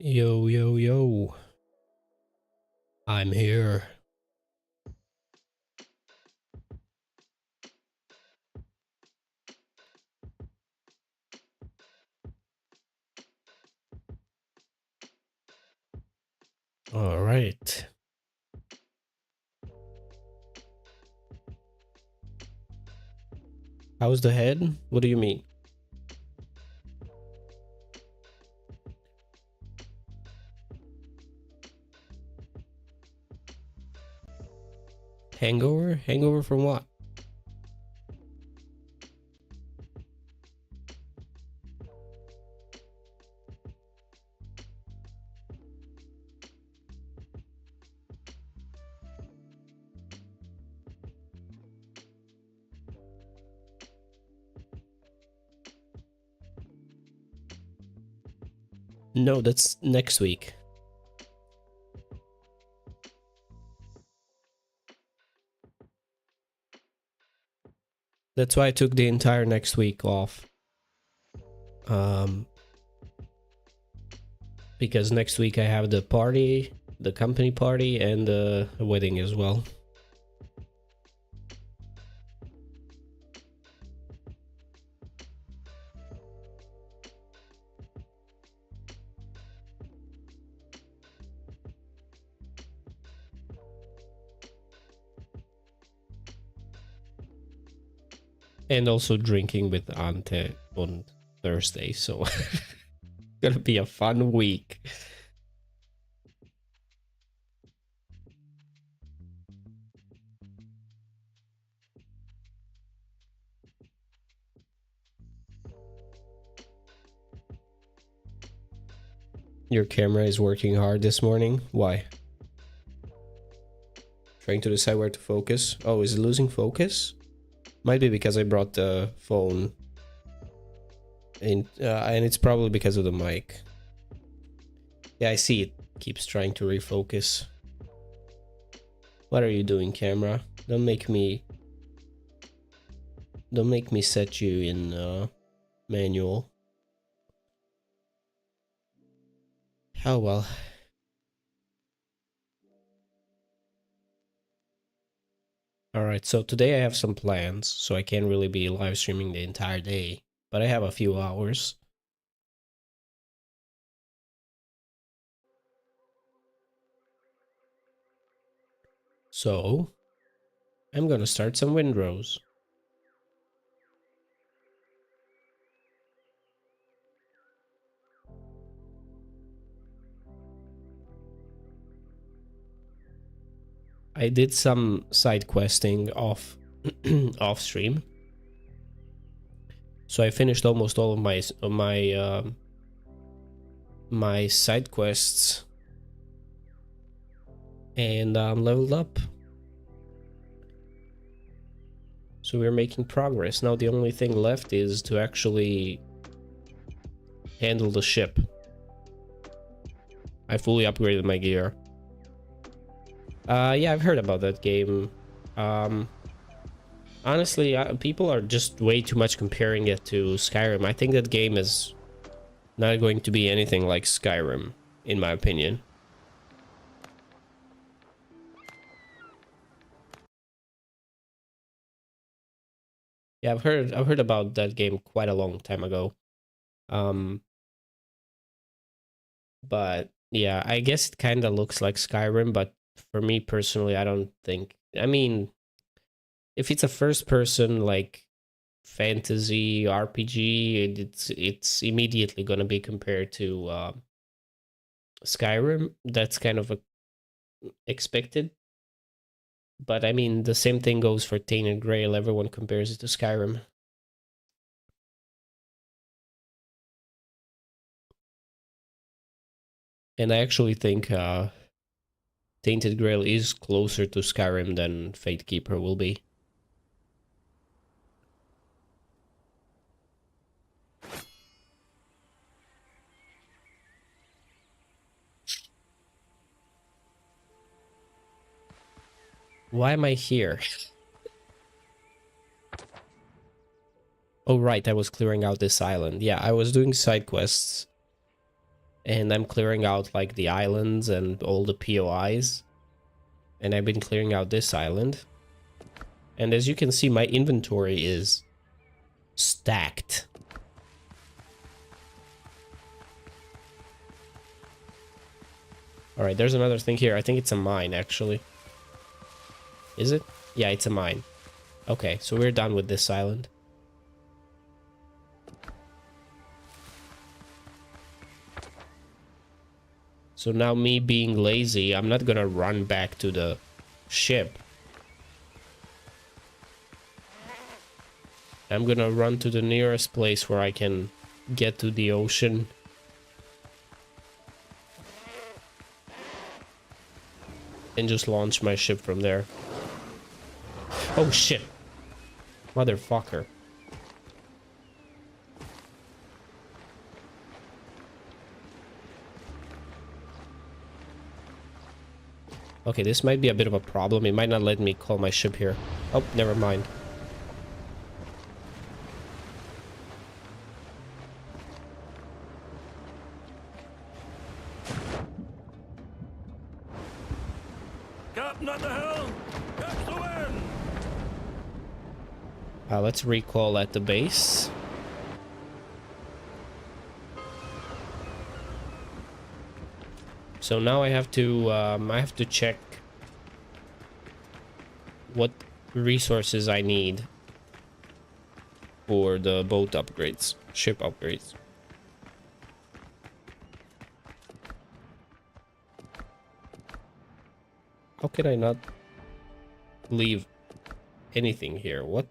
Yo, yo, yo. I'm here. All right. How's the head? What do you mean? Hangover? Hangover from what? No, that's next week. That's why I took the entire next week off. Because next week I have the party, the company party, and the wedding as well. And also drinking with Ante on Thursday, so gonna be a fun week. Your camera is working hard this morning. Why? Trying to decide where to focus. Oh, is it losing focus? Might be because I brought the phone in, and it's probably because of the mic. Yeah, I see it keeps trying to refocus. What are you doing, camera? Don't make me set you in manual. Oh well. Alright, so today I have some plans, so I can't really be live streaming the entire day, but I have a few hours. So, I'm gonna start some Windrose. I did some side questing off off stream. So I finished almost all of my side quests, and I'm leveled up. So we're making progress. Now the only thing left is to actually handle the ship. I fully upgraded my gear. Yeah, I've heard about that game. Honestly, people are just way too much comparing it to Skyrim. I think that game is not going to be anything like Skyrim, in my opinion. Yeah, I've heard about that game quite a long time ago. But yeah, I guess it kind of looks like Skyrim, but for me personally, I don't think. I mean, if it's a first person like fantasy RPG, it's immediately gonna be compared to Skyrim. That's kind of expected. But I mean, the same thing goes for Tainted Grail. Everyone compares it to Skyrim. And I actually think Tainted Grail is closer to Skyrim than Fatekeeper will be. Why am I here? Oh, right, I was clearing out this island. Yeah, I was doing side quests. And I'm clearing out, like, the islands and all the POIs. And I've been clearing out this island. And as you can see, my inventory is stacked. Alright, there's another thing here. I think it's a mine, actually. Is it? Yeah, it's a mine. Okay, so we're done with this island. So now me being lazy, I'm not gonna run back to the ship. I'm gonna run to the nearest place where I can get to the ocean. And just launch my ship from there. Oh shit. Motherfucker. Okay, this might be a bit of a problem. It might not let me call my ship here. Oh, never mind. Captain at the helm! Catch the wind! Let's recall at the base. So now I have to check what resources I need for the boat upgrades, ship upgrades. How can I not leave anything here? What?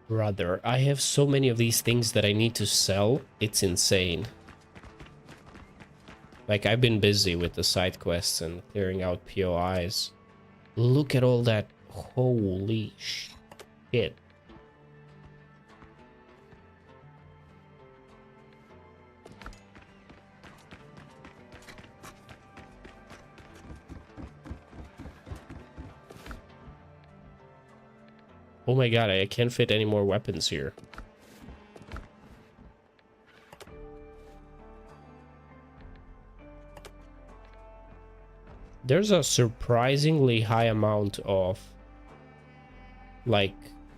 Brother, I have so many of these things that I need to sell. It's insane. Like, I've been busy with the side quests and clearing out POIs. Look at all that. Holy shit. Oh my god, I can't fit any more weapons here. There's a surprisingly high amount of, like,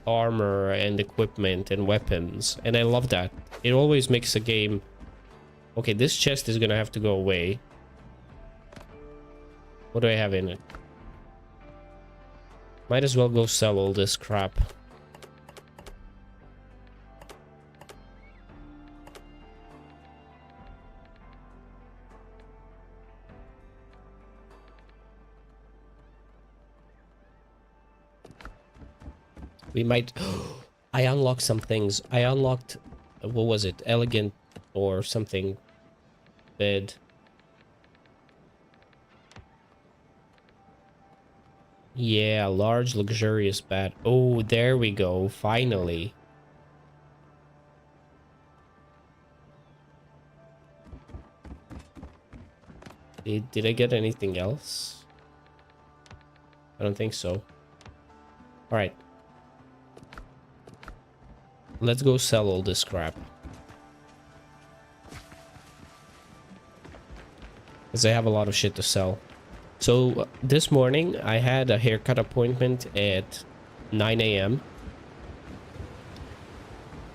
armor and equipment and weapons, and I love that. It always makes a game... Okay, this chest is gonna have to go away. What do I have in it? Might as well go sell all this crap. We might... I unlocked some things. I unlocked... What was it? Elegant or something. Bed. Yeah, large, luxurious bed. Oh, there we go. Finally. Did I get anything else? I don't think so. Alright. Let's go sell all this crap. Because I have a lot of shit to sell. So this morning I had a haircut appointment at 9 a.m.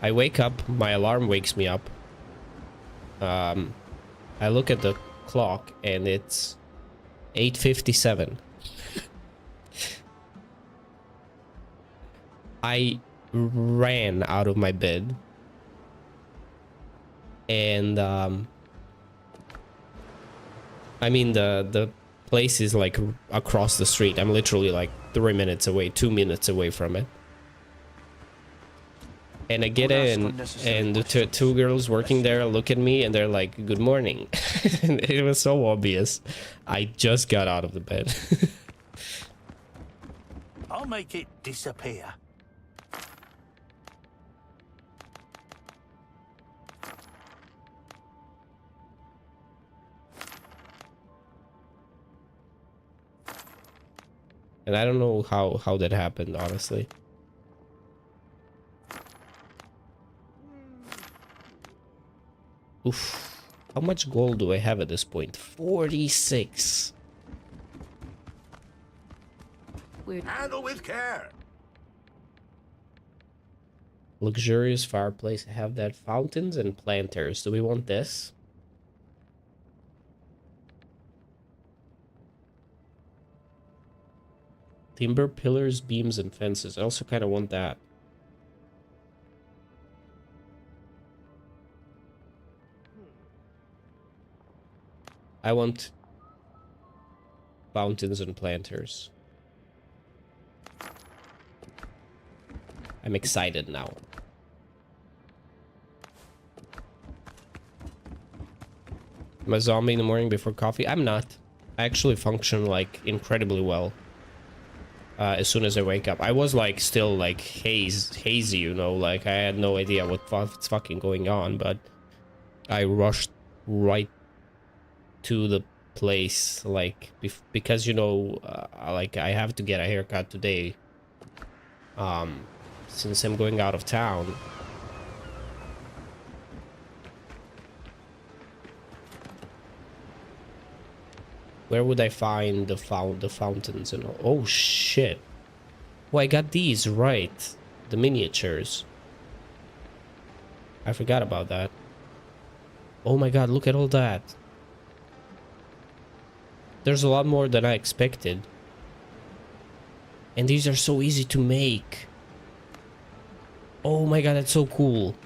I wake up, my alarm wakes me up. I look at the clock and it's 8:57. I ran out of my bed and I mean the place is like across the street. I'm literally like 3 minutes away, 2 minutes away from it. And I get in, and the two girls working there look at me and they're like, "Good morning." It was so obvious. I just got out of the bed. I'll make it disappear. And I don't know how that happened, honestly. Oof. How much gold do I have at this point? 46. Handle with care. Luxurious fireplace. I have that. Fountains and planters. Do we want this? Timber, pillars, beams, and fences. I also kind of want that. I want fountains and planters. I'm excited now. I'm a zombie in the morning before coffee. I'm not. I actually function like incredibly well. as soon as I wake up. I was like still like hazy, you know, like I had no idea what's fucking going on, but I rushed right to the place like because you know, like I have to get a haircut today, um, since I'm going out of town. Where would I find the fountains and all? Oh shit! Oh, I got these right, the miniatures. I forgot about that. Oh my god, look at all that. There's a lot more than I expected. And these are so easy to make. Oh my god, that's so cool.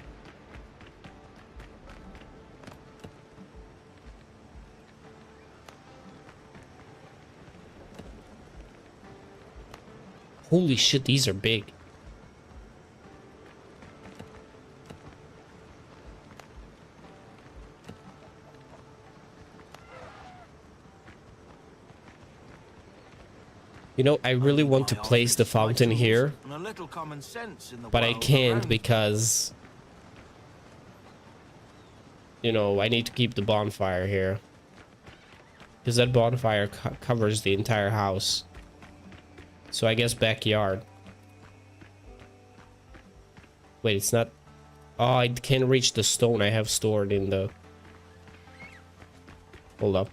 Holy shit, these are big. You know, I really want to place the fountain here, And a little common sense in the but I world can't around. because, you know, I need to keep the bonfire here. Because that bonfire covers the entire house. So I guess backyard. Wait, it's not... Oh, I can't reach the stone I have stored in the... Hold up.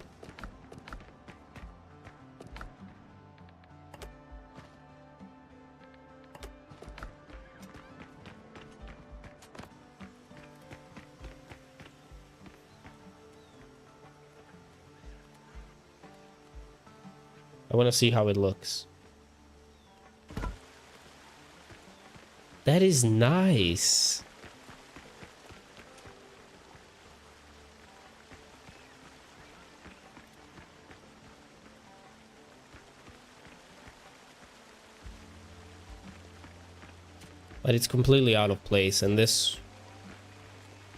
I want to see how it looks. That is nice. But it's completely out of place, and this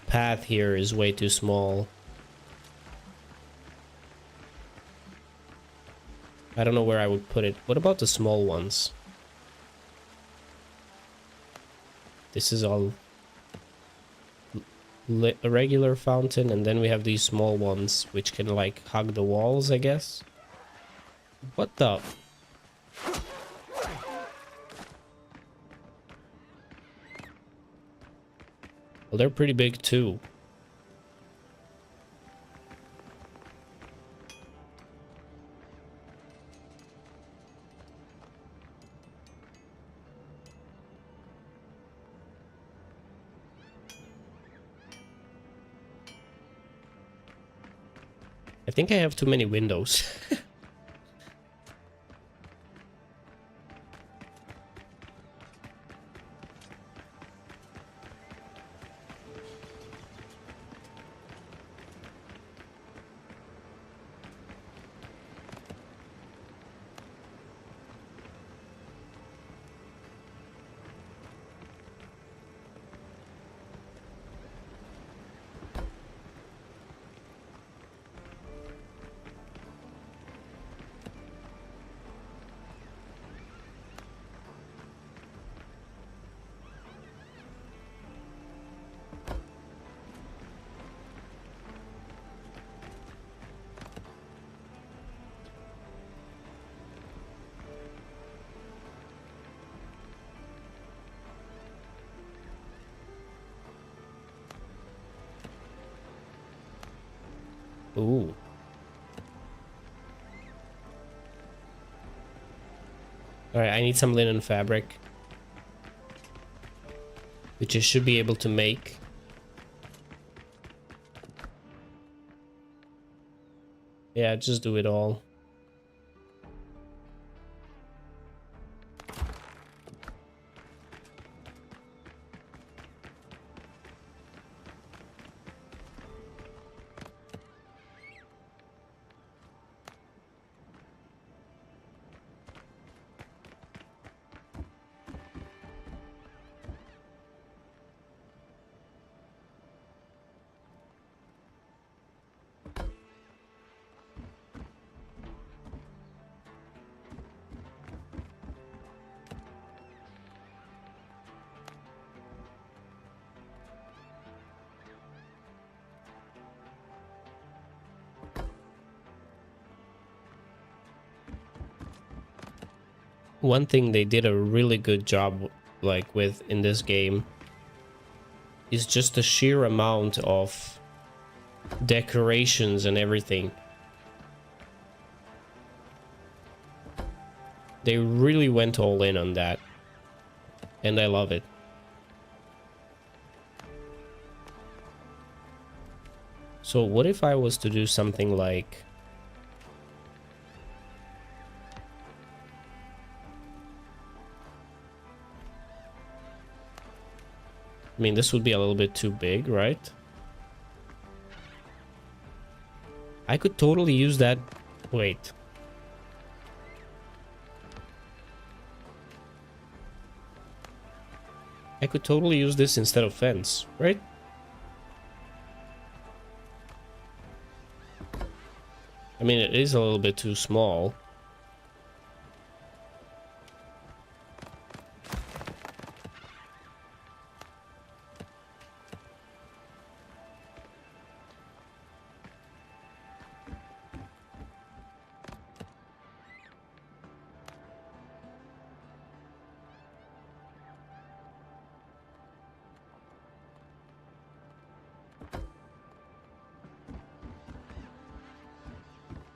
path here is way too small. I don't know where I would put it. What about the small ones? This is all a regular fountain, and then we have these small ones which can like hug the walls, I guess. What the? Well, they're pretty big too. I think I have too many windows. Ooh. Alright, I need some linen fabric, which I should be able to make. Yeah, just do it all. one thing they did a really good job like with in this game is just the sheer amount of decorations and everything. They really went all in on that, and I love it. So what if I was to do something like... I mean, this would be a little bit too big, right? I could totally use that... Wait. I could totally use this instead of fence, right? I mean, it is a little bit too small.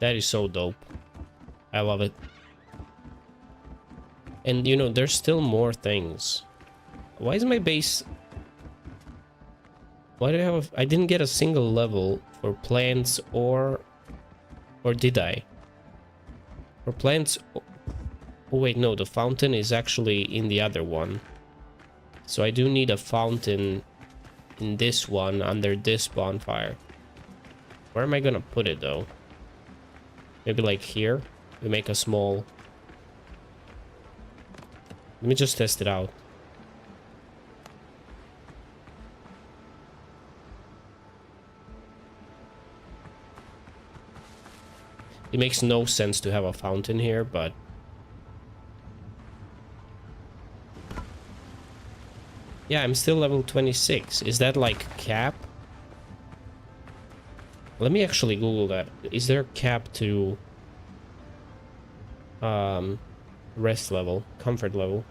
That is so dope. I love it. And you know, there's still more things. Why is my base... Why do I have... I didn't get a single level for plants or did I? For plants... Oh wait, no, the fountain is actually in the other one. So I do need a fountain in this one under this bonfire. Where am I gonna put it though? Maybe like here? We make a small... Let me just test it out. It makes no sense to have a fountain here, but... Yeah, I'm still level 26. Is that like cap? Let me actually Google that. Is there a cap to... rest level, comfort level?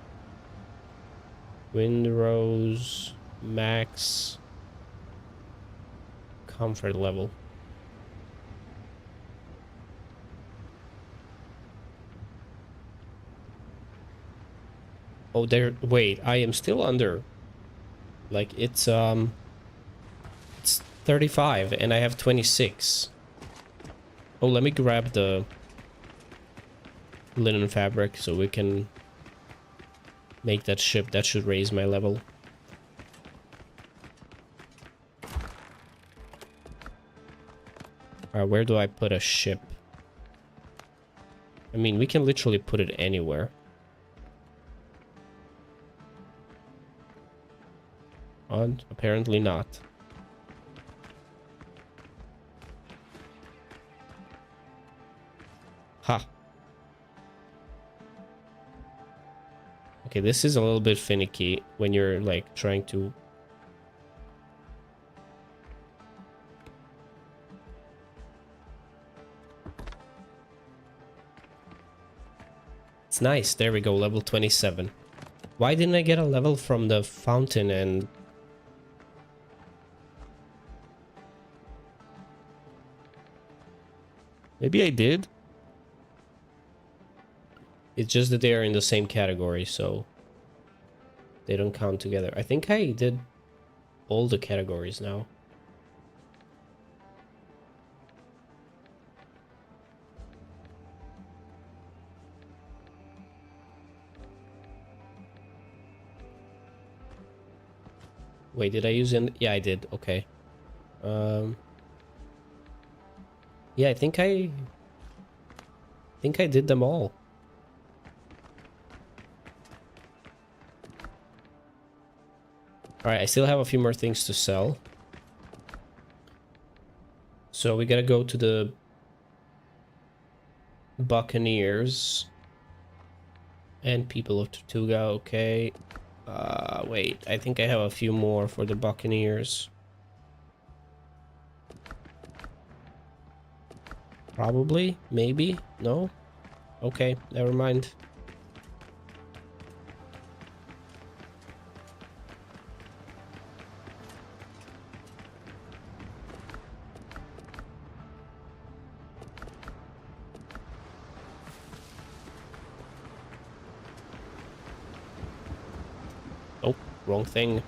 Windrose max comfort level. Oh, there. Wait, I am still under. Like it's 35 and I have 26. Oh, let me grab the linen fabric so we can make that ship. That should raise my level. Alright, where do I put a ship? I mean, we can literally put it anywhere. And apparently not. Ha. Okay, this is a little bit finicky when you're like trying to... It's nice. There we go, level 27. Why didn't I get a level from the fountain and... Maybe I did. It's just that they are in the same category, so they don't count together. I think I did all the categories now. Wait, did I use in? Yeah, I did. Okay. Yeah, I think I did them all. All right, I still have a few more things to sell. So we gotta go to the Buccaneers and people of Tortuga. Okay. Wait, I think I have a few more for the Buccaneers. Probably, maybe, no? Okay, never mind. Wrong thing.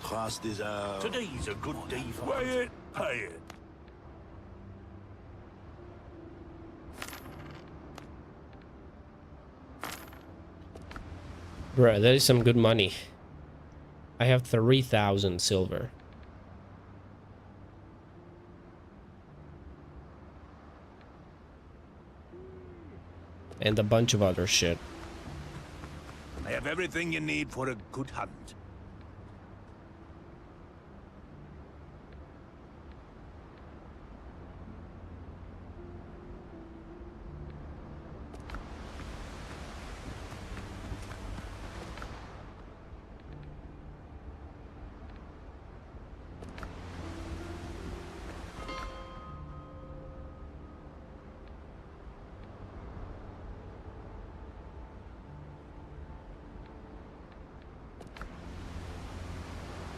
Trust is out. Today's a good day for Pay it, pay it. Bruh, that is some good money. I have 3,000 silver. And a bunch of other shit. I have everything you need for a good hunt.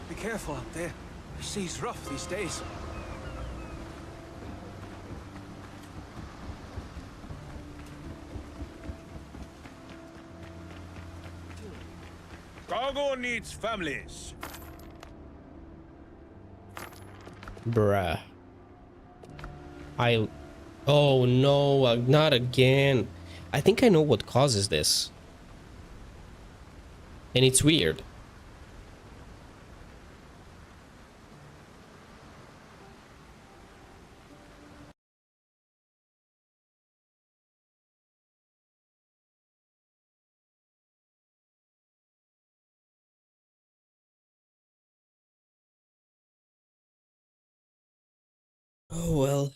Be careful out there. The sea's rough these days. Cargo needs families. Bruh. Oh no, not again. I think I know what causes this. And it's weird. Oh well.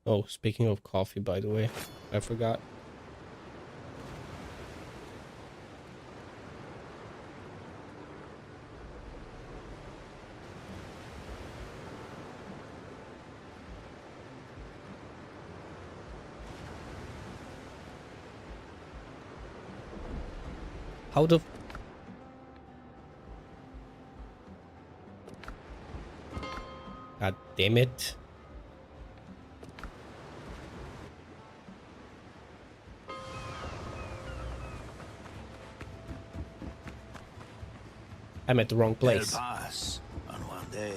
Oh, speaking of coffee, by the way, I forgot. How the... God damn it. I'm at the wrong They'll place. pass, and one day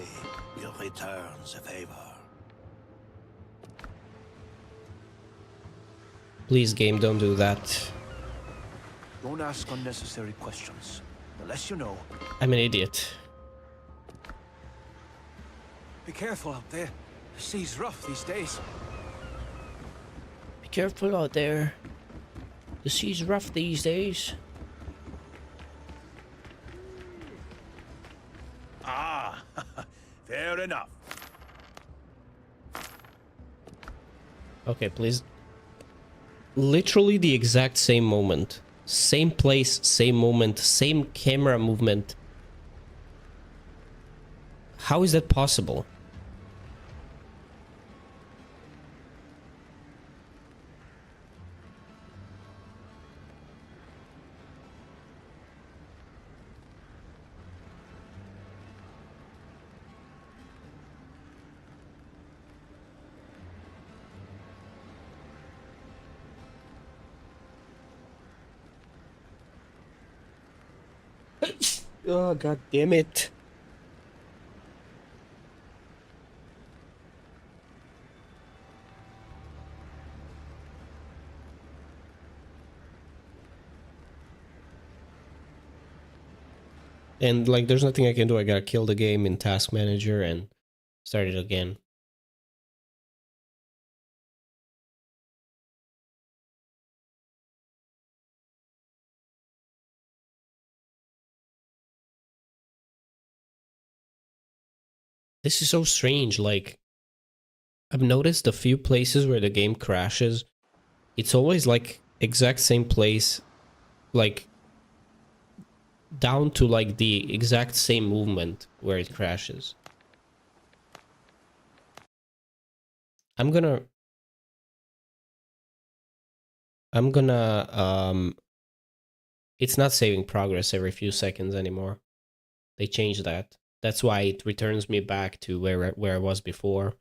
you'll return the favor. Please, game, don't do that. Don't ask unnecessary questions. The less you know. I'm an idiot. Be careful out there. The sea's rough these days. Be careful out there. The sea's rough these days. Ah, fair enough. Okay, please. Literally the exact same moment. Same place, same moment, same camera movement. How is that possible? Oh, god damn it. And like, there's nothing I can do. I gotta kill the game in Task Manager and start it again. This is so strange. Like, I've noticed a few places where the game crashes. It's always like exact same place, like down to like the exact same movement where it crashes. I'm gonna it's not saving progress every few seconds anymore. They changed that. That's why it returns me back to where I was before.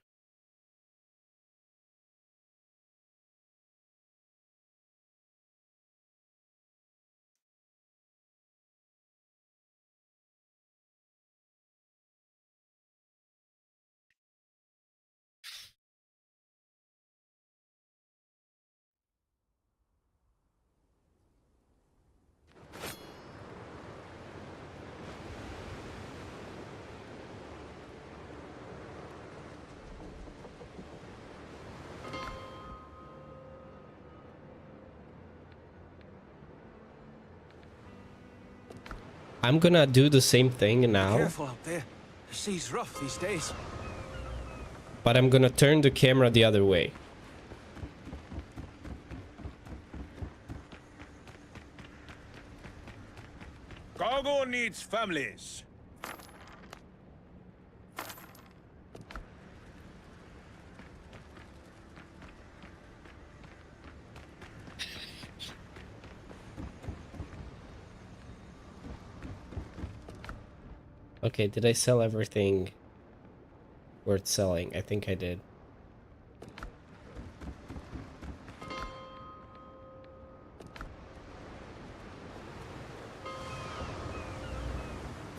I'm gonna do the same thing now. Careful out there. The sea's rough these days. But I'm gonna turn the camera the other way. Cargo needs families. Okay, did I sell everything worth selling? I think I did.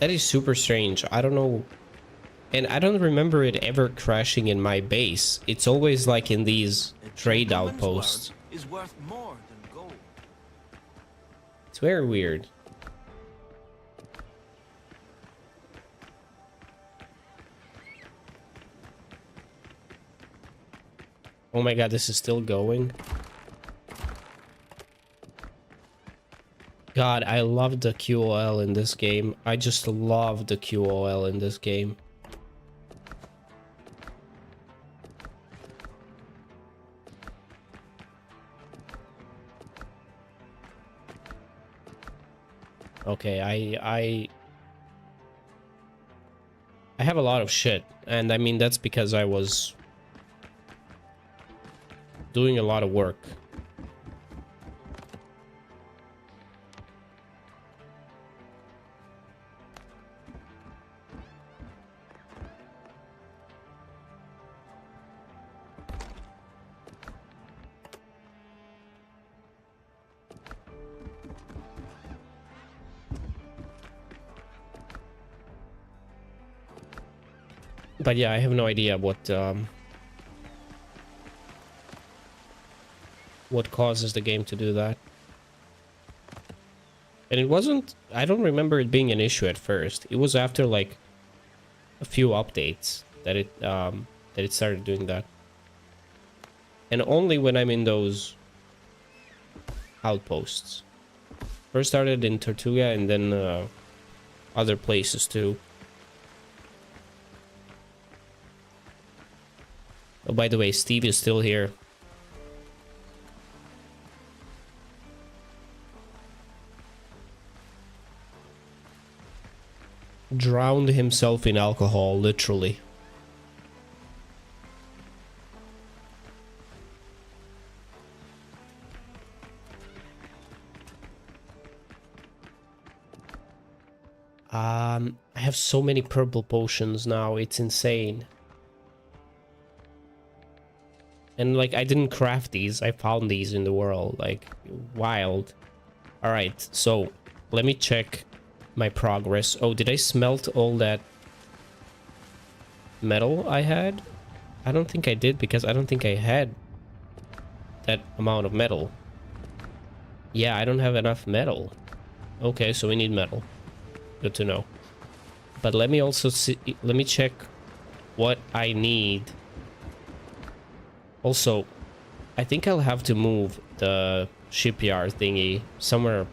That is super strange. I don't know. And I don't remember it ever crashing in my base. It's always like in these trade outposts. Is worth more than gold. It's very weird. Oh my god, this is still going. God, I love the QOL in this game. I just love the QOL in this game. Okay, I have a lot of shit, and I mean that's because I was doing a lot of work. But yeah, I have no idea what causes the game to do that. And it wasn't, I don't remember it being an issue at first. It was after like a few updates that it started doing that. And only when I'm in those outposts. First started in Tortuga and then other places too. Oh, by the way, Steve is still here. Drowned himself in alcohol, literally. I have so many purple potions now, it's insane. And like, I didn't craft these, I found these in the world, like, wild. Alright, so, let me check my progress. Oh, did I smelt all that metal I had? I don't think I did, because I don't think I had that amount of metal. Yeah, I don't have enough metal. Okay, so we need metal. Good to know. But let me also see, let me check what I need. Also, I think I'll have to move the shipyard thingy somewhere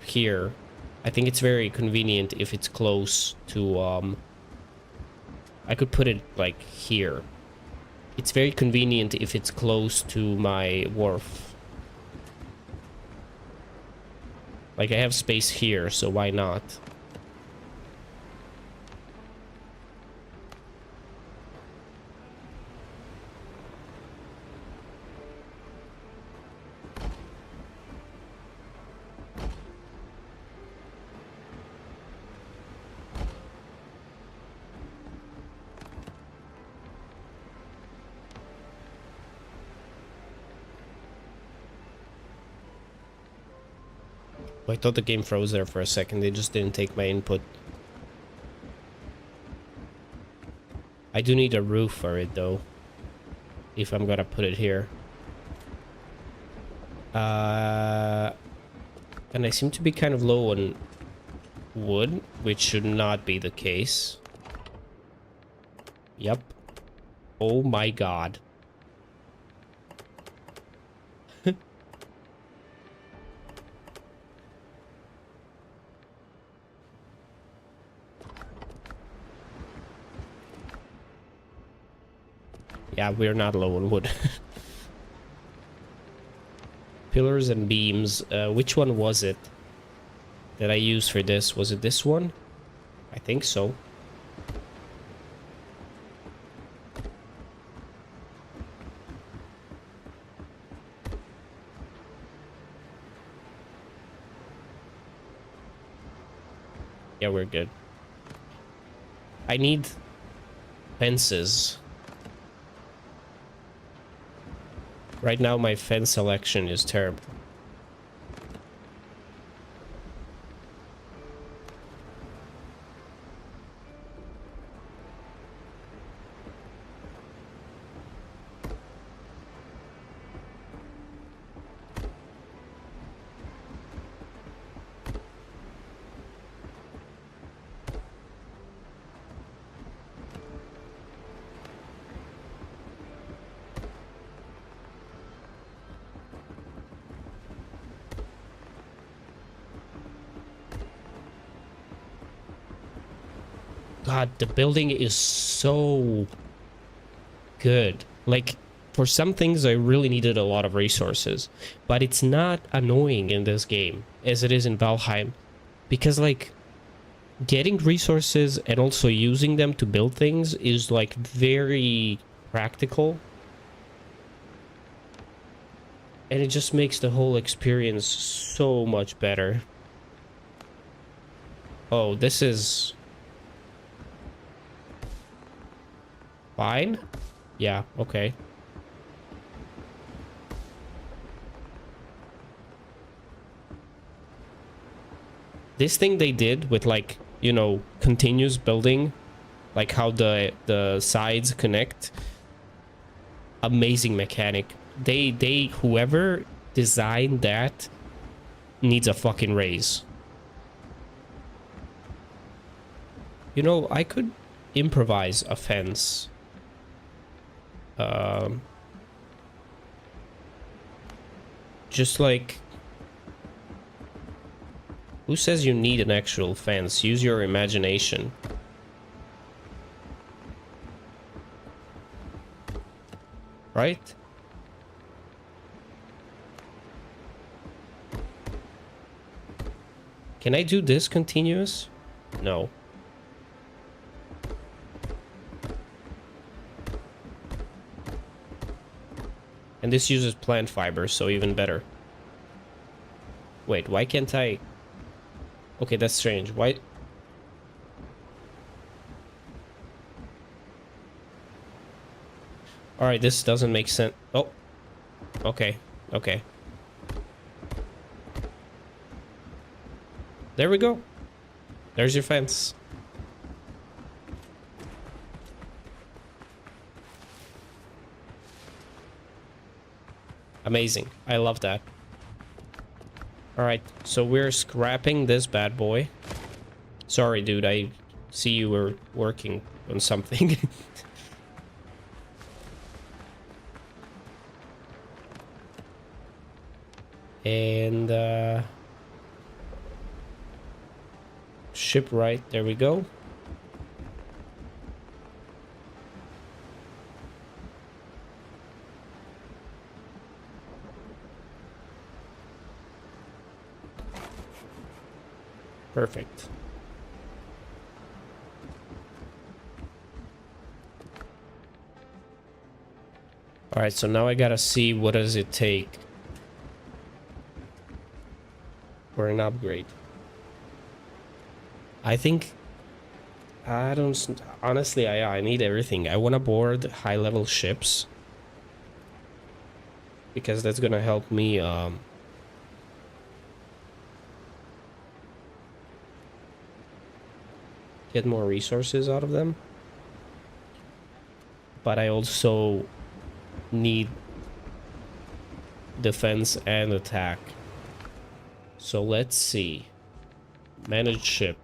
here. I think it's very convenient if it's close to, I could put it like here. It's very convenient if it's close to my wharf. Like, I have space here, so why not? I thought the game froze there for a second. They just didn't take my input. I do need a roof for it, though. If I'm gonna put it here. And I seem to be kind of low on wood, which should not be the case. Yep. Oh my god. Yeah, we're not low on wood. Pillars and beams. Which one was it that I used for this? Was it this one? I think so. Yeah, we're good. I need fences. Right now, my fence selection is terrible. God, the building is so good. Like, for some things, I really needed a lot of resources. But it's not annoying in this game, as it is in Valheim. Because, like, getting resources and also using them to build things is, like, very practical. And it just makes the whole experience so much better. Oh, this is... fine? Yeah, okay. This thing they did with, like, you know, continuous building, like how the sides connect. Amazing mechanic. Whoever designed that needs a fucking raise. You know, I could improvise a fence. Just like... Who says you need an actual fence? Use your imagination. Right? Can I do this continuous? No. And this uses plant fiber, so even better. Wait, why can't I... Okay, that's strange. Why... Alright, this doesn't make sense. Oh. Okay, okay. There we go. There's your fence. Amazing. I love that. Alright, so we're scrapping this bad boy. Sorry, dude, I see you were working on something. And, shipwright, there we go. Perfect. All right, so now I gotta see what does it take for an upgrade. I think I don't honestly. I need everything. I want to board high level ships because that's gonna help me get more resources out of them. But I also need defense and attack. So let's see. Manage ship.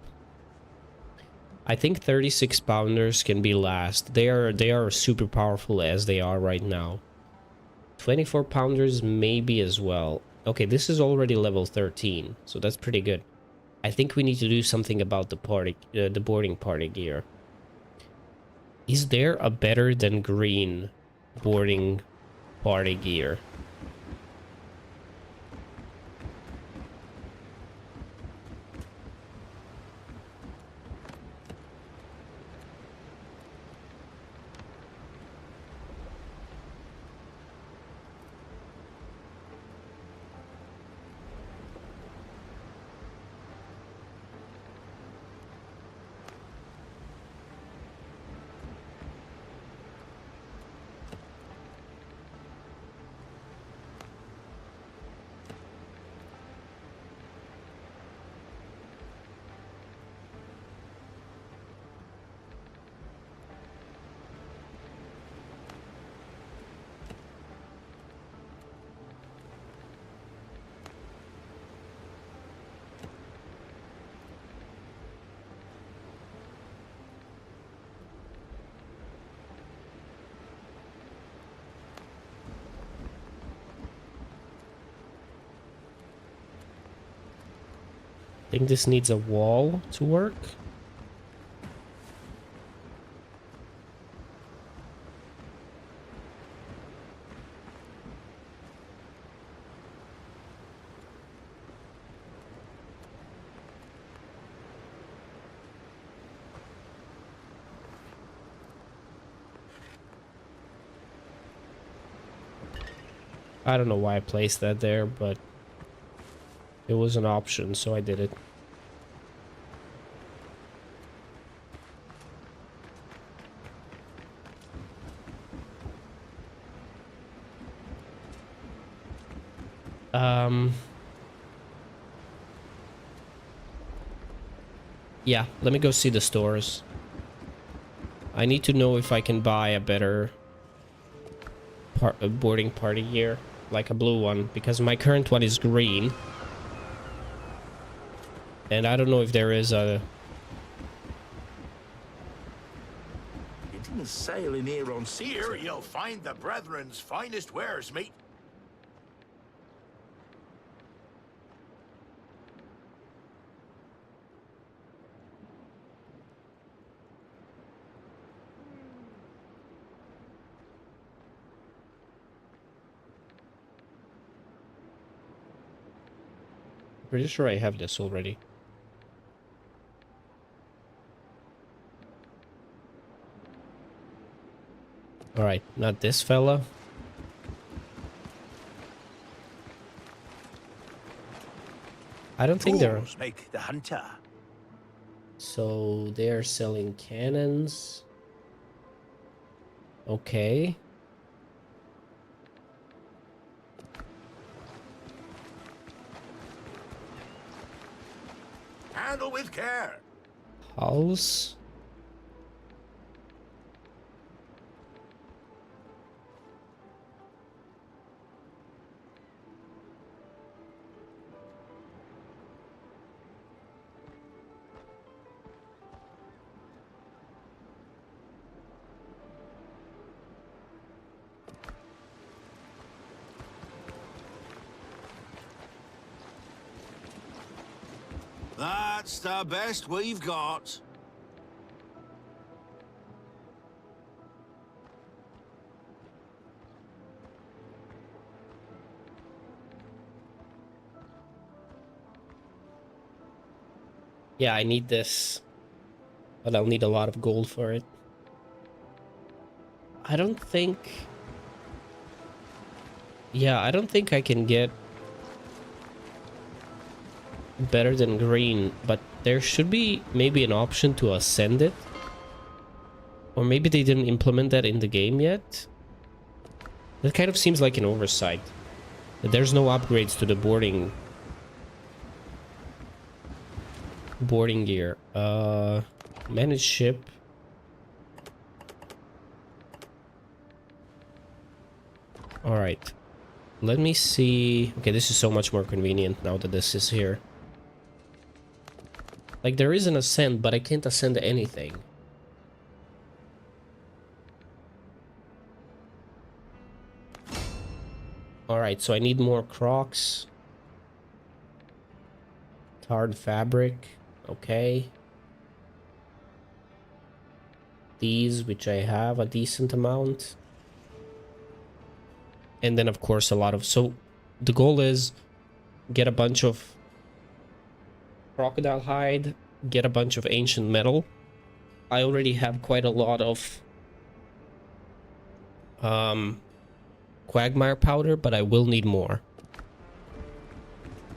I think 36 pounders can be last. They are super powerful as they are right now. 24 pounders maybe as well. Okay, this is already level 13, so that's pretty good. I think we need to do something about the boarding party gear. Is there a better than green boarding party gear? I think this needs a wall to work. I don't know why I placed that there, but it was an option, so I did it. Yeah, let me go see the stores. I need to know if I can buy a better boarding party gear, like a blue one, because my current one is green. And I don't know if there is a... You didn't sail in here on sea. Here you'll find the brethren's finest wares, mate. Pretty sure I have this already. Alright, not this fella. I don't think they're... Tools make the hunter. So they're selling cannons. Okay. Handle with care. Pulse. That's the best we've got. Yeah, I need this, but I'll need a lot of gold for it. I don't think... Yeah, I don't think I can get better than green, but there should be maybe an option to ascend it. Or maybe they didn't implement that in the game yet. That kind of seems like an oversight. There's no upgrades to the boarding gear. Manage ship. All right. Let me see. Okay, this is so much more convenient now that this is here. Like, there is an ascent, but I can't ascend anything. Alright, so I need more crocs. Tarred fabric. Okay. These, which I have a decent amount. And then, of course, a lot of... So, the goal is get a bunch of crocodile hide, get a bunch of ancient metal. I already have quite a lot of quagmire powder, but I will need more.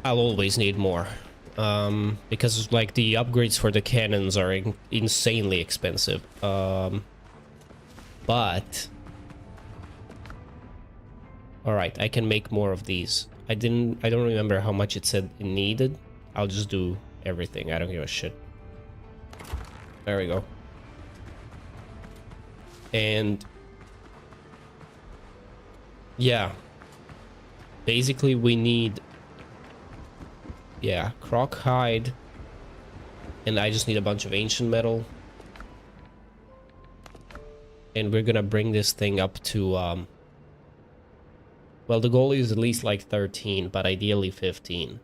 I'll always need more. Because like the upgrades for the cannons are insanely expensive. But alright, I can make more of these. I don't remember how much it said it needed. I'll just do everything. I don't give a shit. There we go. And yeah, basically we need, yeah, croc hide, and I just need a bunch of ancient metal, and we're gonna bring this thing up to well, the goal is at least like 13, but ideally 15.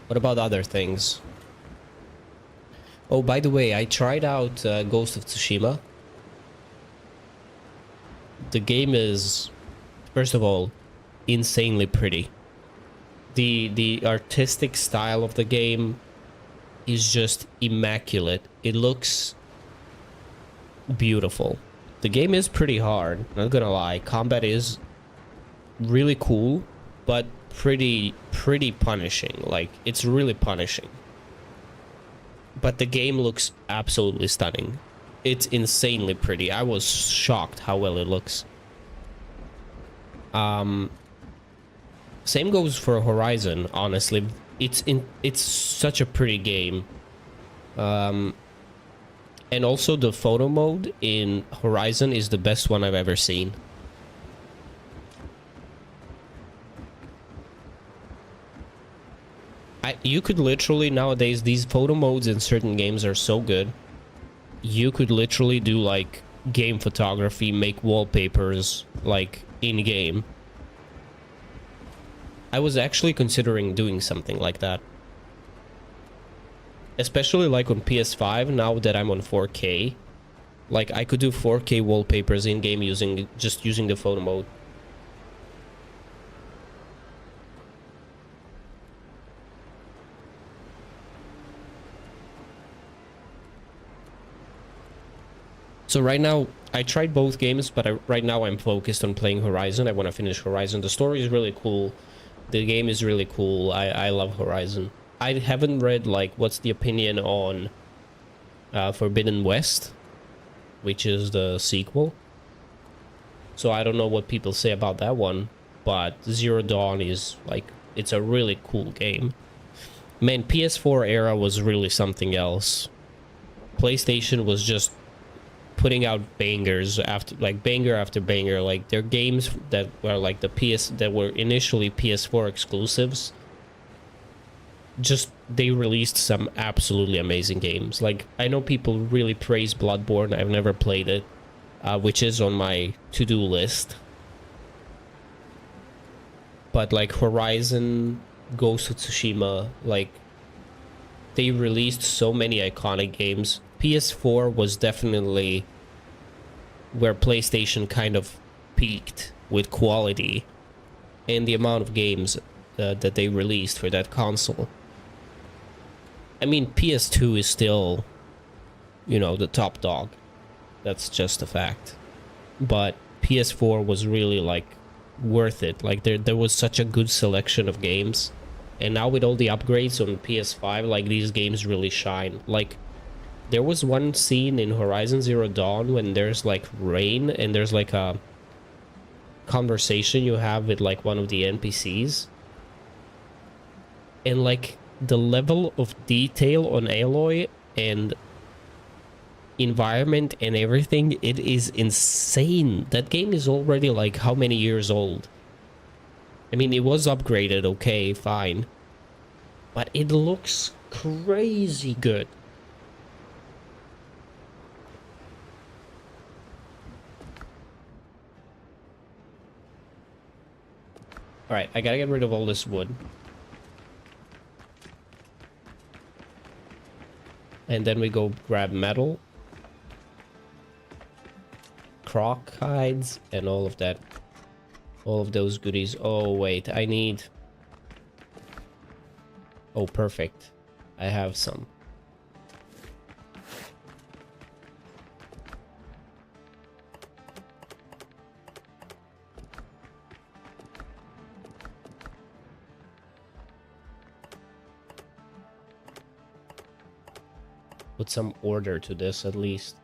What about other things? Oh, by the way, I tried out Ghost of Tsushima. The game is, first of all, insanely pretty. The artistic style of the game is just immaculate. It looks beautiful. The game is pretty hard, not gonna lie. Combat is really cool, but pretty punishing. Like, it's really punishing. But the game looks absolutely stunning. It's insanely pretty. I was shocked how well it looks. Same goes for Horizon, honestly. It's such a pretty game. And also the photo mode in Horizon is the best one I've ever seen. You could literally, nowadays, these photo modes in certain games are so good. You could literally do, like, game photography, make wallpapers, like, in-game. I was actually considering doing something like that. Especially, like, on PS5, now that I'm on 4K. Like, I could do 4K wallpapers in-game just using the photo mode. So right now, I tried both games, but right now I'm focused on playing Horizon. I want to finish Horizon. The story is really cool. The game is really cool. I love Horizon. I haven't read, like, what's the opinion on Forbidden West, which is the sequel. So I don't know what people say about that one, but Zero Dawn is like, it's a really cool game. Man, PS4 era was really something else. PlayStation was just putting out bangers after like banger after banger. Like their games that were like that were initially PS4 exclusives, just they released some absolutely amazing games. Like I know people really praise Bloodborne. I've never played it, which is on my to-do list. But like Horizon, Ghost of Tsushima, like they released so many iconic games. PS4 was definitely where PlayStation kind of peaked with quality and the amount of games that they released for that console. I mean, PS2 is still, you know, the top dog. That's just a fact. But PS4 was really like worth it. Like there was such a good selection of games. And now with all the upgrades on PS5, like these games really shine. Like there was one scene in Horizon Zero Dawn when there's like rain and there's like a conversation you have with like one of the NPCs. And like the level of detail on Aloy and environment and everything, it is insane. That game is already like how many years old? I mean, it was upgraded, okay, fine. But it looks crazy good. Alright, I gotta get rid of all this wood. And then we go grab metal. Croc hides and all of that. All of those goodies. Oh, wait, I need... Oh, perfect. I have some. Put some order to this at least.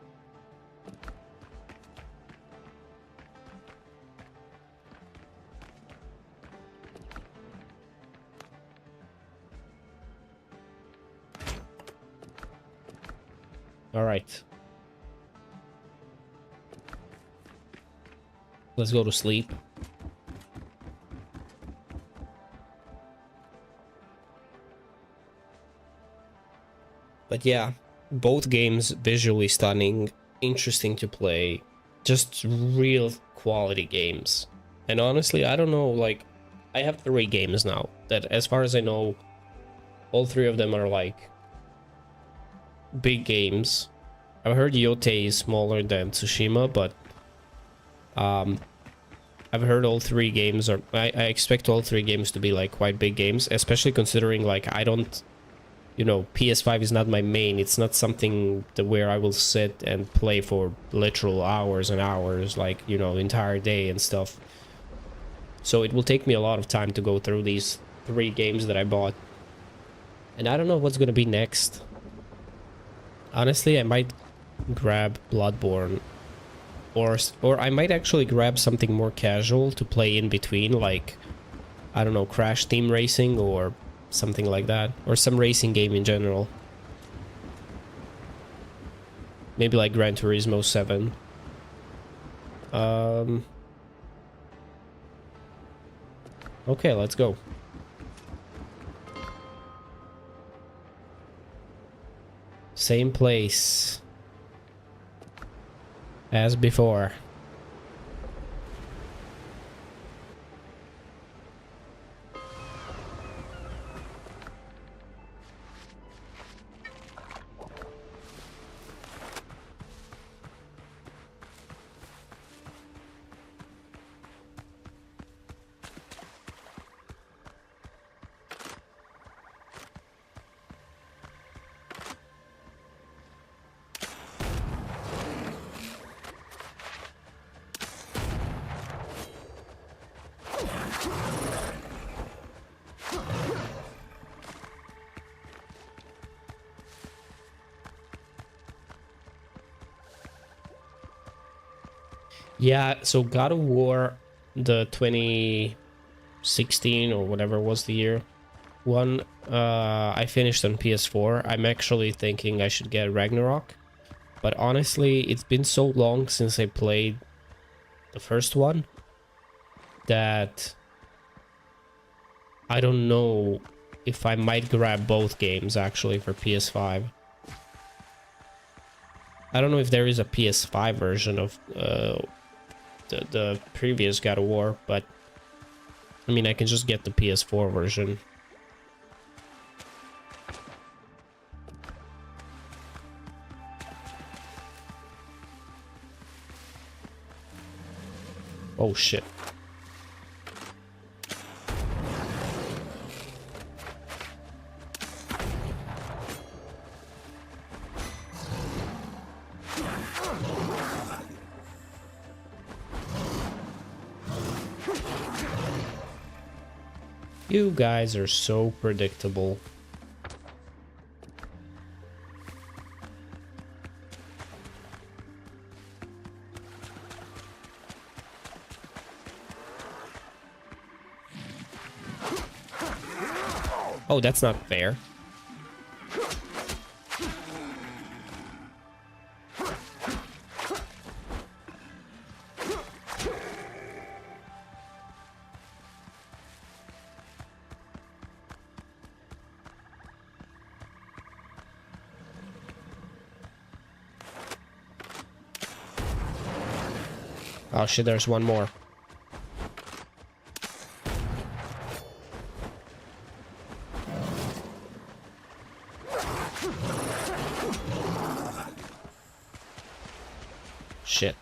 All right. Let's go to sleep. But yeah, both games visually stunning, interesting to play, just real quality games. And honestly, I don't know, like, I have 3 games now that, as far as I know, all 3 of them are like big games. I've heard Yote is smaller than Tsushima, but I've heard all 3 games are... I expect all 3 games to be like quite big games, especially considering like I don't... You know, PS5 is not my main. It's not something that where I will sit and play for literal hours and hours, like, you know, entire day and stuff. So it will take me a lot of time to go through these 3 games that I bought. And I don't know what's gonna be next. Honestly, I might grab Bloodborne. Or I might actually grab something more casual to play in between, like, I don't know, Crash Team Racing or something like that. Or some racing game in general. Maybe like Gran Turismo 7. Okay, let's go. Same place as before. Yeah, so God of War, the 20... 16 or whatever was the year. One, I finished on PS4. I'm actually thinking I should get Ragnarok. But honestly, it's been so long since I played the first one that I don't know if I might grab both games actually for PS5. I don't know if there is a PS5 version of the previous God of War, but I mean, I can just get the PS4 version. Oh shit. You guys are so predictable. Oh, that's not fair. Oh shit, there's one more. Shit.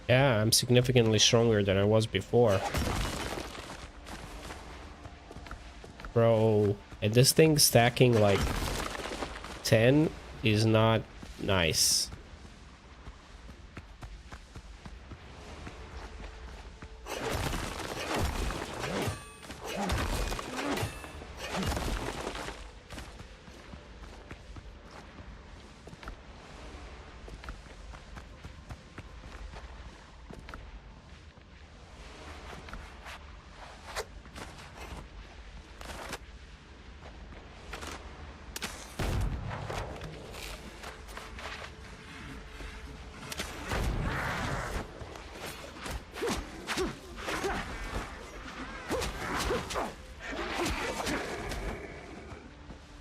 Yeah, I'm significantly stronger than I was before. Bro, and this thing stacking like 10 is not nice.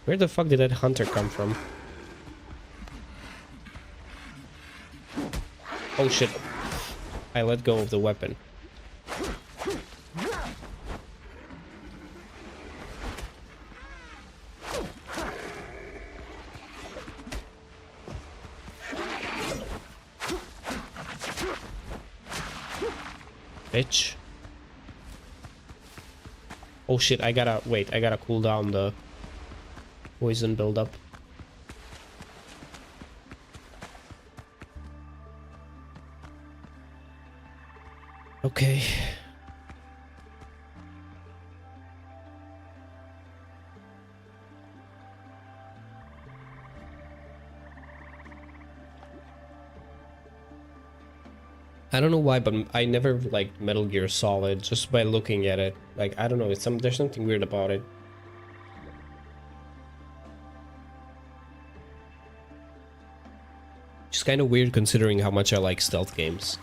Where the fuck did that hunter come from? Oh shit. I let go of the weapon. Bitch. Oh shit, I gotta wait, I gotta cool down the poison buildup. Okay. I don't know why, but I never liked Metal Gear Solid just by looking at it. Like, I don't know, there's something weird about it. It's kind of weird considering how much I like stealth games.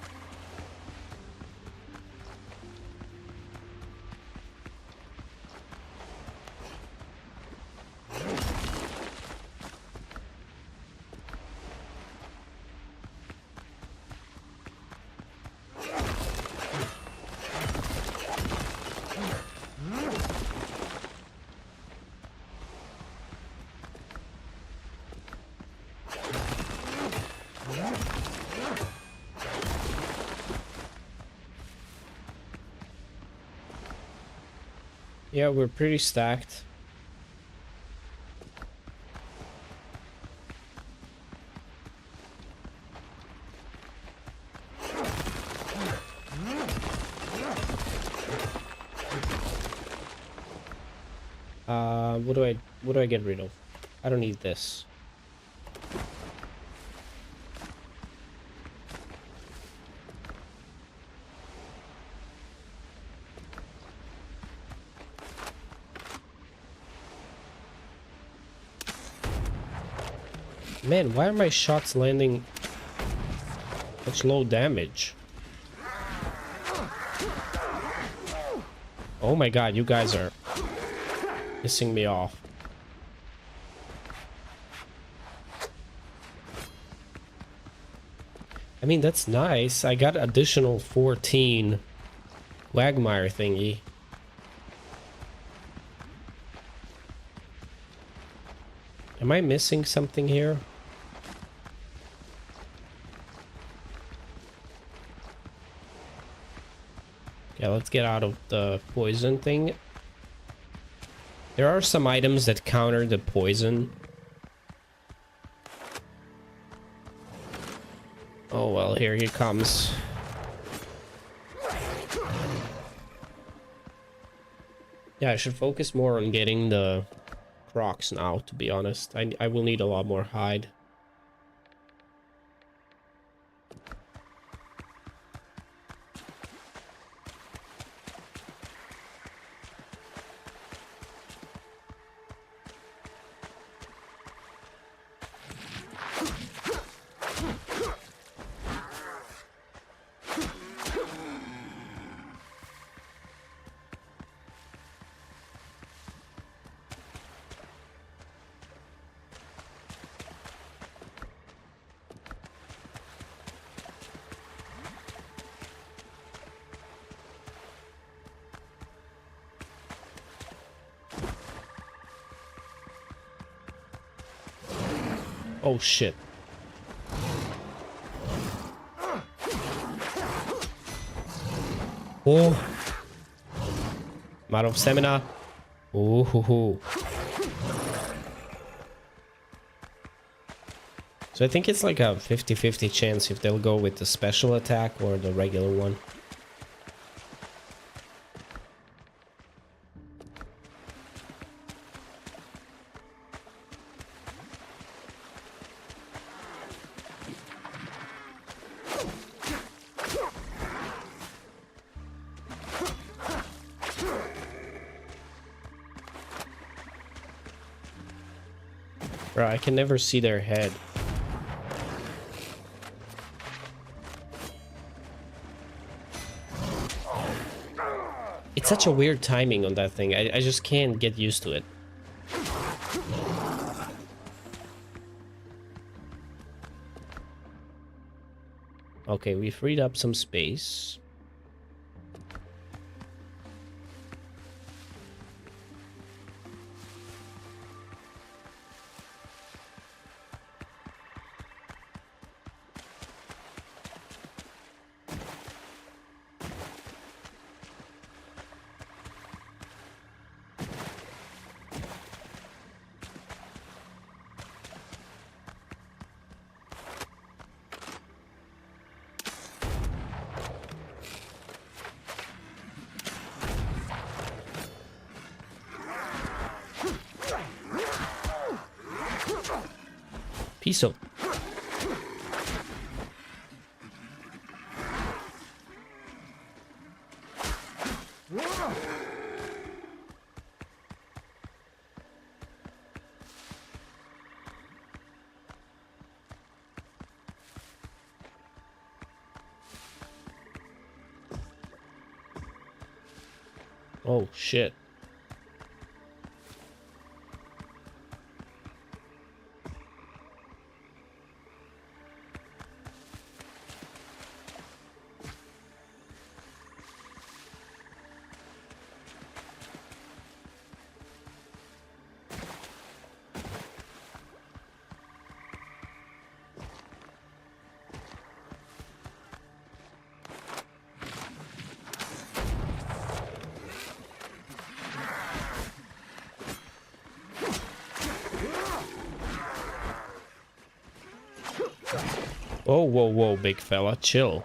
Yeah, we're pretty stacked. What do I get rid of? I don't need this. Man, why are my shots landing such low damage? Oh my god, you guys are pissing me off. I mean, that's nice. I got additional 14 Quagmire thingy. Am I missing something here? Yeah, let's get out of the poison thing. There are some items that counter the poison. Oh well, here he comes. Yeah, I should focus more on getting the Crocs now, to be honest. I will need a lot more hide. Oh shit. Oh. I'm out of stamina. Ooh hoo hoo. So I think it's like a 50-50 chance if they'll go with the special attack or the regular one. Bro, I can never see their head. It's such a weird timing on that thing. I just can't get used to it. Okay, we freed up some space. Peace out. Oh, shit. Whoa, whoa, whoa, big fella, chill.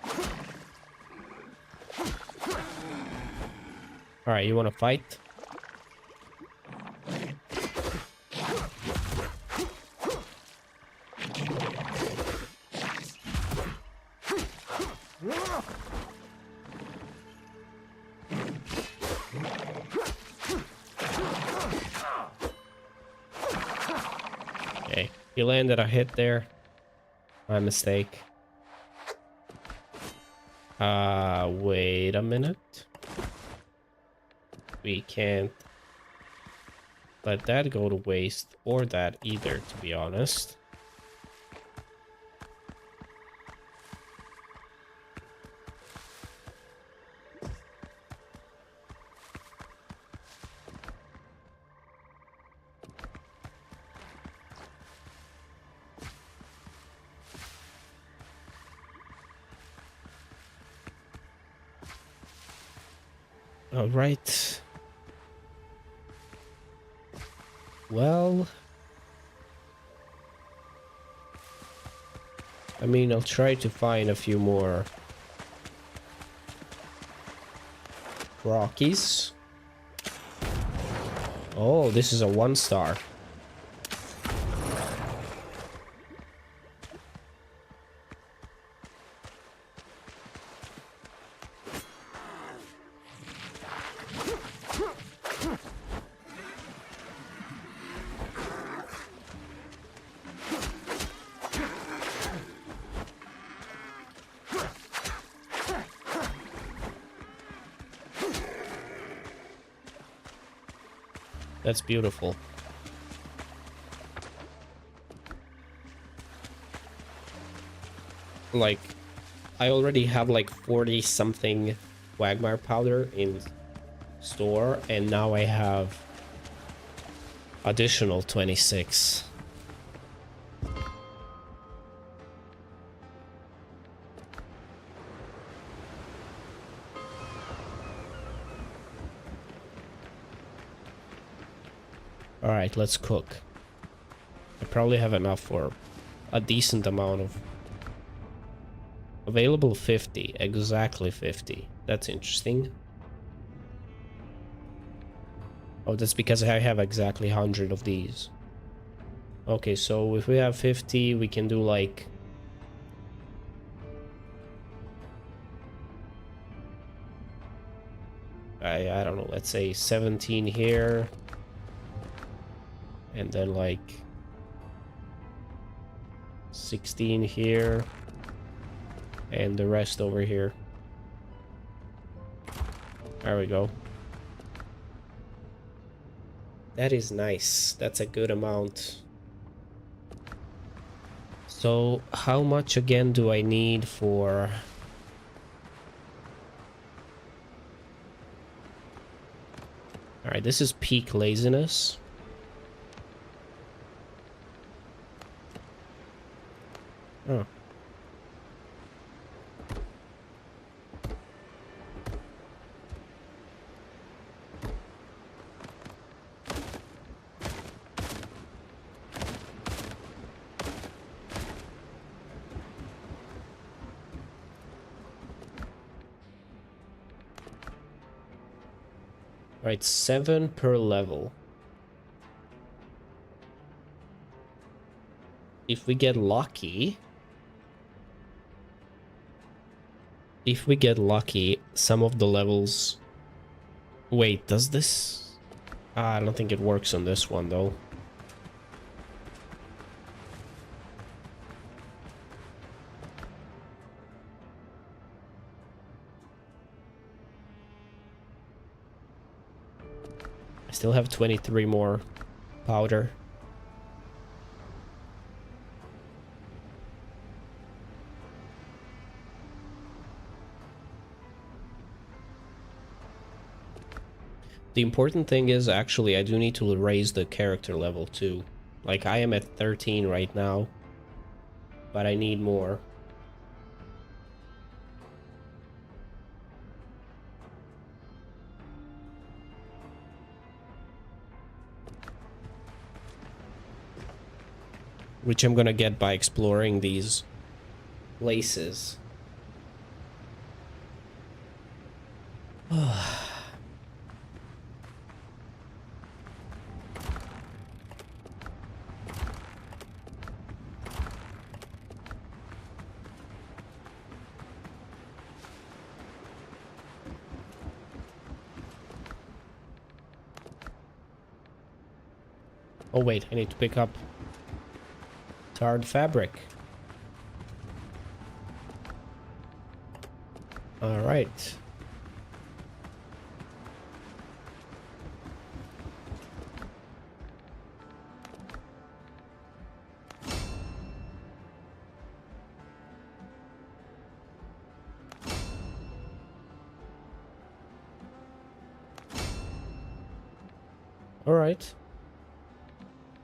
Alright, you wanna fight? Okay, you landed a hit there. My mistake. Wait a minute. We can't let that go to waste, or that either, to be honest. All right. Well, I mean, I'll try to find a few more Rockies. Oh, this is a 1-star. That's beautiful. Like, I already have like 40 something Quagmire powder in store, and now I have additional 26. All right, let's cook. I probably have enough for a decent amount of available. 50, exactly 50. That's interesting. Oh, that's because I have exactly 100 of these. Okay, so if we have 50, we can do like... I don't know, let's say 17 here. And then like 16 here. And the rest over here. There we go. That is nice. That's a good amount. So how much again do I need for... Alright, this is peak laziness. Oh. Right, 7 per level. If we get lucky... some of the levels... Wait, does this... I don't think it works on this one, though. Still have 23 more powder. The important thing is, actually, I do need to raise the character level too. Like, I am at 13 right now, but I need more. Which I'm gonna get by exploring these places. Oh wait, I need to pick up tarred fabric. All right. All right.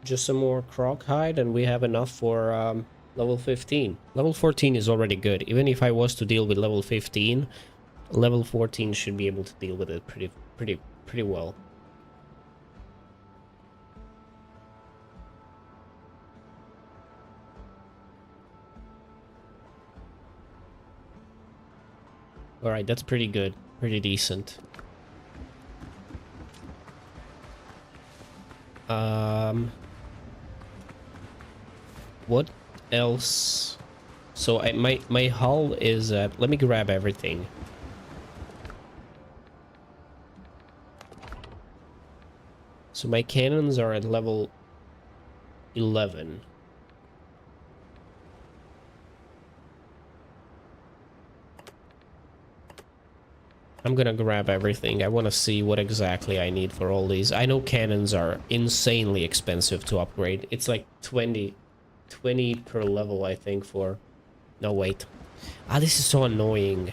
Just some more croc hide and we have enough for level 15. Level 14 is already good. Even if I was to deal with level 15, level 14 should be able to deal with it pretty well. All right, that's pretty good. Pretty decent. What else? So my hull is at, let me grab everything. So my cannons are at level 11. I'm gonna grab everything. I want to see what exactly I need for all these. I know cannons are insanely expensive to upgrade. It's like 20 per level, I think, for... No, wait. Ah, this is so annoying.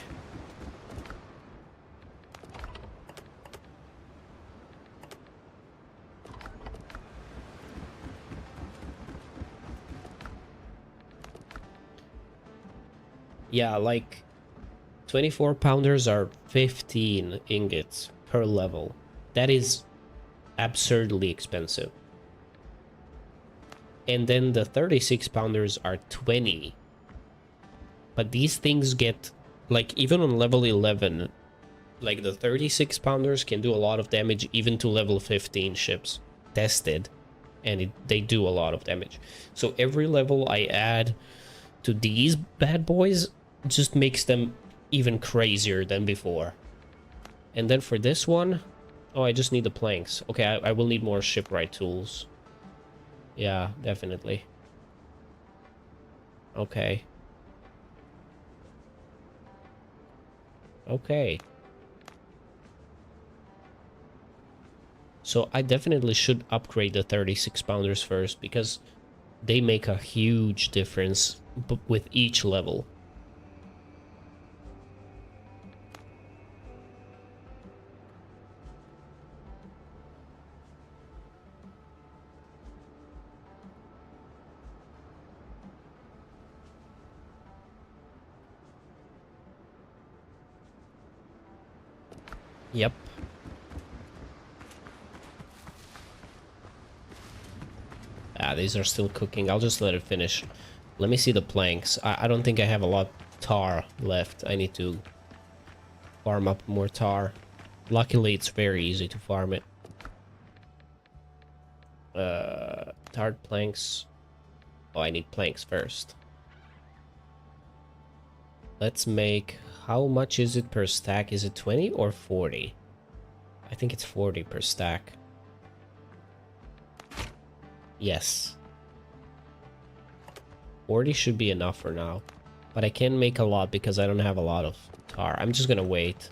Yeah, like 24 pounders are 15 ingots per level. That is absurdly expensive. And then the 36 pounders are 20. But these things get, like, even on level 11, like the 36 pounders can do a lot of damage even to level 15 ships. Tested. And they do a lot of damage. So every level I add to these bad boys just makes them even crazier than before. And then for this one, oh, I just need the planks. Okay, I will need more shipwright tools. Yeah, definitely. Okay. Okay. So I definitely should upgrade the 36 pounders first, because they make a huge difference with each level. Yep. Ah, these are still cooking. I'll just let it finish. Let me see the planks. I don't think I have a lot of tar left. I need to farm up more tar. Luckily, it's very easy to farm it. Tarred planks. Oh, I need planks first. Let's make... How much is it per stack? Is it 20 or 40? I think it's 40 per stack. Yes. 40 should be enough for now. But I can make a lot because I don't have a lot of tar. I'm just gonna wait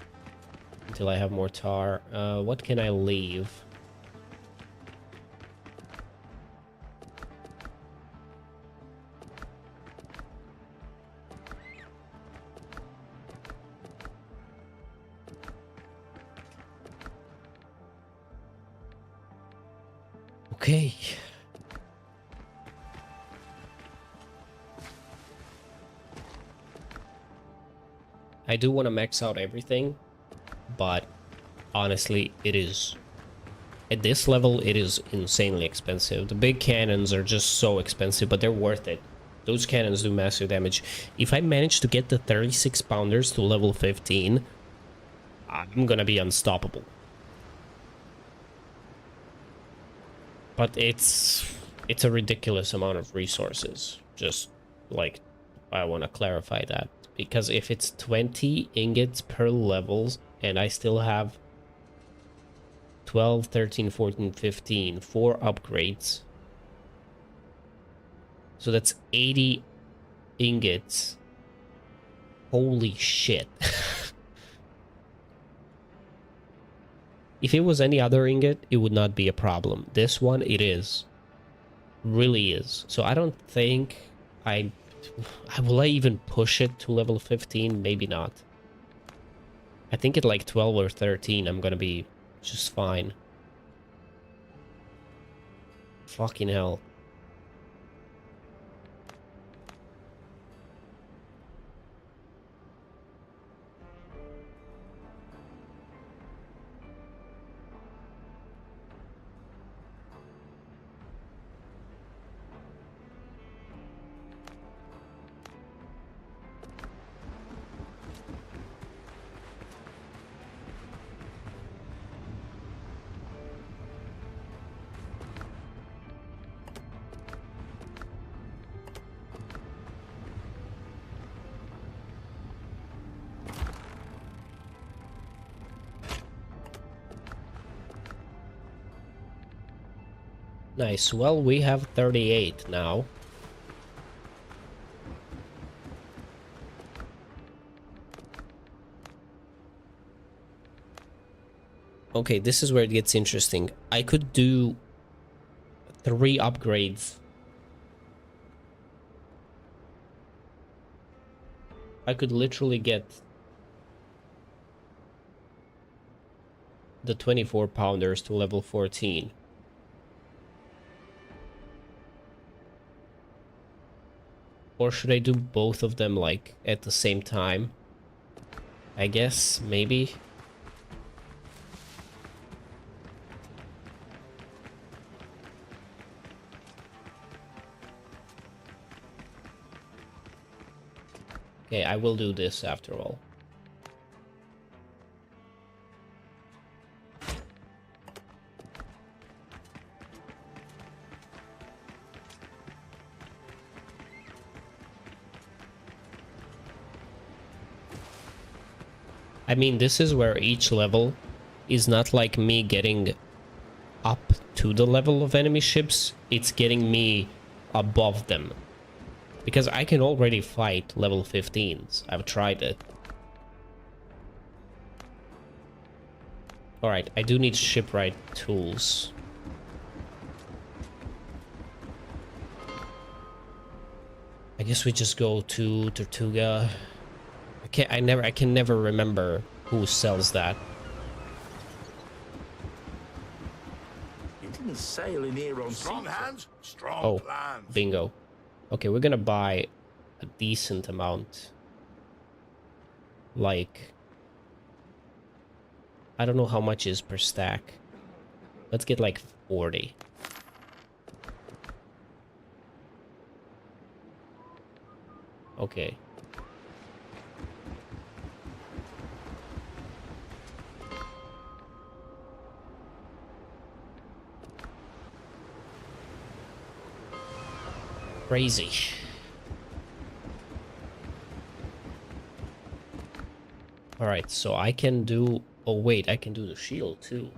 until I have more tar. What can I leave? Okay. I do want to max out everything, but honestly, it is... At this level, it is insanely expensive. The big cannons are just so expensive, but they're worth it. Those cannons do massive damage. If I manage to get the 36 pounders to level 15, I'm gonna be unstoppable. But it's a ridiculous amount of resources. Just like, I want to clarify that. Because if it's 20 ingots per levels, and I still have 12, 13, 14, 15, 4 upgrades. So that's 80 ingots. Holy shit. If it was any other ingot, it would not be a problem. This one, it is. Really is. So I don't think will I even push it to level 15? Maybe not. I think at like 12 or 13, I'm gonna be just fine. Fucking hell. Nice. Well, we have 38 now. Okay, this is where it gets interesting. I could do 3 upgrades. I could literally get the 24 pounders to level 14. Or should I do both of them like at the same time? I guess maybe. Okay, I will do this after all. I mean, this is where each level is not like me getting up to the level of enemy ships, it's getting me above them. Because I can already fight level 15s. I've tried it. Alright, I do need shipwright tools. I guess we just go to Tortuga. I can never remember who sells that. You didn't sail in here on strong hands, strong Oh, plans. bingo. Okay, we're gonna buy a decent amount. Like, I don't know how much is per stack. Let's get like 40. Okay. Crazy. Alright, so I can do... Oh wait, I can do the shield too.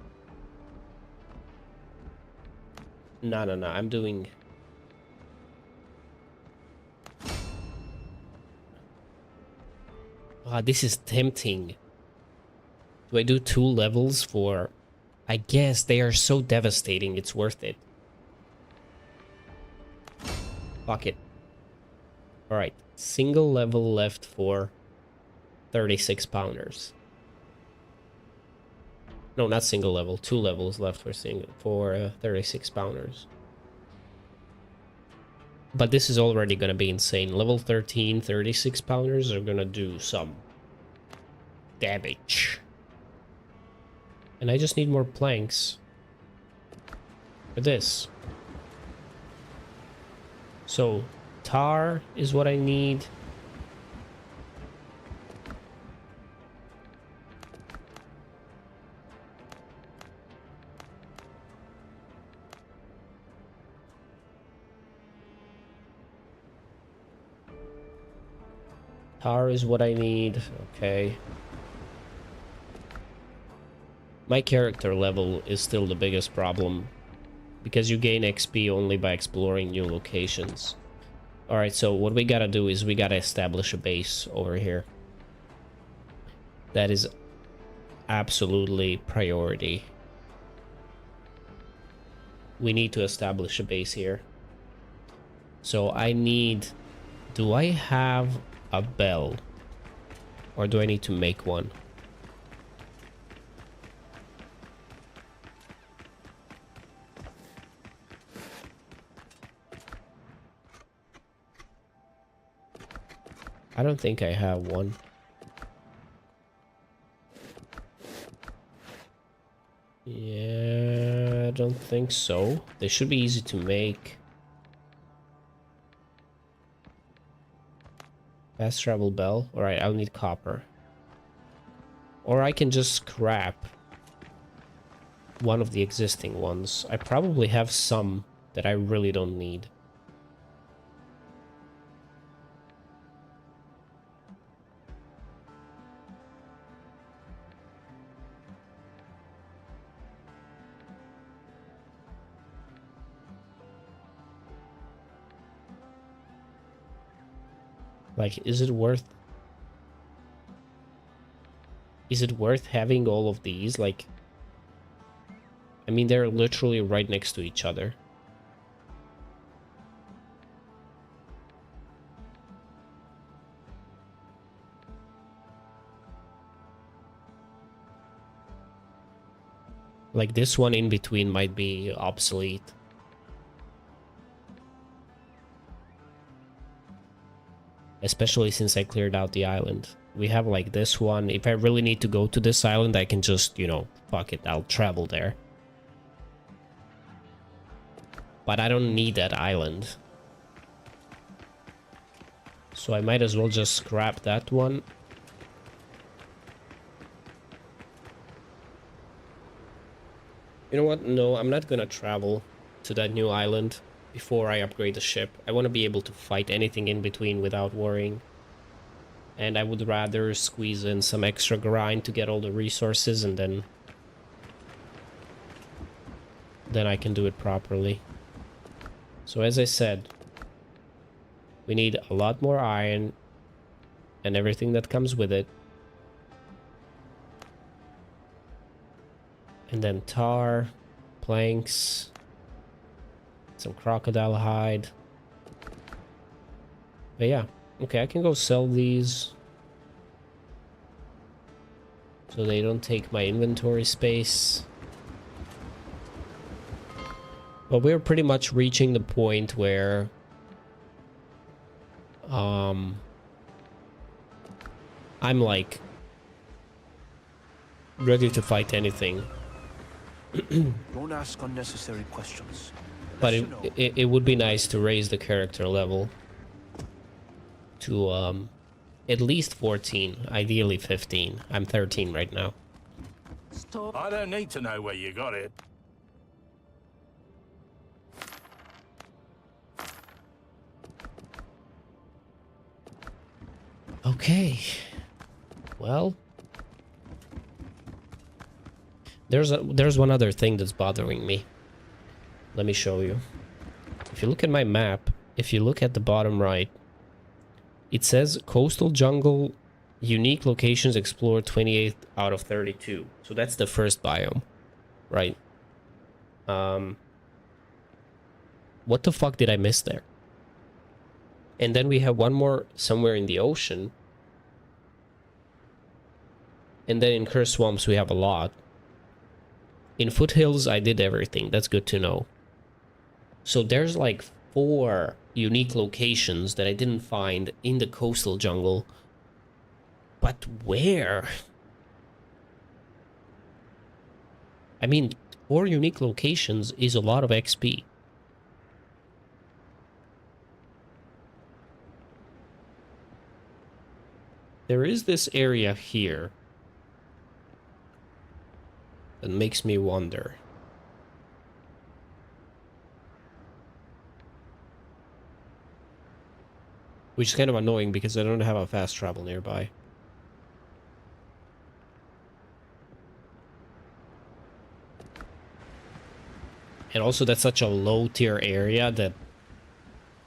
No, I'm doing... Ah, this is tempting. Do I do 2 levels for... I guess they are so devastating, it's worth it. Fuck it. Alright, single level left for 36 pounders. No, not single level. 2 levels left for 36 pounders. But this is already gonna be insane. Level 13, 36 pounders are gonna do some damage. And I just need more planks for this. So, tar is what I need. Tar is what I need. Okay. My character level is still the biggest problem, because you gain XP only by exploring new locations. Alright, so what we gotta do is we gotta establish a base over here. That is absolutely priority. We need to establish a base here. So I need... Do I have a bell? Or do I need to make one? I don't think I have one. Yeah, I don't think so. They should be easy to make. Fast travel bell. Alright, I'll need copper. Or I can just scrap one of the existing ones. I probably have some that I really don't need. Like, is it worth having all of these? Like, I mean, they're literally right next to each other. Like, this one in between might be obsolete. Especially since I cleared out the island. We have like this one. If I really need to go to this island, I can just, you know, fuck it, I'll travel there. But I don't need that island. So I might as well just scrap that one. You know what? No, I'm not gonna travel to that new island before I upgrade the ship. I want to be able to fight anything in between without worrying. And I would rather squeeze in some extra grind to get all the resources, and then I can do it properly. So as I said, we need a lot more iron and everything that comes with it. And then tar, planks, some crocodile hide. But yeah, okay, I can go sell these so they don't take my inventory space. But we're pretty much reaching the point where I'm like ready to fight anything. Don't ask unnecessary questions. But Unless you know. it would be nice to raise the character level to at least 14, ideally 15. I'm 13 right now. I don't need to know where you got it. Okay. Well, there's one other thing that's bothering me. Let me show you. If you look at my map, if you look at the bottom right, it says coastal jungle, unique locations explored 28 out of 32. So that's the first biome, right? What the fuck did I miss there? And then we have one more somewhere in the ocean. And then in Cursed Swamps we have a lot. In Foothills, I did everything. That's good to know. So there's like 4 unique locations that I didn't find in the coastal jungle. But where? I mean, 4 unique locations is a lot of XP. There is this area here that makes me wonder. Which is kind of annoying because I don't have a fast travel nearby. And also that's such a low tier area that...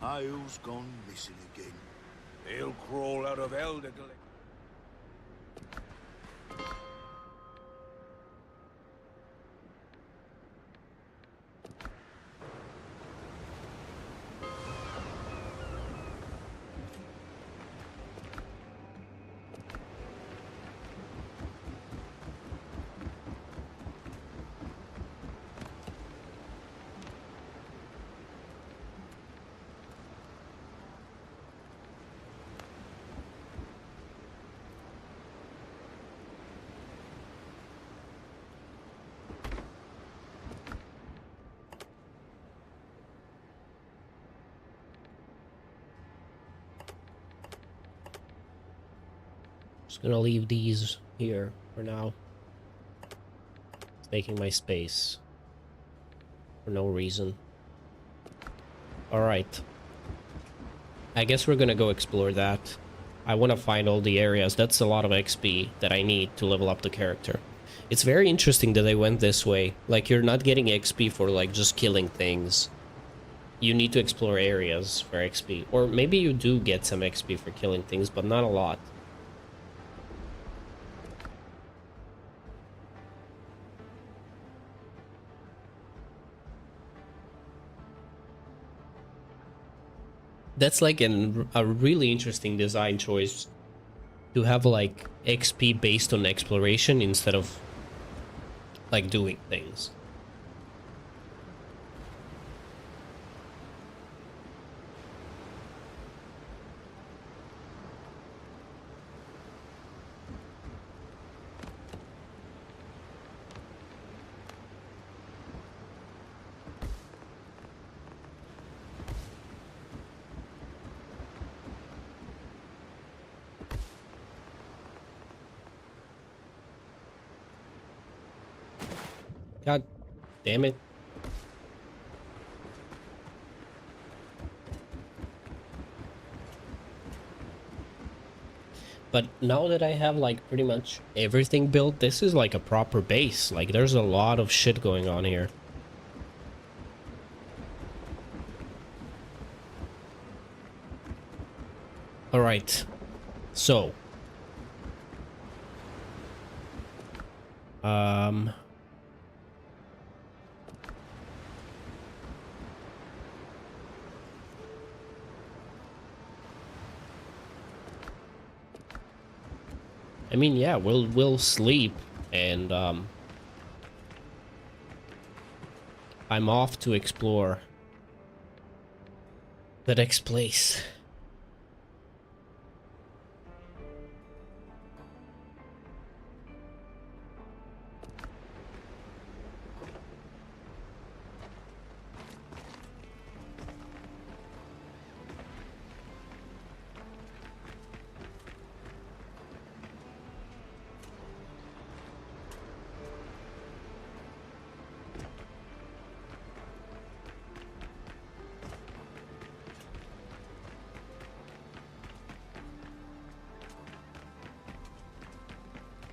Isle's gone missing again. They'll crawl out of Elderglen. Just gonna leave these here for now. It's taking my space for no reason. Alright. I guess we're gonna go explore that. I want to find all the areas. That's a lot of XP that I need to level up the character. It's very interesting that they went this way. Like, you're not getting XP for, like, just killing things. You need to explore areas for XP. Or maybe you do get some XP for killing things, but not a lot. That's like a really interesting design choice, to have like XP based on exploration instead of like doing things. God damn it. But now that I have like pretty much everything built, this is like a proper base. Like, there's a lot of shit going on here. Alright. So. I mean, yeah, we'll sleep, and I'm off to explore the next place.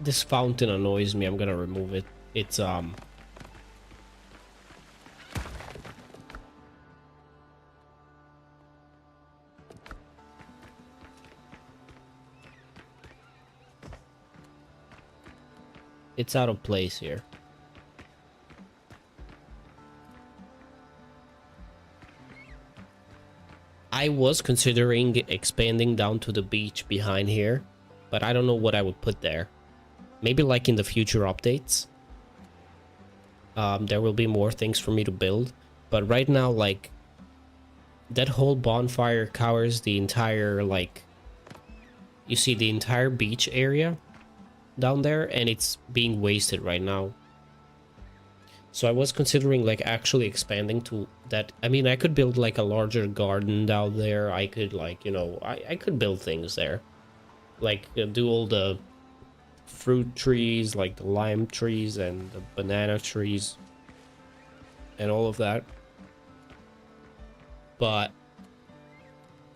This fountain annoys me. I'm gonna remove it. It's it's out of place here. I was considering expanding down to the beach behind here, but I don't know what I would put there. Maybe like in the future updates. There will be more things for me to build, but right now, like, that whole bonfire covers the entire, like, you see the entire beach area down there, and it's being wasted right now. So I was considering, like, actually expanding to that. I mean, I could build, like, a larger garden down there. I could, like, you know, I could build things there. Like, do all the fruit trees, like the lime trees and the banana trees and all of that. But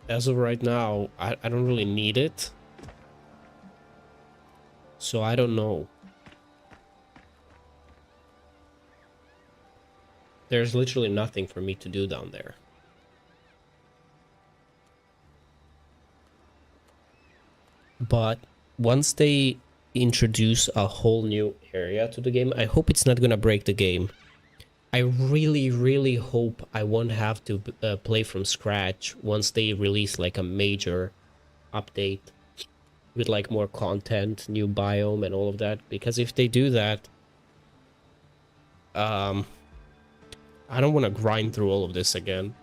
as of right now, I don't really need it. So I don't know. There's literally nothing for me to do down there. But once they introduce a whole new area to the game, I hope it's not gonna break the game. I really, really hope I won't have to play from scratch once they release like a major update with like more content, new biome and all of that. Because if they do that, I don't want to grind through all of this again.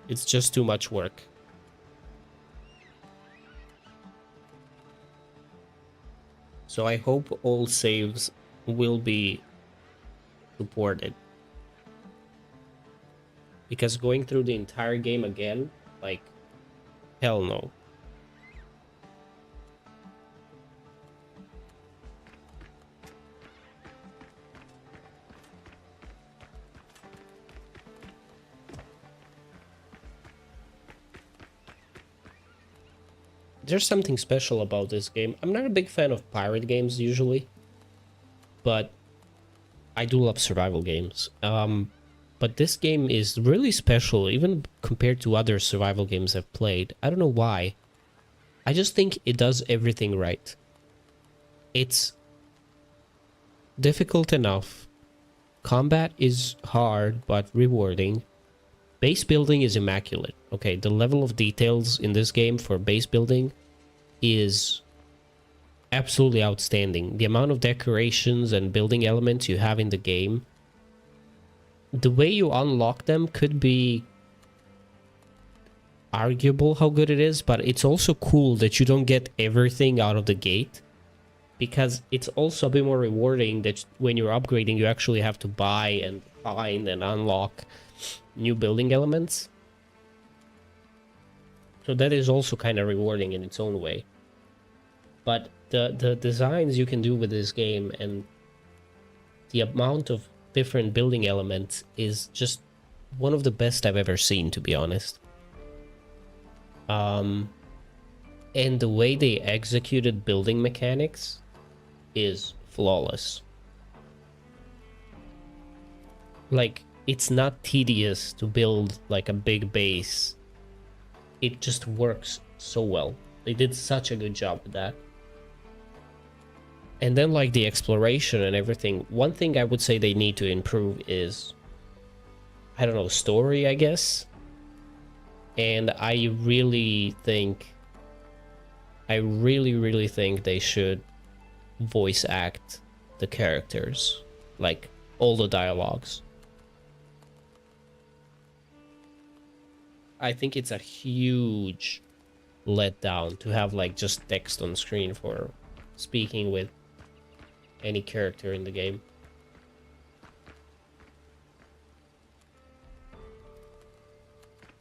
It's just too much work. So I hope all saves will be supported. Because going through the entire game again, like, hell no. There's something special about this game. I'm not a big fan of pirate games usually, but I do love survival games. But this game is really special, even compared to other survival games I've played. I don't know why. I just think it does everything right. It's difficult enough. Combat is hard, but rewarding. Base building is immaculate. Okay, the level of details in this game for base building is absolutely outstanding. The amount of decorations and building elements you have in the game, the way you unlock them could be arguable how good it is, but it's also cool that you don't get everything out of the gate, because it's also a bit more rewarding that when you're upgrading you actually have to buy and find and unlock new building elements. So that is also kind of rewarding in its own way. But the designs you can do with this game and the amount of different building elements is just one of the best I've ever seen, to be honest. And the way they executed building mechanics is flawless. Like, it's not tedious to build like a big base. It just works so well. They did such a good job with that. And then like the exploration and everything, one thing I would say they need to improve is, I don't know, story, I guess. And I really think they should voice act the characters, like all the dialogues. I think it's a huge letdown to have like just text on screen for speaking with any character in the game.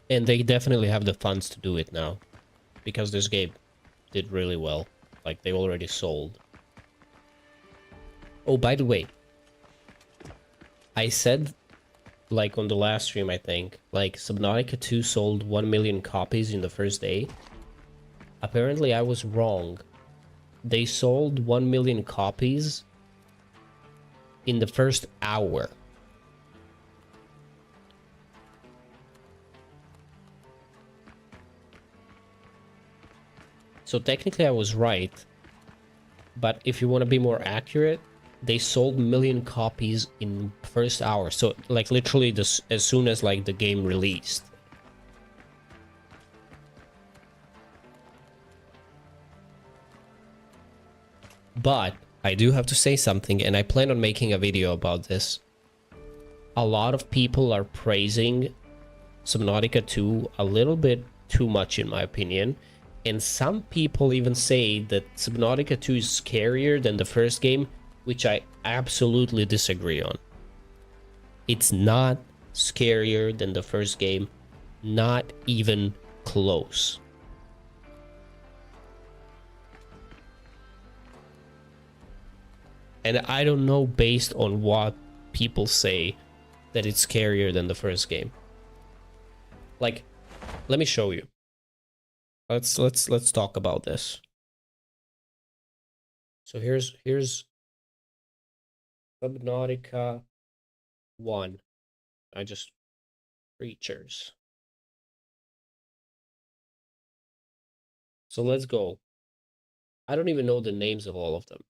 And they definitely have the funds to do it now, because this game did really well. Like, they already sold. Oh, by the way, I said, like on the last stream, I think, like Subnautica 2 sold 1 million copies in the first day. Apparently I was wrong. They sold 1 million copies in the first hour. So technically I was right, but if you want to be more accurate, they sold 1 million copies in first hour. So like literally this, as soon as like the game released. But I do have to say something, and I plan on making a video about this. A lot of people are praising Subnautica 2 a little bit too much, in my opinion. And some people even say that Subnautica 2 is scarier than the first game, which I absolutely disagree on. It's not scarier than the first game, not even close. And I don't know based on what people say that it's scarier than the first game. Like, let me show you. Let's talk about this. So here's Subnautica 1. I just creatures. So let's go. I don't even know the names of all of them.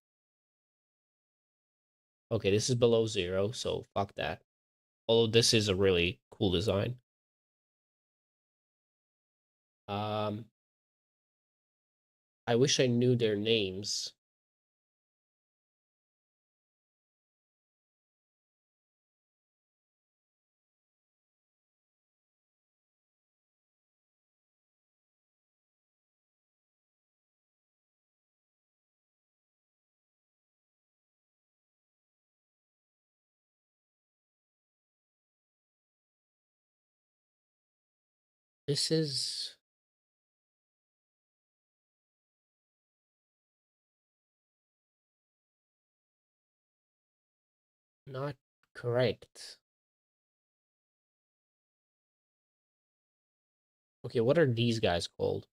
Okay, this is below 0, so fuck that. Although this is a really cool design. I wish I knew their names. This is not correct. Okay, what are these guys called?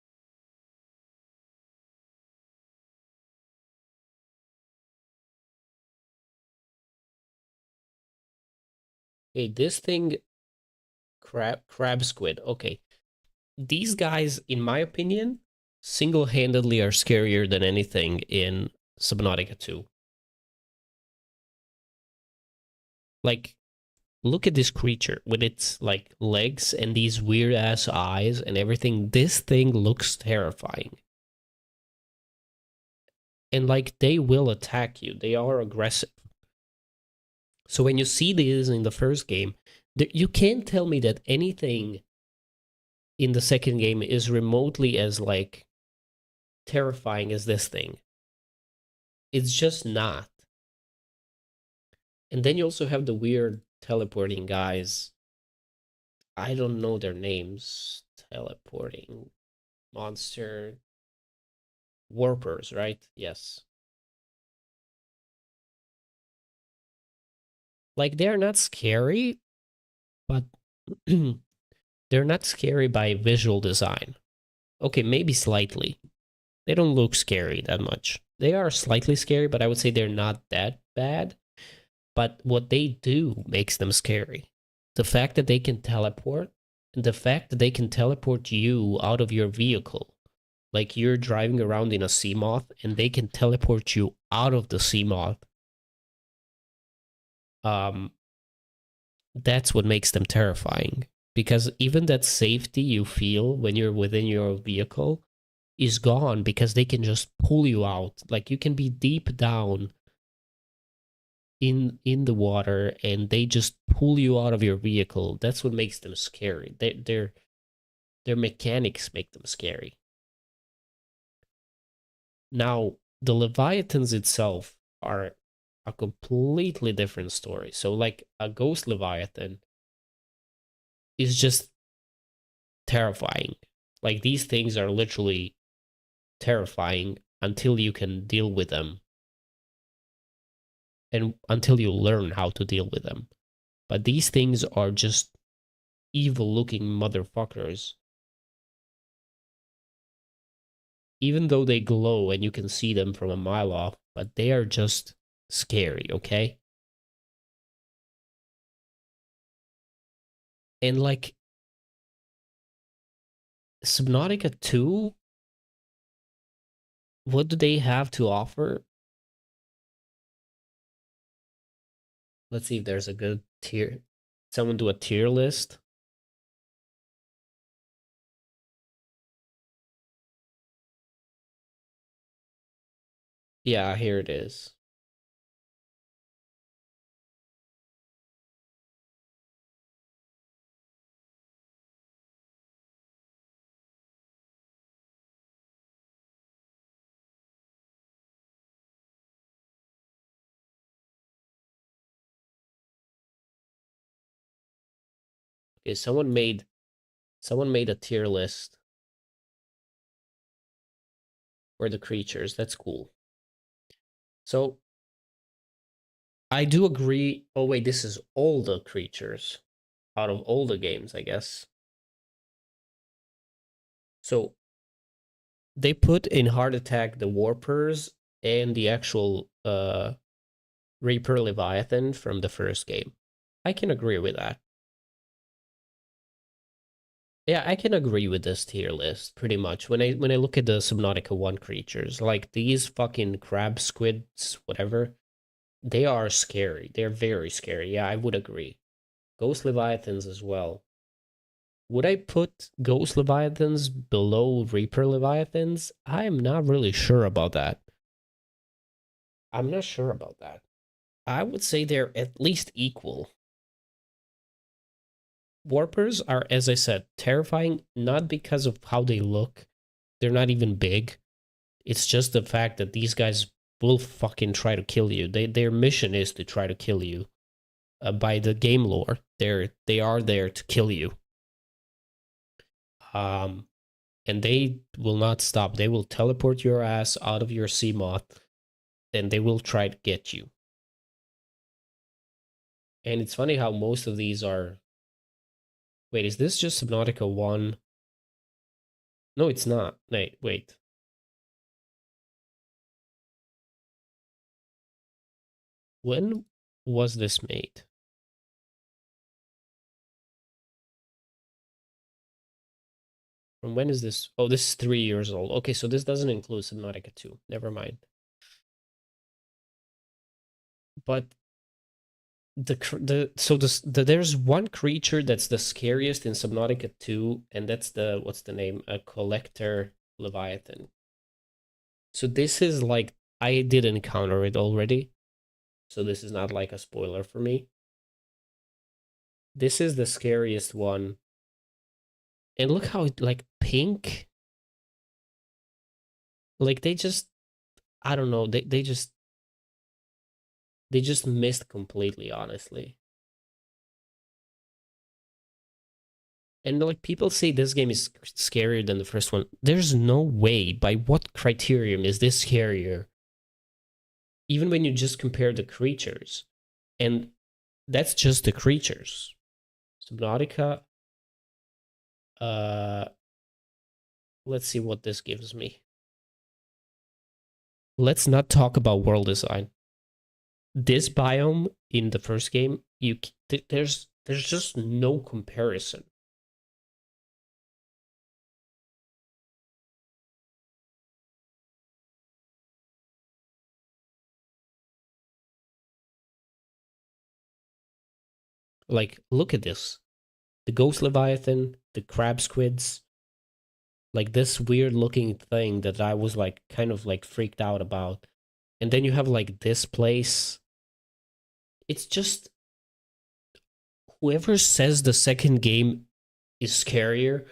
Okay, this thing, crab squid. Okay, these guys, in my opinion, single-handedly are scarier than anything in Subnautica 2. Like, look at this creature with its like legs and these weird ass eyes and everything. This thing looks terrifying. And like, they will attack you. They are aggressive. So when you see these in the first game, you can't tell me that anything in the second game is remotely as like terrifying as this thing. It's just not. And then you also have the weird teleporting guys. I don't know their names. Teleporting monster warpers, right? Yes. Like, they're not scary, but they're not scary by visual design. Okay, maybe slightly. They don't look scary that much. They are slightly scary, but I would say they're not that bad. But what they do makes them scary. The fact that they can teleport, and the fact that they can teleport you out of your vehicle. Like, you're driving around in a sea moth, and they can teleport you out of the sea moth. That's what makes them terrifying. Because even that safety you feel when you're within your vehicle is gone because they can just pull you out. Like, you can be deep down in the water and they just pull you out of your vehicle. That's what makes them scary. Their mechanics make them scary. Now, the Leviathans itself are a completely different story. So like, a ghost Leviathan is just terrifying. Like, these things are literally terrifying until you can deal with them. And until you learn how to deal with them. But these things are just evil looking motherfuckers. Even though they glow and you can see them from a mile off, but they are just scary, okay? And like, Subnautica 2, what do they have to offer? Let's see if there's a good tier. Someone do a tier list. Yeah, here it is. Okay, someone made a tier list for the creatures. That's cool. So I do agree. Oh wait, this is all the creatures out of all the games, I guess. So they put in Heart Attack the Warpers and the actual Reaper Leviathan from the first game. I can agree with that. Yeah, I can agree with this tier list pretty much. When I look at the Subnautica 1 creatures, like these fucking crab squids, whatever, they are scary. They're very scary. Yeah, I would agree. Ghost Leviathans as well. Would I put Ghost Leviathans below Reaper Leviathans? I am not really sure about that. I'm not sure about that. I would say they're at least equal. Warpers are, as I said, terrifying, not because of how they look. They're not even big. It's just the fact that these guys will fucking try to kill you. Their mission is to try to kill you. By the game lore, they are there to kill you. Um, and they will not stop. They will teleport your ass out of your sea moth, and they will try to get you. And it's funny how most of these are. Wait, is this just Subnautica 1? No, it's not. Wait. When was this made? From when is this? Oh, this is 3 years old. Okay, so this doesn't include Subnautica 2. Never mind. But there's one creature that's the scariest in Subnautica 2, and that's the what's the name? A collector Leviathan. So this is like I did encounter it already. So this is not like a spoiler for me. This is the scariest one. And look how like pink. Like they just I don't know, they just missed completely, honestly. And like people say this game is scarier than the first one. There's no way. By what criterion is this scarier? Even when you just compare the creatures. And that's just the creatures. Subnautica. Uh let's see what this gives me. Let's not talk about world design. This biome in the first game, there's just no comparison. Like, look at this. The ghost leviathan, the crab squids, like this weird looking thing that I was like kind of like freaked out about. And then you have like this place. It's just whoever says the second game is scarier,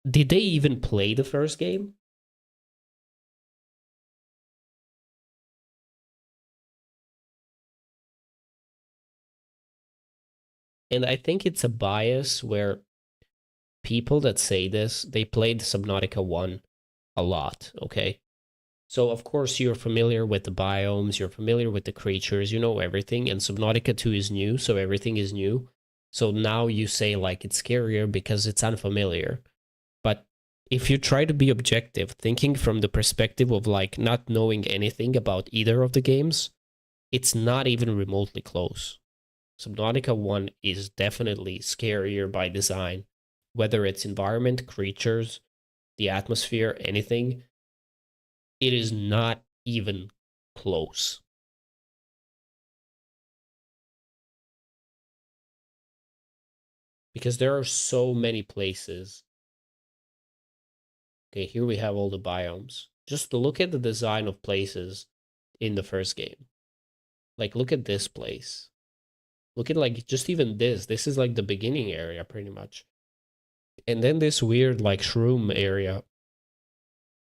did they even play the first game? And I think it's a bias where people that say this, they played Subnautica 1 a lot, okay? So of course you're familiar with the biomes, you're familiar with the creatures, you know everything, and Subnautica 2 is new, so everything is new. So now you say like it's scarier because it's unfamiliar. But if you try to be objective, thinking from the perspective of like not knowing anything about either of the games, it's not even remotely close. Subnautica 1 is definitely scarier by design, whether it's environment, creatures, the atmosphere, anything. It is not even close. Because there are so many places. Okay, here we have all the biomes. Just look at the design of places in the first game. Like, look at this place. Look at, like, just even this. This is, like, the beginning area, pretty much. And then this weird, like, shroom area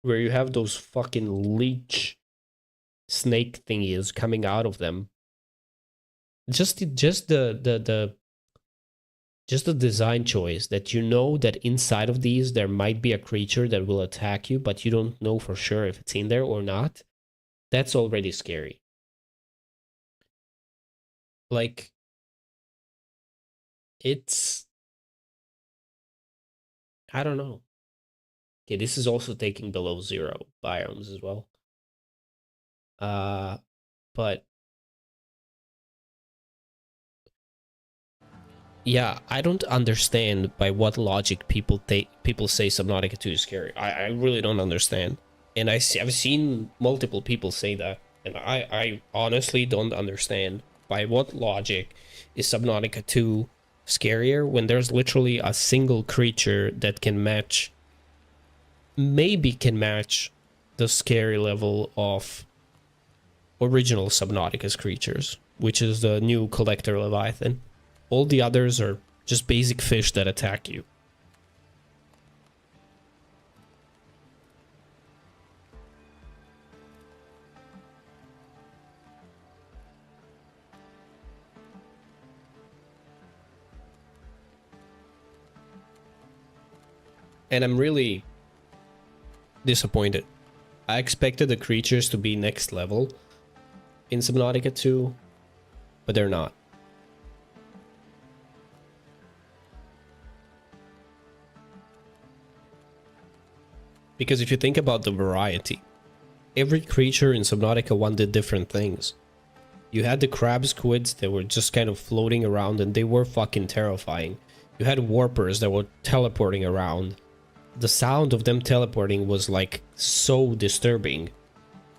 where you have those fucking leech snake thingies coming out of them. Just the design choice that you know that inside of these there might be a creature that will attack you, but you don't know for sure if it's in there or not. That's already scary. Like, it's, I don't know. Okay, this is also taking below zero biomes as well. But yeah, I don't understand by what logic people say Subnautica 2 is scary. I really don't understand. And I've seen multiple people say that, and I honestly don't understand by what logic is Subnautica 2 scarier when there's literally a single creature that can match, maybe can match the scary level of original Subnautica's creatures, which is the new Collector Leviathan. All the others are just basic fish that attack you. And I'm really disappointed. I expected the creatures to be next level in Subnautica 2, but they're not. Because if you think about the variety, every creature in Subnautica 1 did different things. You had the crab squids that were just kind of floating around and they were fucking terrifying. You had warpers that were teleporting around. The sound of them teleporting was like so disturbing.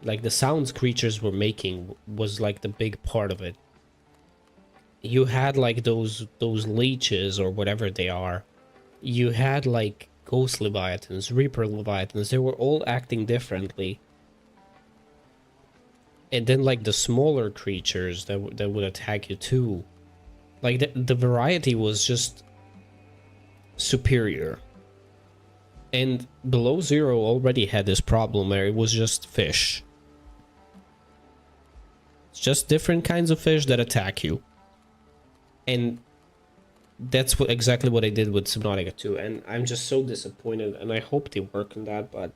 Like the sounds creatures were making was like the big part of it. You had like those leeches or whatever they are. You had like ghost leviathans, reaper leviathans. They were all acting differently. And then like the smaller creatures that would attack you too. Like the variety was just superior. And Below Zero already had this problem where it was just fish. It's just different kinds of fish that attack you. And that's exactly what I did with Subnautica 2. And I'm just so disappointed, and I hope they work on that, but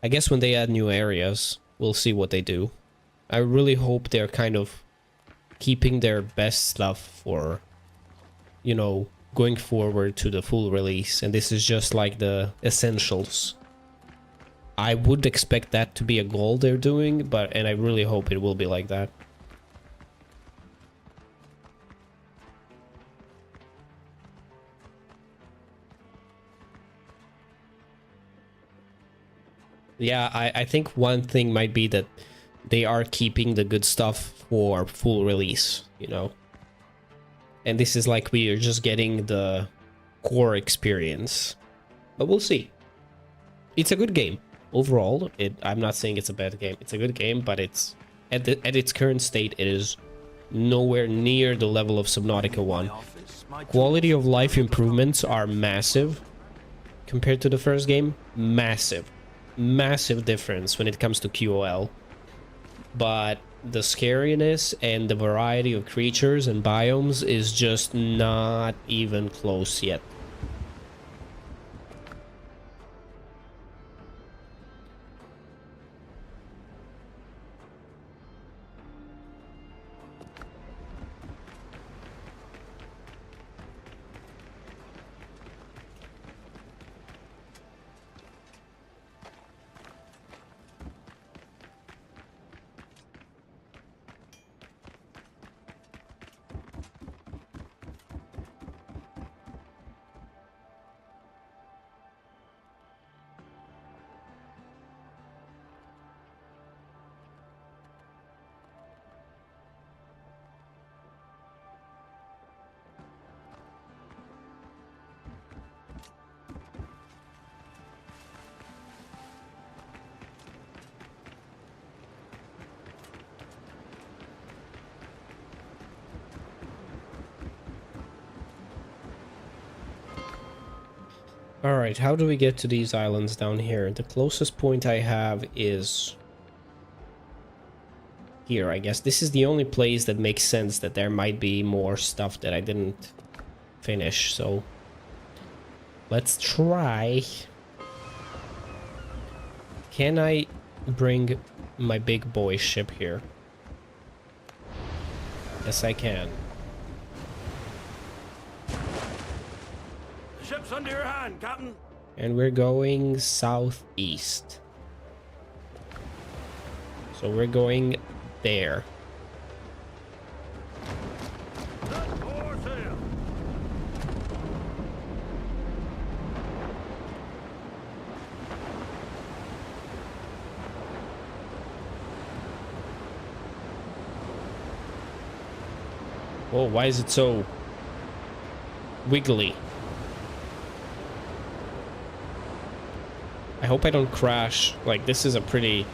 I guess when they add new areas, we'll see what they do. I really hope they're kind of keeping their best stuff for, you know, going forward to the full release, and this is just like the essentials. I would expect that to be a goal they're doing, and I really hope it will be like that. Yeah, I think one thing might be that they are keeping the good stuff for full release, you know? And this is like we are just getting the core experience. But we'll see. It's a good game. Overall, I'm not saying it's a bad game. It's a good game, but it's at its current state, it is nowhere near the level of Subnautica 1. Quality of life improvements are massive compared to the first game. Massive. Massive difference when it comes to QOL. But the scariness and the variety of creatures and biomes is just not even close yet. Alright, how do we get to these islands down here? The closest point I have is here, I guess. This is the only place that makes sense that there might be more stuff that I didn't finish, so let's try. Can I bring my big boy ship here? Yes, I can. The ship's under your hand, Captain. And we're going southeast. So we're going there. Set for sail. Oh, why is it so wiggly? I hope I don't crash. Like, this is a pretty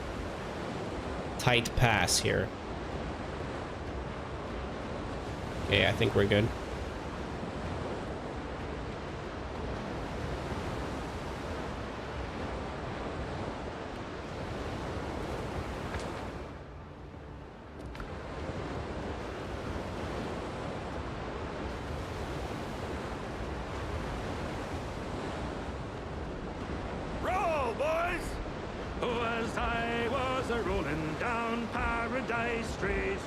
tight pass here. Okay, I think we're good. Roll, boys! As I was a-rolling down Paradise Street,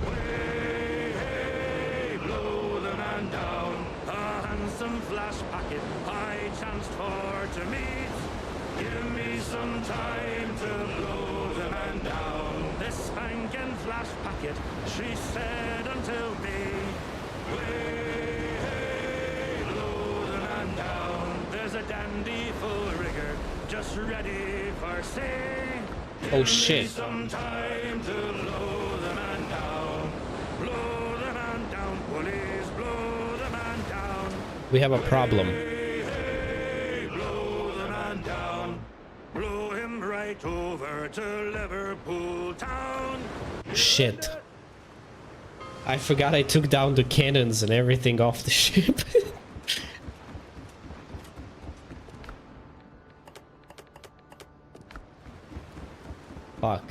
way, hey, blow the man down. A handsome flash packet I chanced for to meet. Give me some time to blow the man down. This spanking flash packet, she said unto me, way, hey, blow the man down. There's a dandy full rigger just ready for sea. Oh shit. Some time to blow the man down. Blow the man down, bullies, blow the man down. We have a problem. Hey, hey, blow the man down. Blow him right over to Liverpool town. Shit. I forgot I took down the cannons and everything off the ship. Fuck.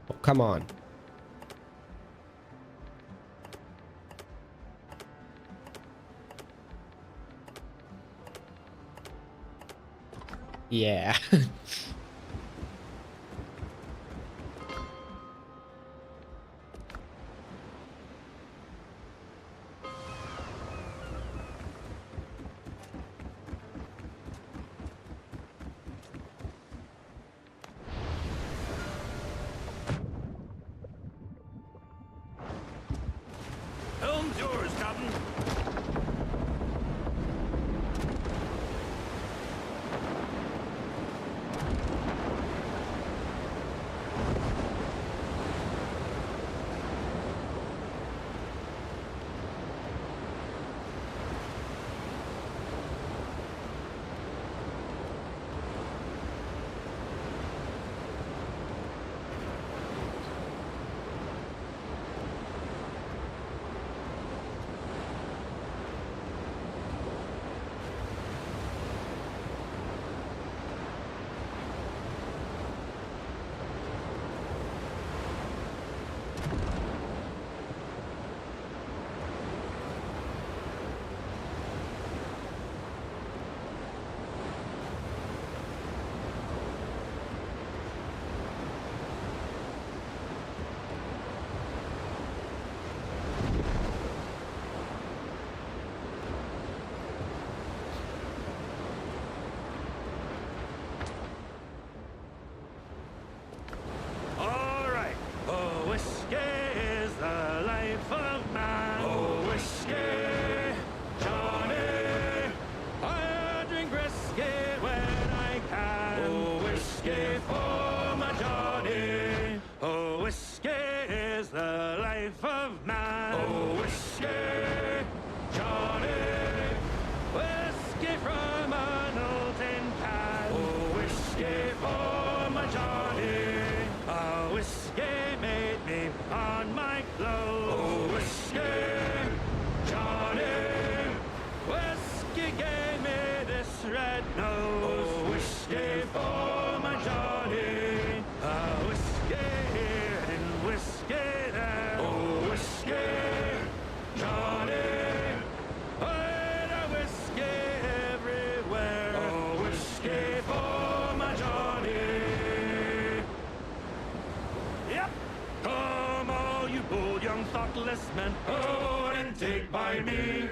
Oh, come on. Yeah. Helm's yours, Captain. All right. Oh, whiskey is the life of man. Oh, whiskey, Johnny. I drink whiskey when I can. Oh, whiskey for my Johnny. Oh, whiskey is the life of man. Oh, whiskey, Johnny. Whiskey from an old tin can. Oh, whiskey for my Johnny. A whiskey made me Oh, whiskey for my Johnny. Whiskey here and whiskey there. Oh, whiskey, Johnny. Put a whiskey everywhere. Oh, whiskey for my Johnny. Yep. Come all you bold young thoughtless men, oh, and take by me.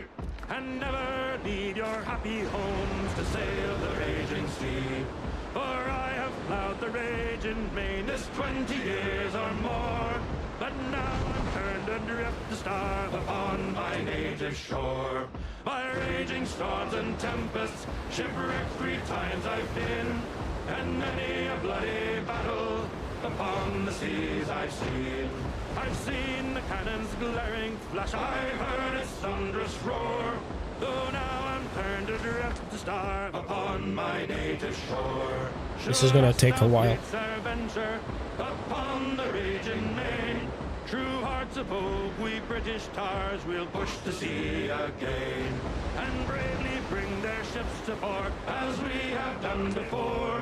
And never leave your happy homes to sail the raging sea. For I have plowed the raging main this 20 years or more. But now I'm turned adrift to starve upon my native shore. By raging storms and tempests, shipwrecked 3 times I've been, and many a bloody battle upon the seas I've seen. I've seen the cannon's glaring flash, I've heard its thunderous roar. Though now I'm turned adrift to starve upon my native shore. This is gonna take a while. Adventure upon the raging main. True hearts of oak, we British tars will push the sea again, and bravely bring their ships to port as we have done before.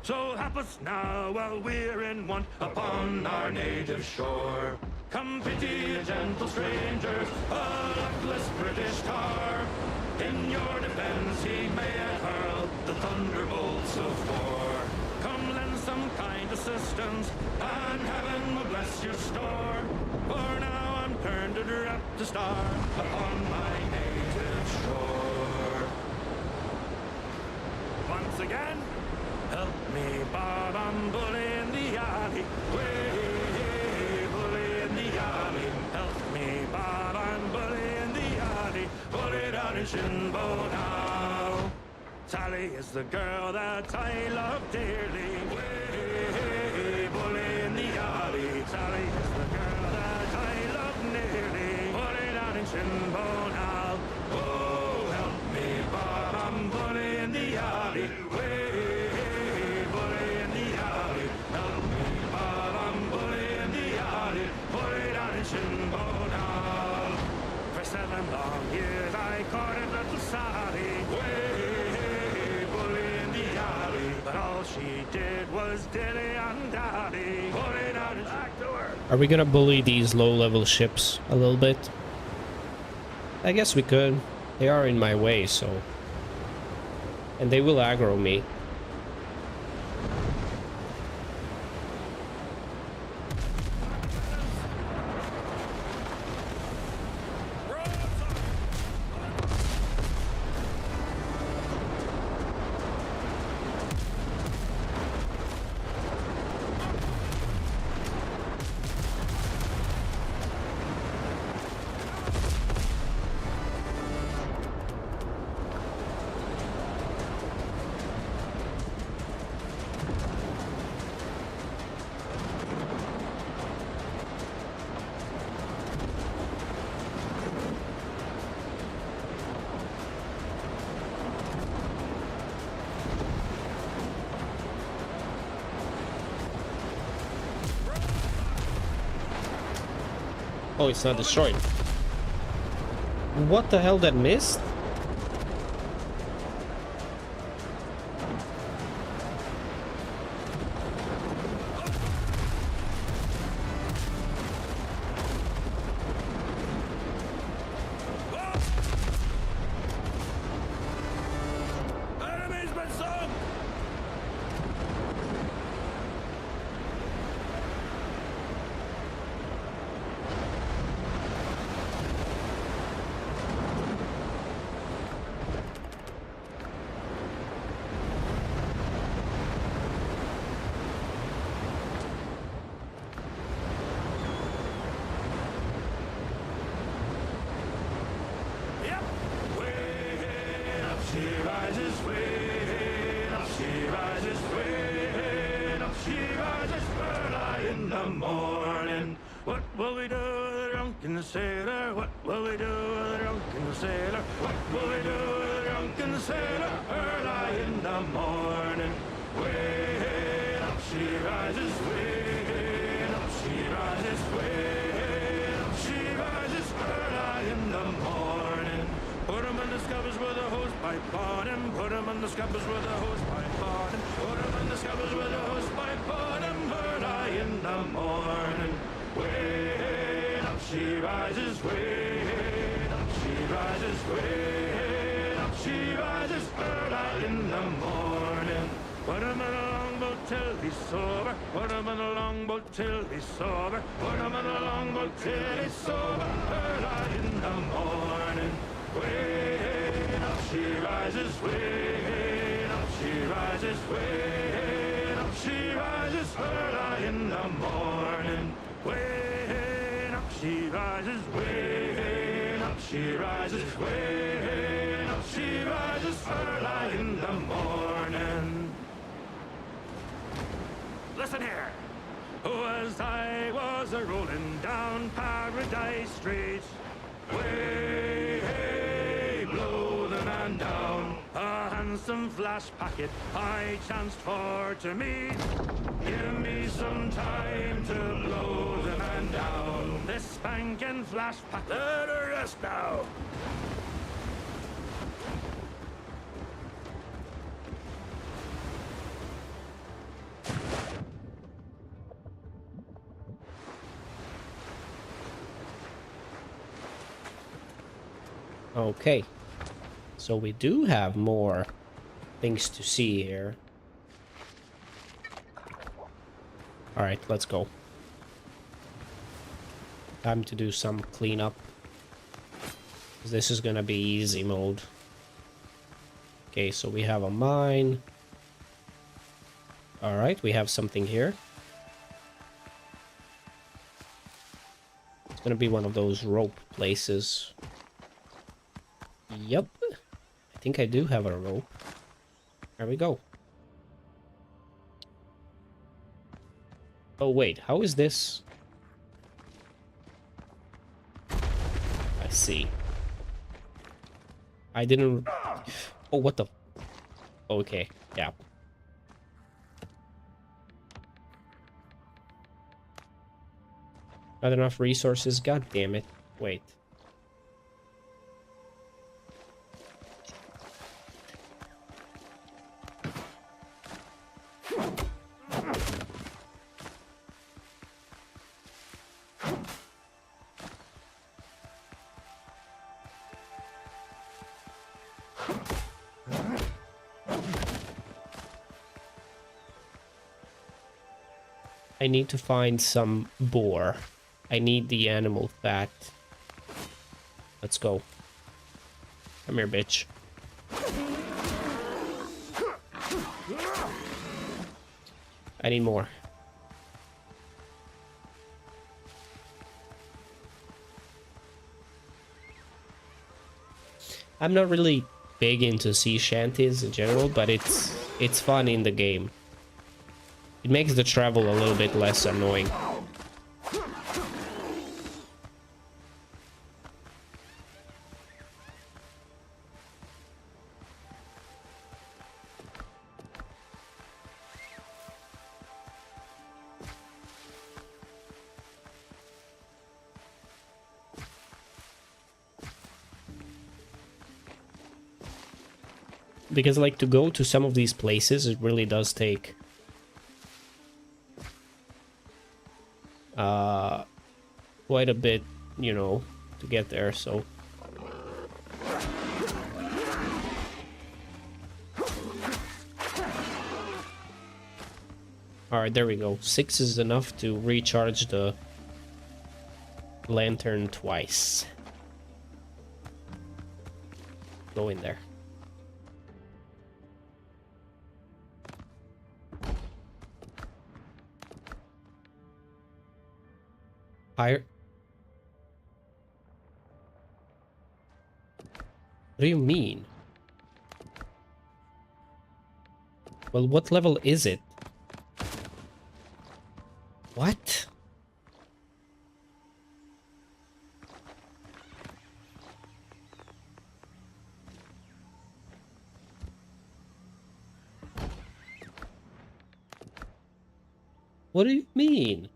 So help us now while we're in want upon our native shore. Come pity a gentle strangers, a luckless British tar. In your defense he may have hurled the thunderbolts of war. Come lend some kind assistance, and heaven will bless your store. For now I'm turned adrift to starve upon my native shore. Once again, help me, Bob, I'm bully in the alley. Way, bully in the alley. Help me, Bob, I'm bully in the alley. Bully down in Shinbo now. Sally is the girl that I love dearly. Way, bully in the alley. Sally is the girl that I love nearly. Bully down in Shinbo now. Oh, help me, Bob, I'm bully in the alley. For 7 long years I courted little Sally, way bully in the alley. But all she did was dilly and dally, bully down and back to her. Are we gonna bully these low-level ships a little bit? I guess we could. They are in my way, so... And they will aggro me. Oh, it's not destroyed. What the hell, that missed? Enemy's been sunk! Yep. Way up she rises, way up she rises, way up she rises early in the morning. What will we do with a drunken sailor? What will we do with a drunken sailor? What will we do with a drunken sailor early in the morning? Way up she rises, way up she rises, way up she rises early in the morning. Put 'em in on the scuppers with a hose pipe on him. Put him on the scuppers with a hose pipe on him. Put him on the scuppers with a hose pipe on him. Early in the morning, way up she rises, way up she rises, way up she rises. Early in the morning. Put him in a longboat till he's sober. Put him in a longboat till he's sober. Put him in a longboat till he's sober. Early in the morning. Way up she rises, way up she rises, way up she rises. Early in the morning. Way up she rises, way up she rises, way up she rises. Early in the morning. Listen here. As I was a-rolling down Paradise Street, way, hey, blow the man down. A handsome flash packet I chanced for to meet. Give me some time to blow the man down. This spanking flash packet. Let her rest now. Okay, so we do have more things to see here. All right, let's go. Time to do some cleanup. This is gonna be easy mode. Okay, so we have a mine. All right, we have something here. It's gonna be one of those rope places. Yep, I think I do have a rope. There we go. Oh wait, how is this? I see. I didn't... Oh, what the... Okay, yeah. Not enough resources, god damn it. Wait. I need to find some boar. I need the animal fat. Let's go. Come here, bitch. I need more. I'm not really big into sea shanties in general, but it's fun in the game. It makes the travel a little bit less annoying. Because, like, to go to some of these places, it really does take quite a bit, you know, to get there, so... Alright, there we go. 6 is enough to recharge the lantern twice. Go in there. Higher. What do you mean? Well, what level is it? What? What do you mean?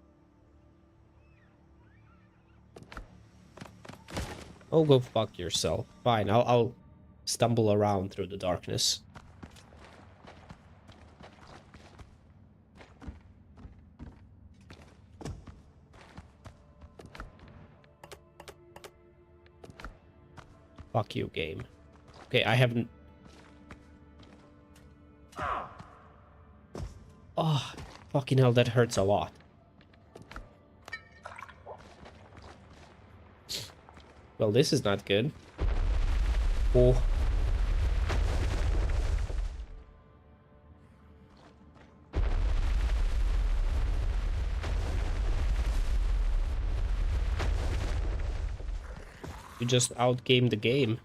Oh, go fuck yourself. Fine, I'll stumble around through the darkness. Fuck you, game. Okay, I haven't... Oh, fucking hell, that hurts a lot. Well, this is not good. Oh. You just outgamed the game.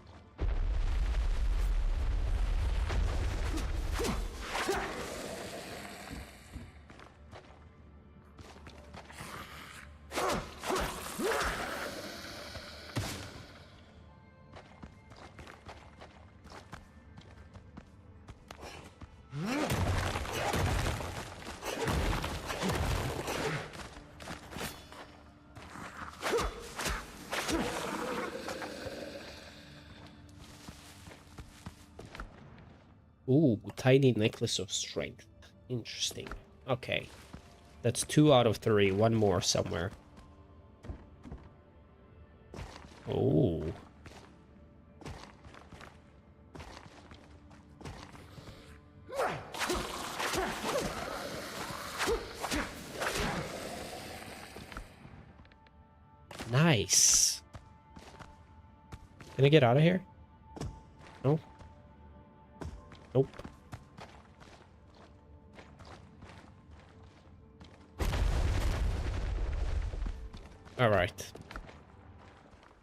Ooh, tiny necklace of strength. Interesting. Okay. That's 2 out of 3. One more somewhere. Oh. Nice. Can I get out of here? No? Nope. All right.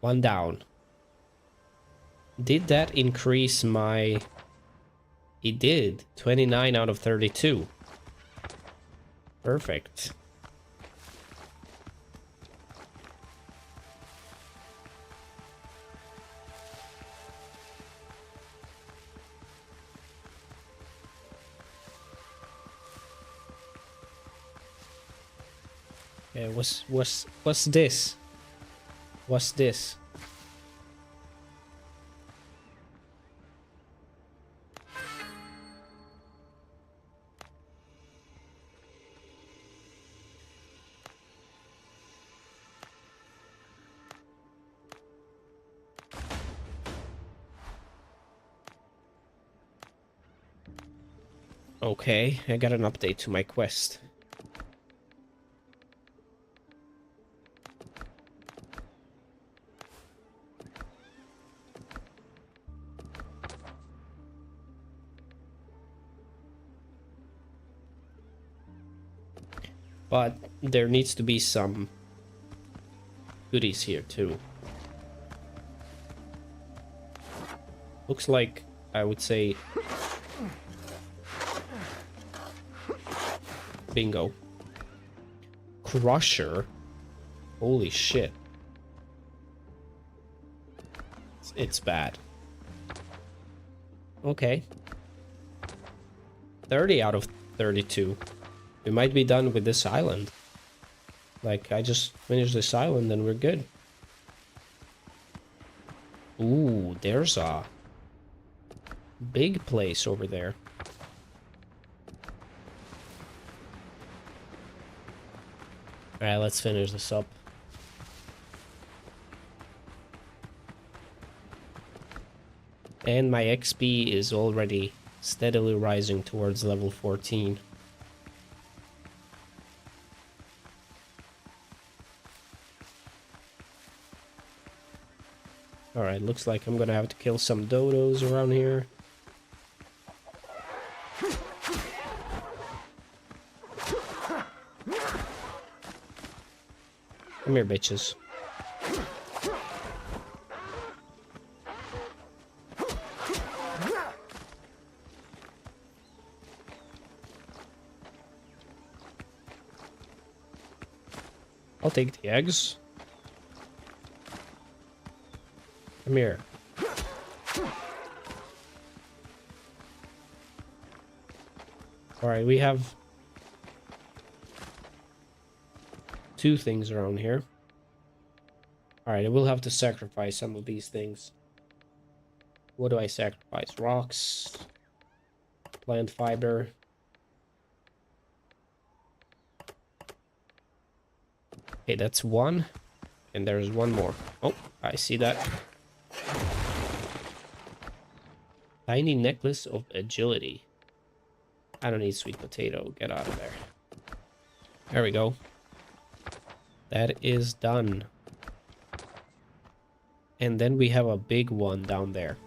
One down. Did that increase my... It did. 29 out of 32. Perfect. Yeah, what's this? What's this? Okay, I got an update to my quest. But there needs to be some goodies here too. Looks like, I would say, bingo. Crusher? Holy shit. It's bad. Okay. 30 out of 32. We might be done with this island. Like, I just finished this island and we're good. Ooh, there's a big place over there. Alright, let's finish this up. And my XP is already steadily rising towards level 14. Alright, looks like I'm gonna have to kill some dodos around here. Come here, bitches. I'll take the eggs. Come here. Alright, we have 2 things around here. Alright, I will have to sacrifice some of these things. What do I sacrifice? Rocks, plant fiber. Okay, that's one. And there's one more. Oh, I see that. Tiny necklace of agility. I don't need sweet potato. Get out of there. There we go. That is done. And then we have a big one down there.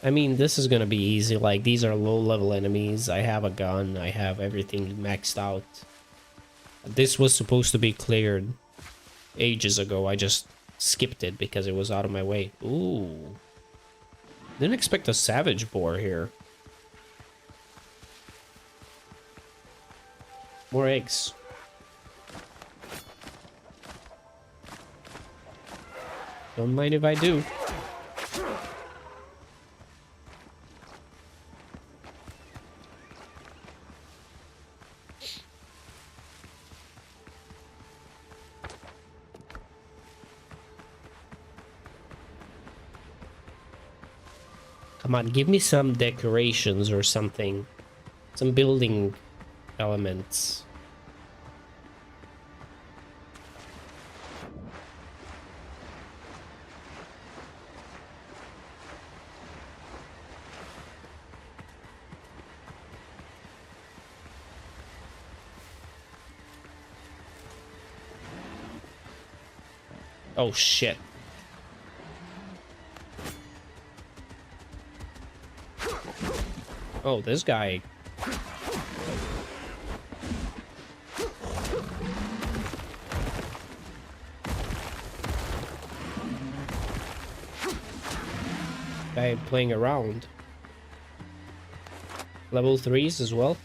I mean, this is gonna be easy. Like, these are low-level enemies. I have a gun. I have everything maxed out. This was supposed to be cleared ages ago. I just skipped it because it was out of my way. Ooh. Didn't expect a savage boar here. More eggs. Don't mind if I do. Come on, give me some decorations or something. Some building elements. Oh shit. Oh, this guy. Guy playing around. Level 3s as well.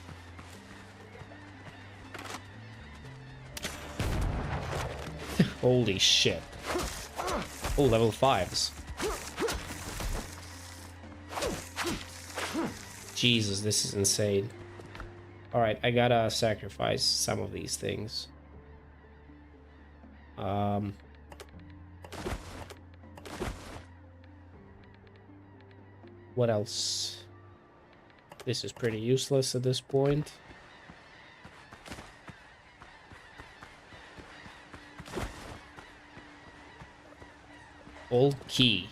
Holy shit. Oh, level 5s. Jesus, this is insane. Alright, I gotta sacrifice some of these things. What else? This is pretty useless at this point. Old key.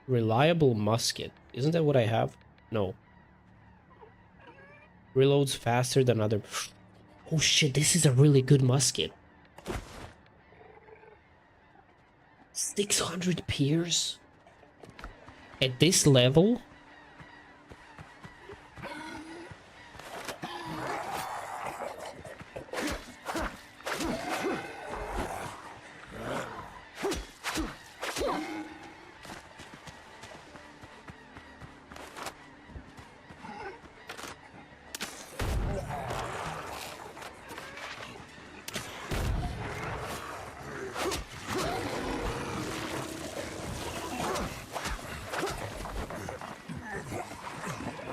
Reliable musket. Isn't that what I have? No. Reloads faster than other... Oh shit, this is a really good musket. 600 pierce? At this level?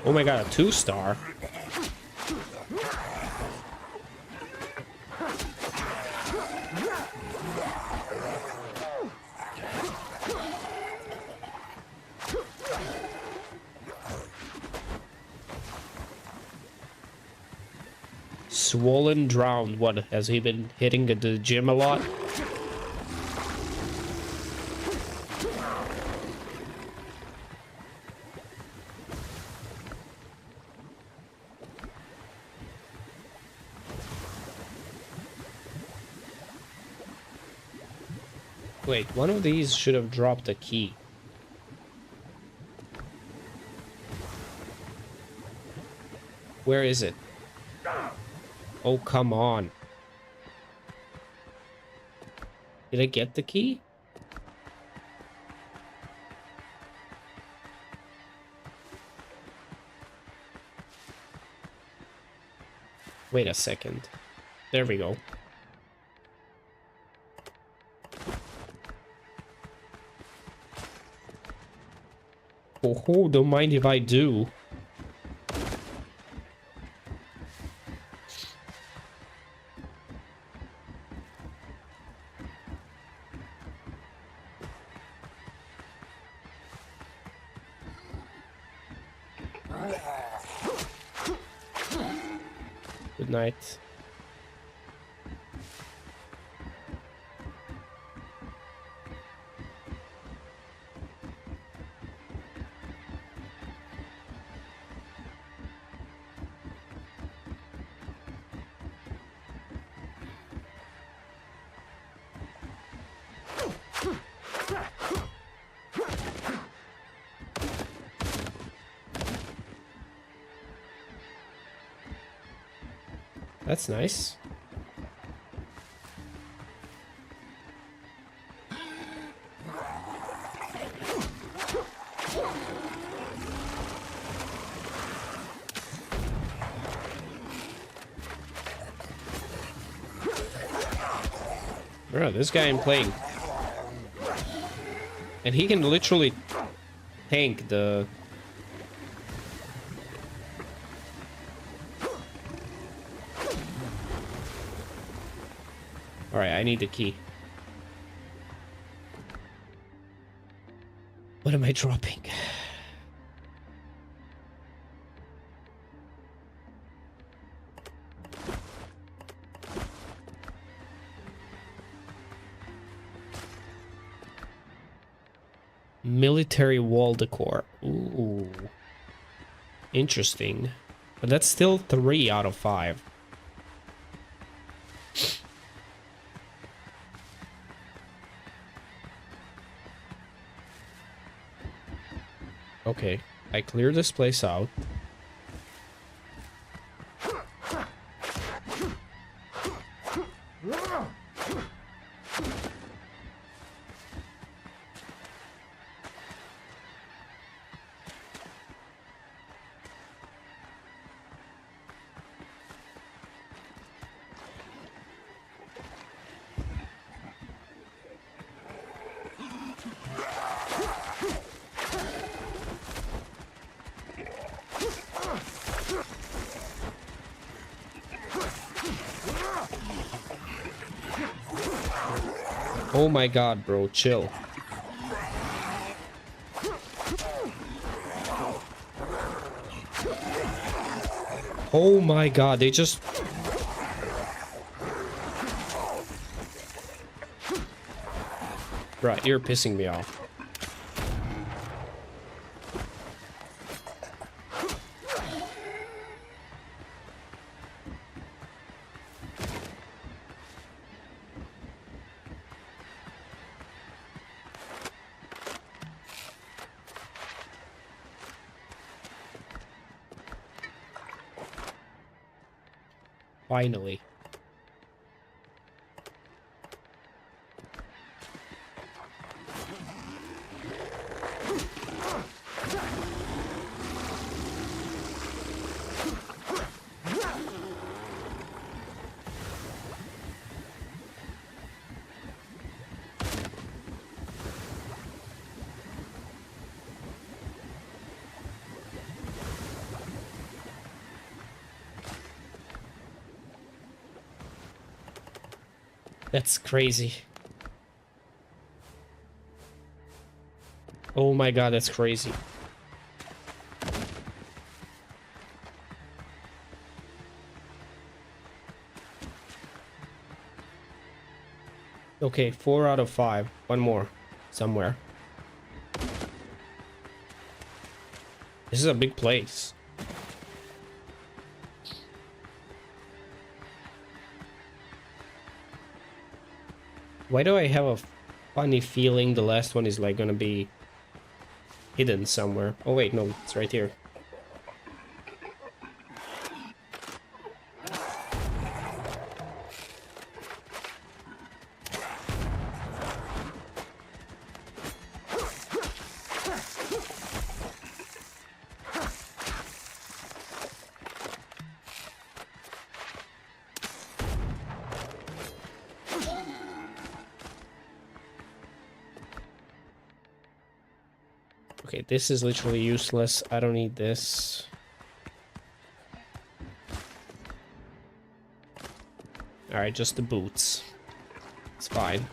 Oh my god, a 2-star. Swollen drowned. What, has he been hitting the gym a lot? Wait, one of these should have dropped a key. Where is it? Oh, come on. Did I get the key? Wait a second. There we go. Oh, don't mind if I do. Good night. That's nice. Bro, this guy I'm playing. And he can literally tank the... Alright, I need the key. What am I dropping? Military wall decor. Ooh. Interesting. But that's still 3 out of 5. Okay, I cleared this place out. Oh my god, bro, chill. Oh my god, they just... Right, you're pissing me off. Finally. That's crazy. Oh my god, that's crazy. Okay, 4 out of 5. One more. Somewhere. This is a big place. Why do I have a funny feeling the last one is like gonna be hidden somewhere? Oh wait, no, it's right here. Okay, this is literally useless. I don't need this. Alright, just the boots. It's fine.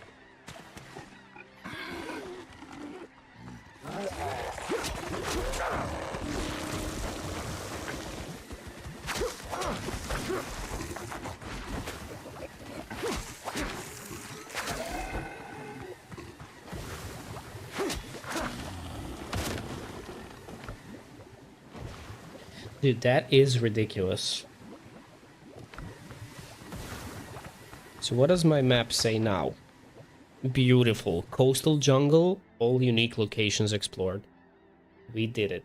Dude, that is ridiculous. So what does my map say now? Beautiful. Coastal jungle, all unique locations explored. We did it.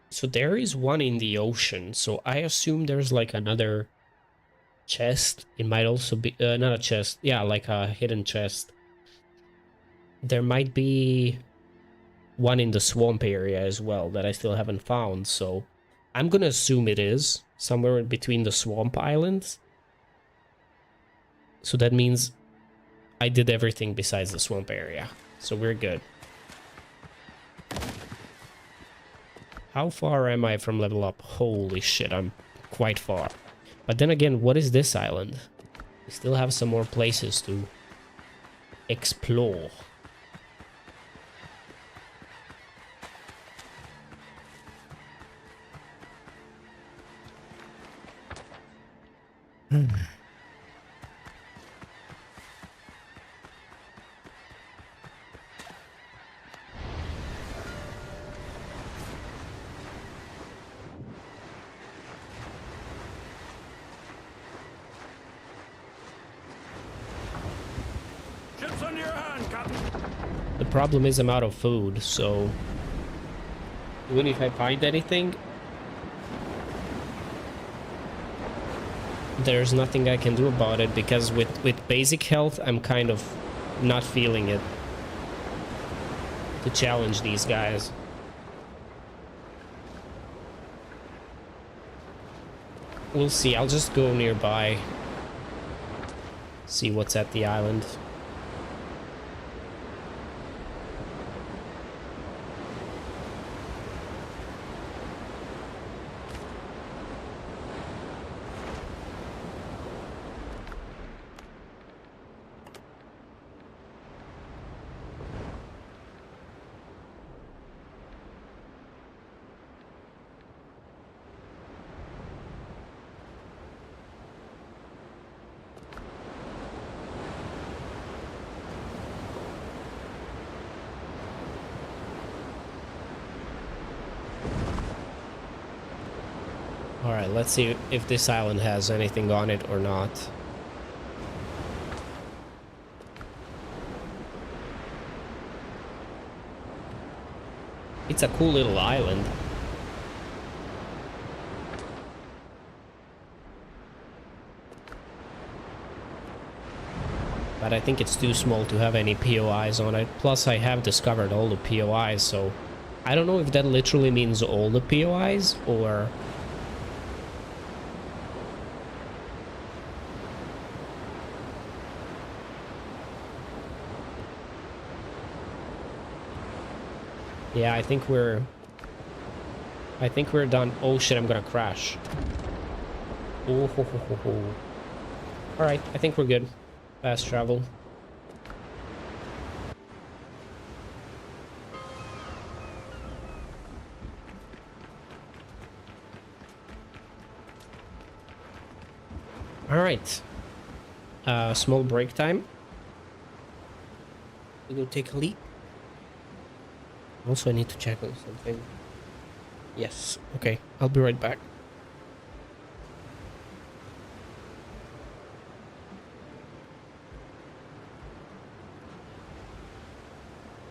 So there is one in the ocean, so I assume there's like another chest. It might also be, not a chest, yeah, like a hidden chest. There might be one in the swamp area as well that I still haven't found, so I'm gonna assume it is somewhere in between the swamp islands. So that means I did everything besides the swamp area, so we're good. How far am I from level up? Holy shit, I'm quite far. But then again, what is this island? We still have some more places to explore. Ships under your hand, Captain. The problem is I'm out of food, so even if I find anything, there's nothing I can do about it, because with basic health, I'm kind of not feeling it to challenge these guys. We'll see. I'll just go nearby, see what's at the island. Alright, let's see if this island has anything on it or not. It's a cool little island. But I think it's too small to have any POIs on it. Plus, I have discovered all the POIs, so I don't know if that literally means all the POIs, or... Yeah, I think we're done. Oh shit, I'm gonna crash. Oh ho ho ho ho. Alright, I think we're good. Fast travel. Alright. Small break time. We go take a leak. Also, I need to check on something. Yes, okay, I'll be right back.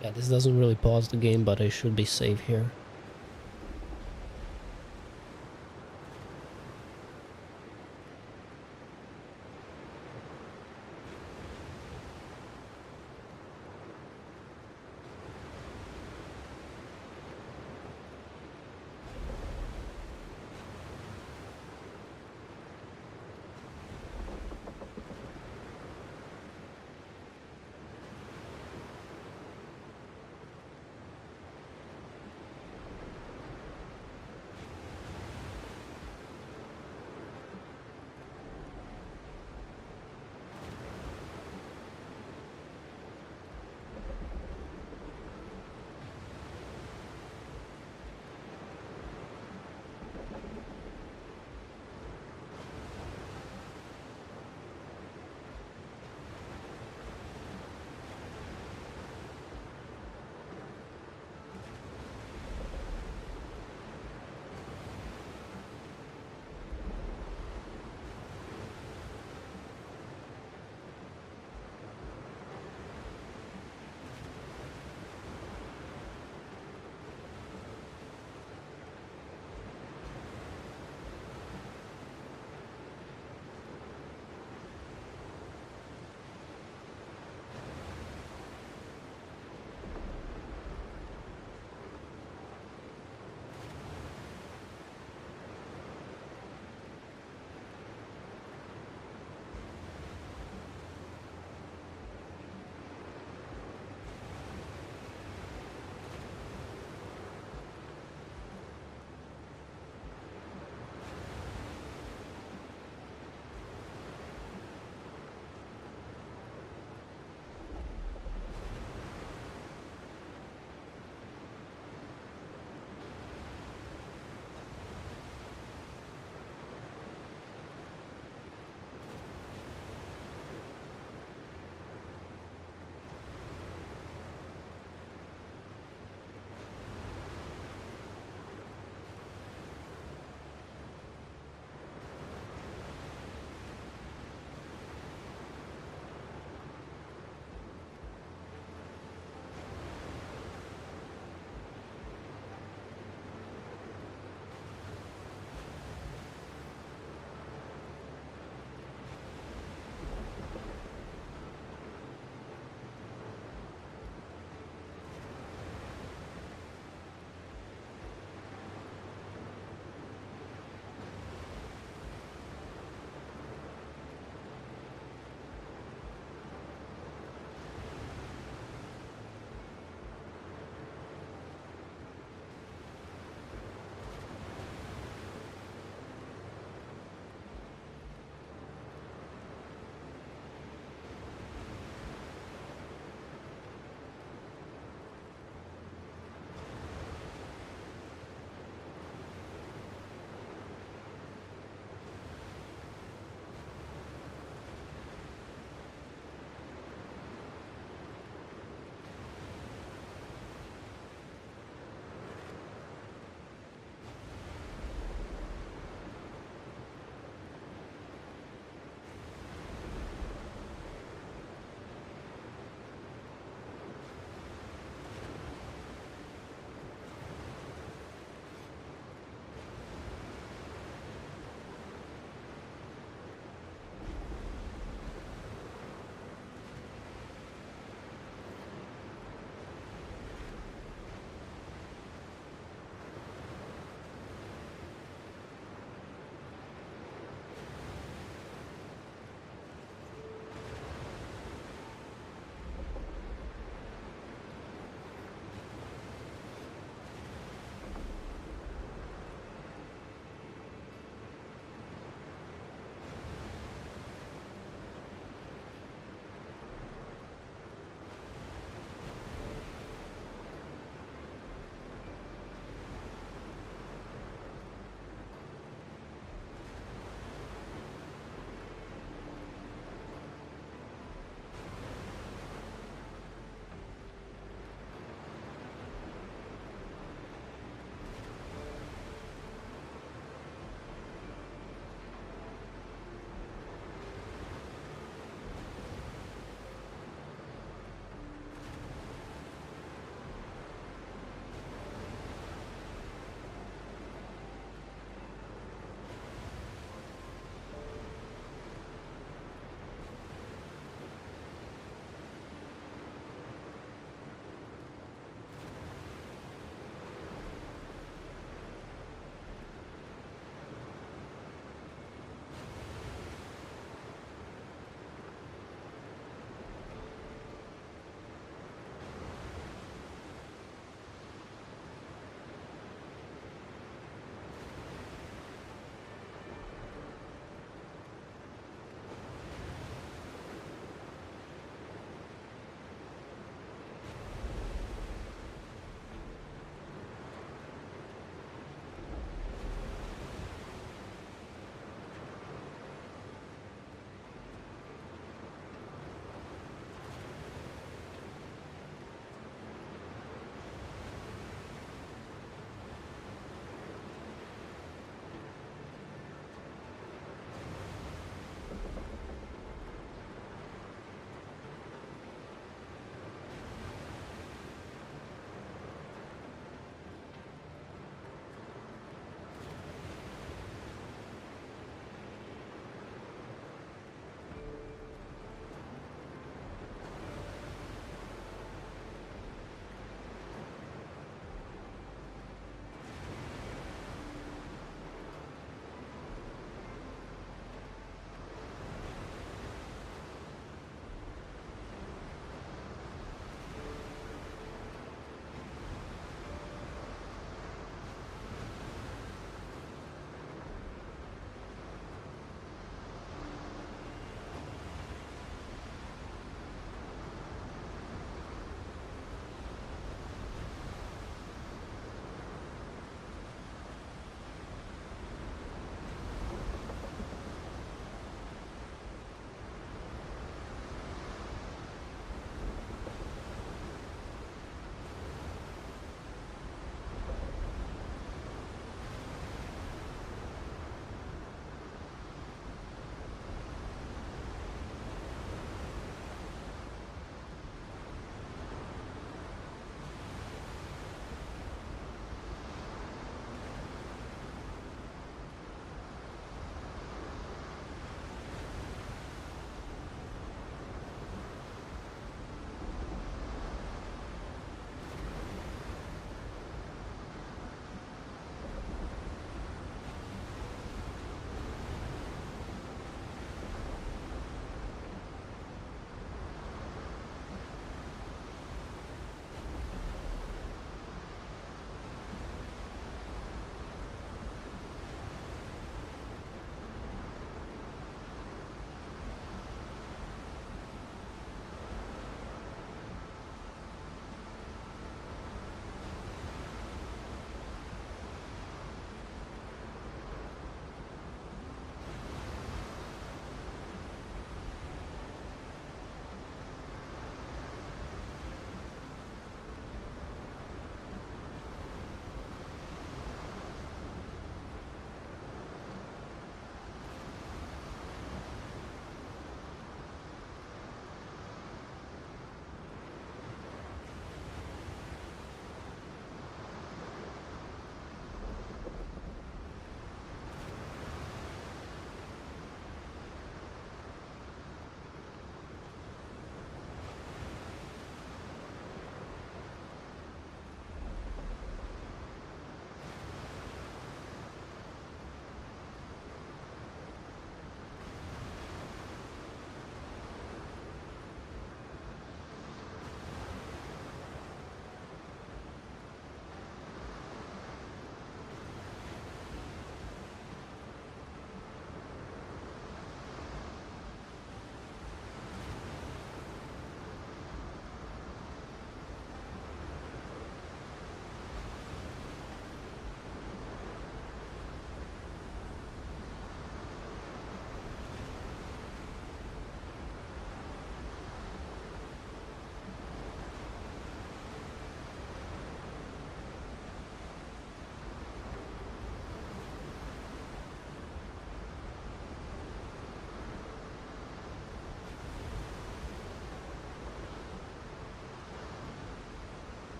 Yeah, this doesn't really pause the game, but I should be safe here.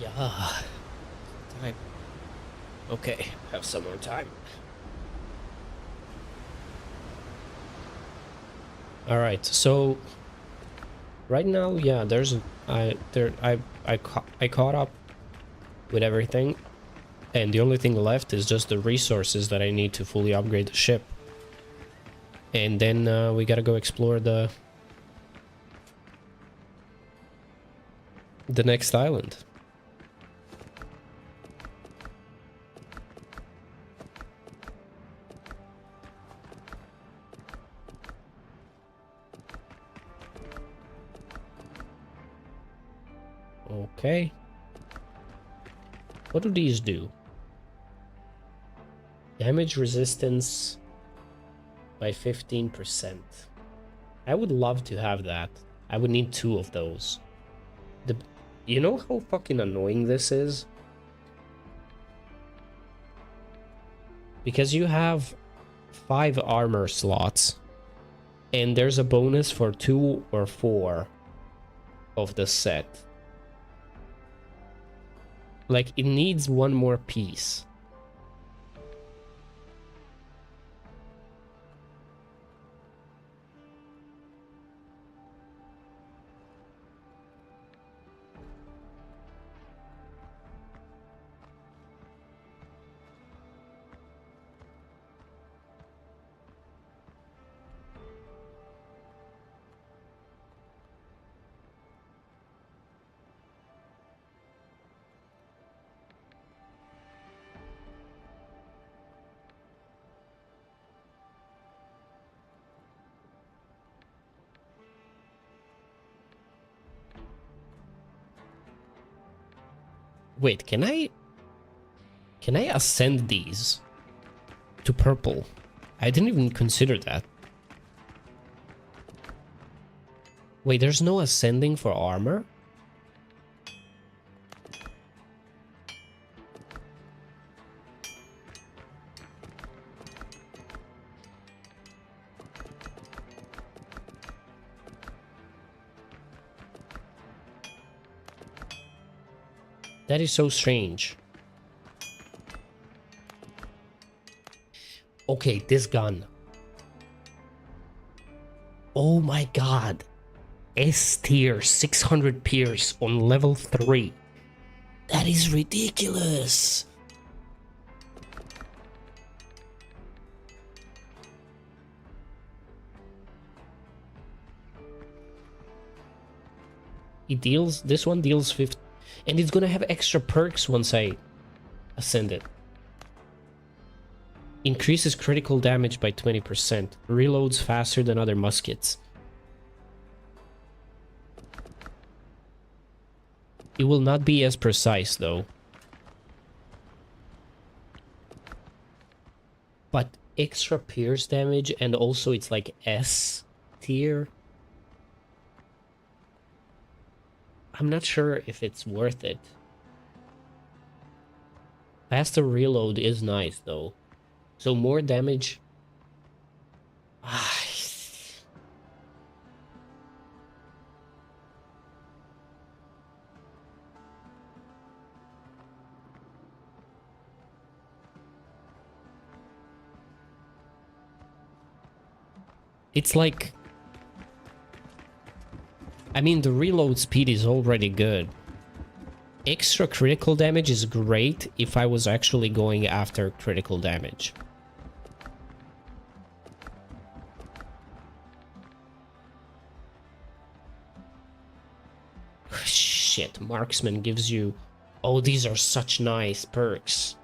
Yeah. Time. Okay, have some more time. All right, so right now, yeah, I caught up with everything, and the only thing left is just the resources that I need to fully upgrade the ship. And then we gotta go explore the next island. Okay. What do these do? Damage resistance by 15%. I would love to have that. I would need 2 of those. You know how fucking annoying this is? Because you have 5 armor slots, and there's a bonus for 2 or 4 of the set. Like, it needs 1 more piece. Wait, can I ascend these to purple? I didn't even consider that. Wait, there's no ascending for armor? That is so strange. Okay, this gun. Oh my god. S tier 600 pierce on level 3. That is ridiculous. This one deals 50, and it's gonna have extra perks once I ascend it. Increases critical damage by 20%. Reloads faster than other muskets. It will not be as precise though. But extra pierce damage, and also it's like S tier. I'm not sure if it's worth it. Faster reload is nice though. So more damage. It's like, I mean, the reload speed is already good. Extra critical damage is great if I was actually going after critical damage. Shit, marksman gives you... Oh, these are such nice perks.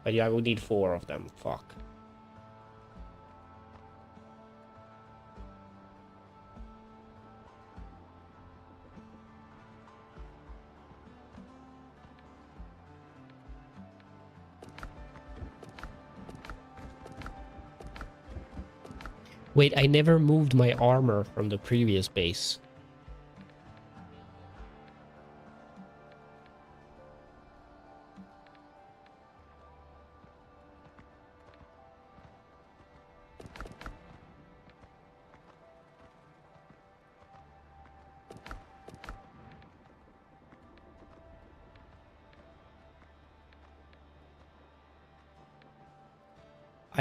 But yeah, I would need 4 of them. Fuck. Wait, I never moved my armor from the previous base.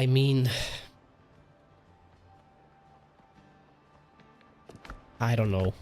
I mean, I don't know.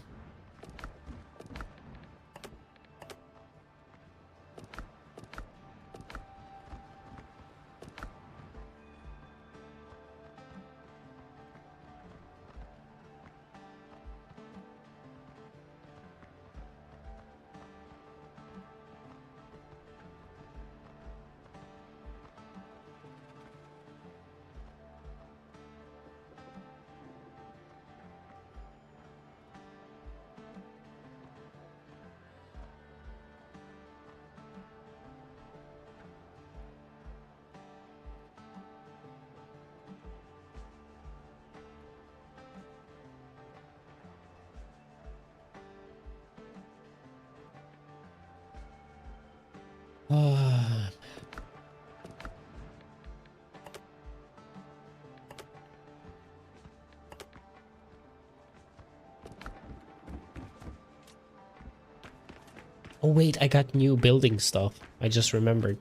Oh wait, I got new building stuff. I just remembered.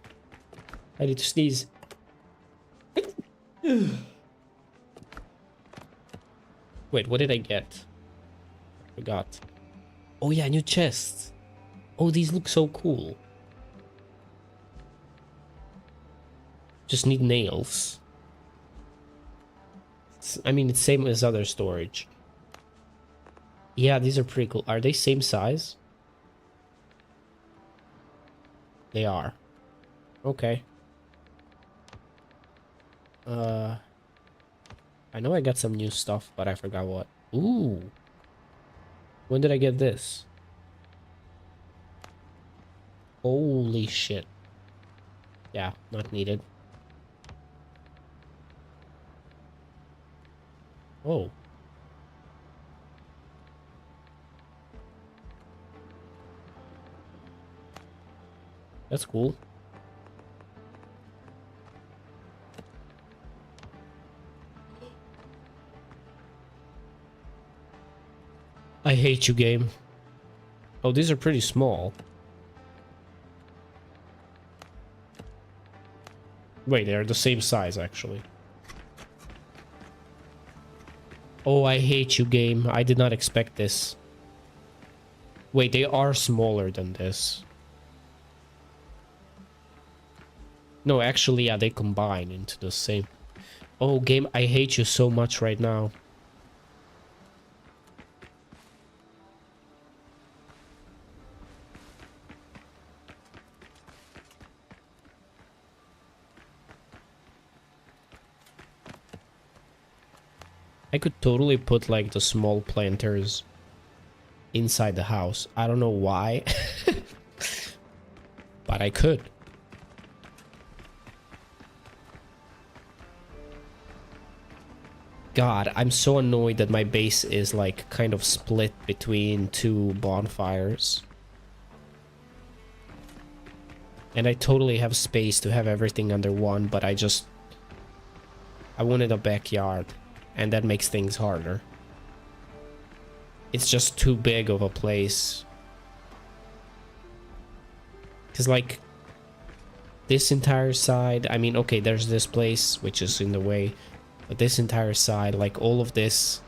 I need to sneeze. Wait, what did I get? Forgot. Oh yeah, new chests. Oh, these look so cool. Just need nails. I mean, it's same as other storage. Yeah, these are pretty cool. Are they same size? They are. Okay. I know I got some new stuff, but I forgot what. Ooh. When did I get this? Holy shit. Yeah, not needed. Oh. That's cool. I hate you, game. Oh, these are pretty small. Wait, they're the same size, actually. Oh, I hate you, game. I did not expect this. Wait, they are smaller than this. No, actually, yeah, they combine into the same. Oh, game, I hate you so much right now. I could totally put, like, the small planters inside the house. I don't know why. But I could. God, I'm so annoyed that my base is like kind of split between two bonfires. And I totally have space to have everything under one, but I wanted a backyard, and that makes things harder. It's just too big of a place. Because like this entire side, I mean, okay, there's this place which is in the way. But this entire side, like all of this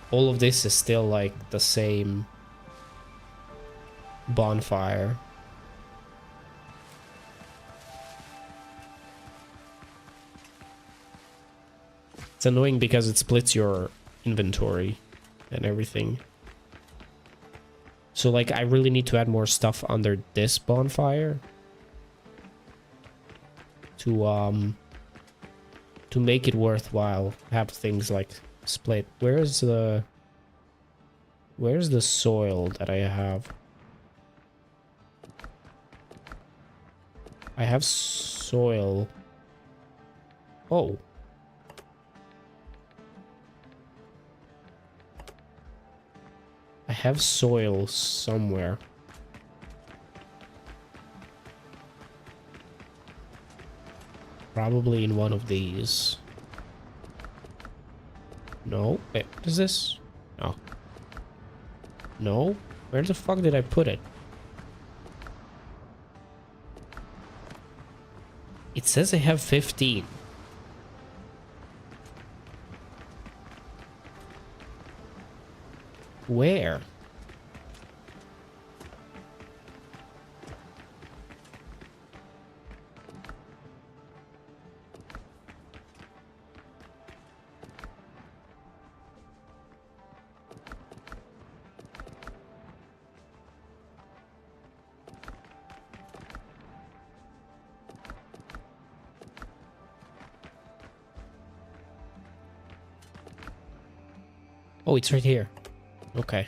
is still like the same bonfire. It's annoying because it splits your inventory and everything. So like I really need to add more stuff under this bonfire to make it worthwhile, have things like split. Where's the soil that I have? I have soil. Oh. I have soil somewhere. Probably in one of these. No. Wait, what is this? Oh. No? Where the fuck did I put it? It says I have 15. Where? Oh, it's right here. Okay.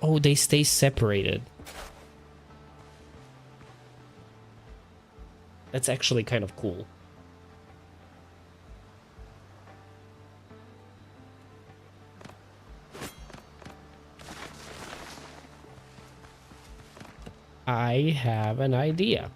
Oh, they stay separated. That's actually kind of cool. I have an idea.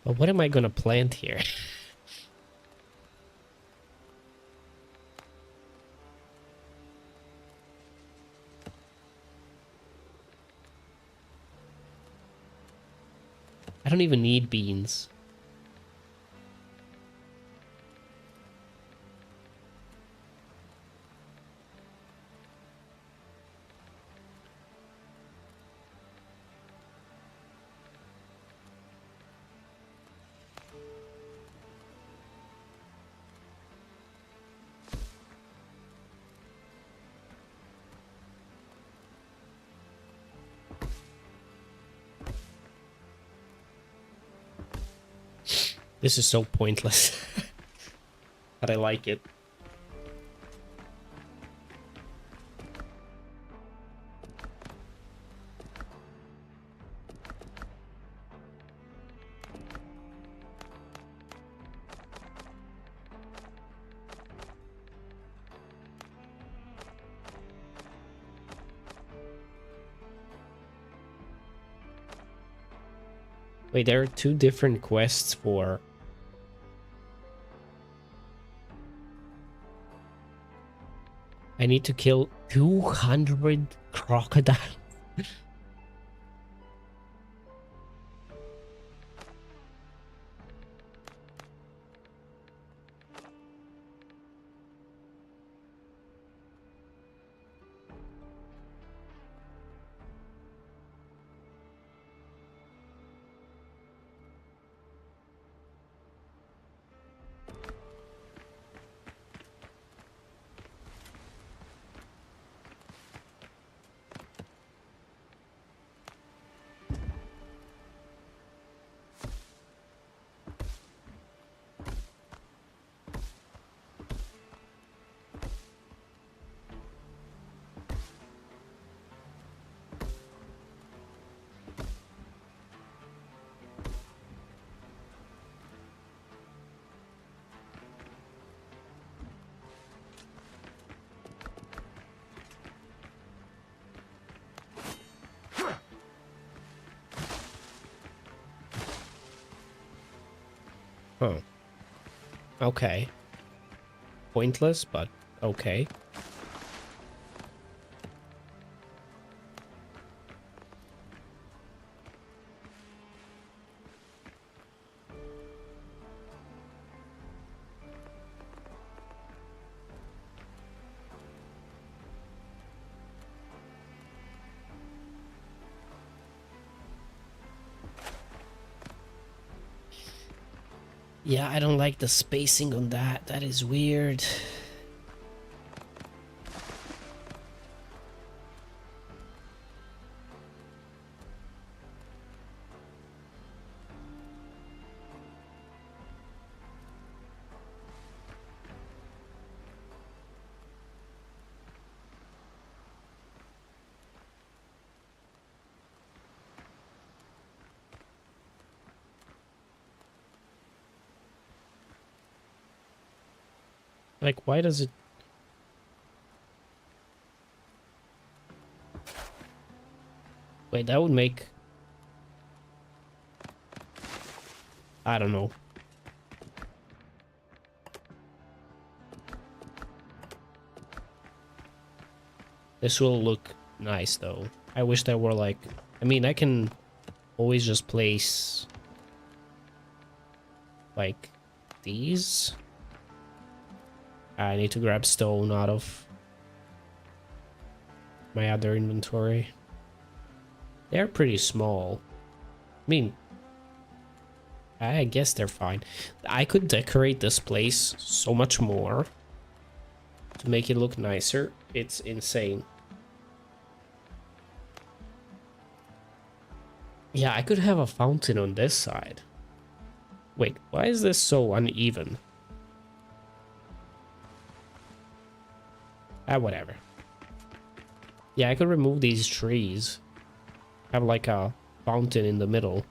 But what am I gonna plant here? I don't even need beans. This is so pointless. But I like it. Wait, there are two different quests for... I need to kill 200 crocodiles. Oh. Okay. Pointless, but okay. Yeah, I don't like the spacing on that. That is weird. Like, why does it... Wait, that would make... I don't know. This will look nice, though. I wish there were, like... I mean, I can always just place... like, these. I need to grab stone out of my other inventory. They're pretty small. I mean, I guess they're fine. I could decorate this place so much more to make it look nicer. It's insane. Yeah, I could have a fountain on this side. Wait, why is this so uneven? Ah, whatever. Yeah, I could remove these trees. Have like a fountain in the middle.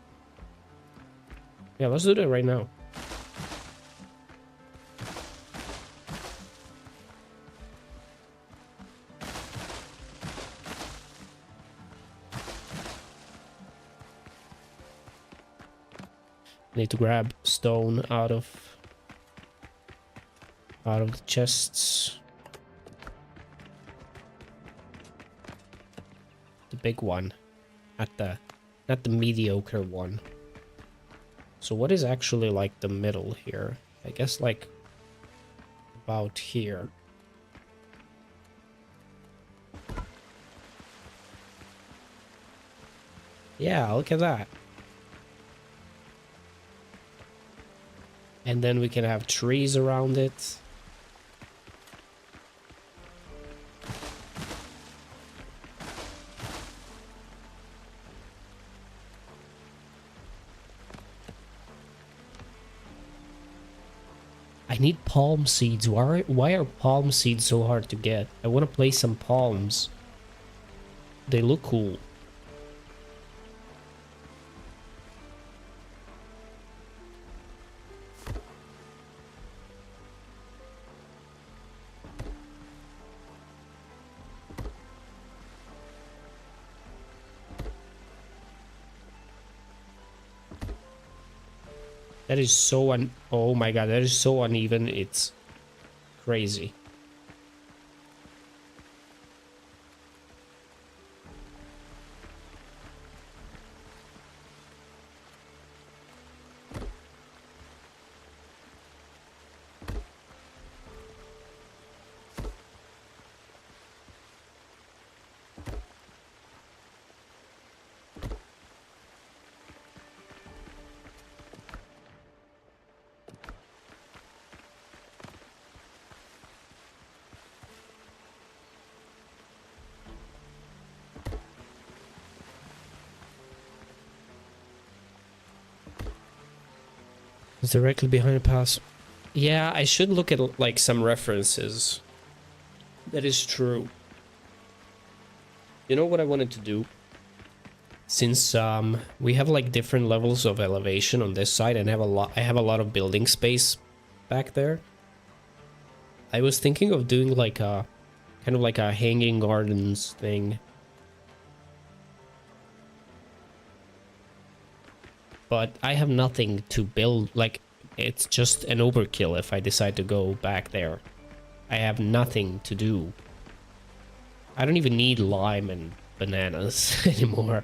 Yeah, let's do that right now. Need to grab stone out of the chests. The big one, not the mediocre one. So what is actually like the middle here? I guess like about here. Yeah, look at that. And then we can have trees around it. I need palm seeds. Why are palm seeds so hard to get? I want to place some palms. They look cool. That is so oh my god, that is so uneven, it's crazy. It's directly behind the pass. Yeah, I should look at like some references. That is true. You know what I wanted to do? Since we have like different levels of elevation on this side and I have a lot of building space back there. I was thinking of doing like a kind of like a hanging gardens thing. But I have nothing to build, like, it's just an overkill if I decide to go back there. I have nothing to do. I don't even need lime and bananas anymore.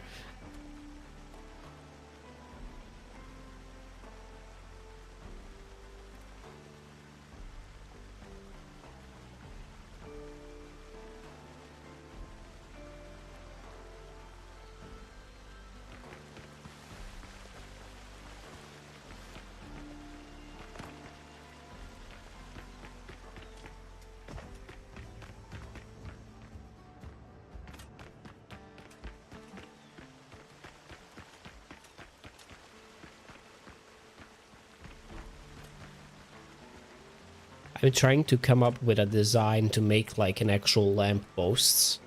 I'm trying to come up with a design to make like an actual lamp posts.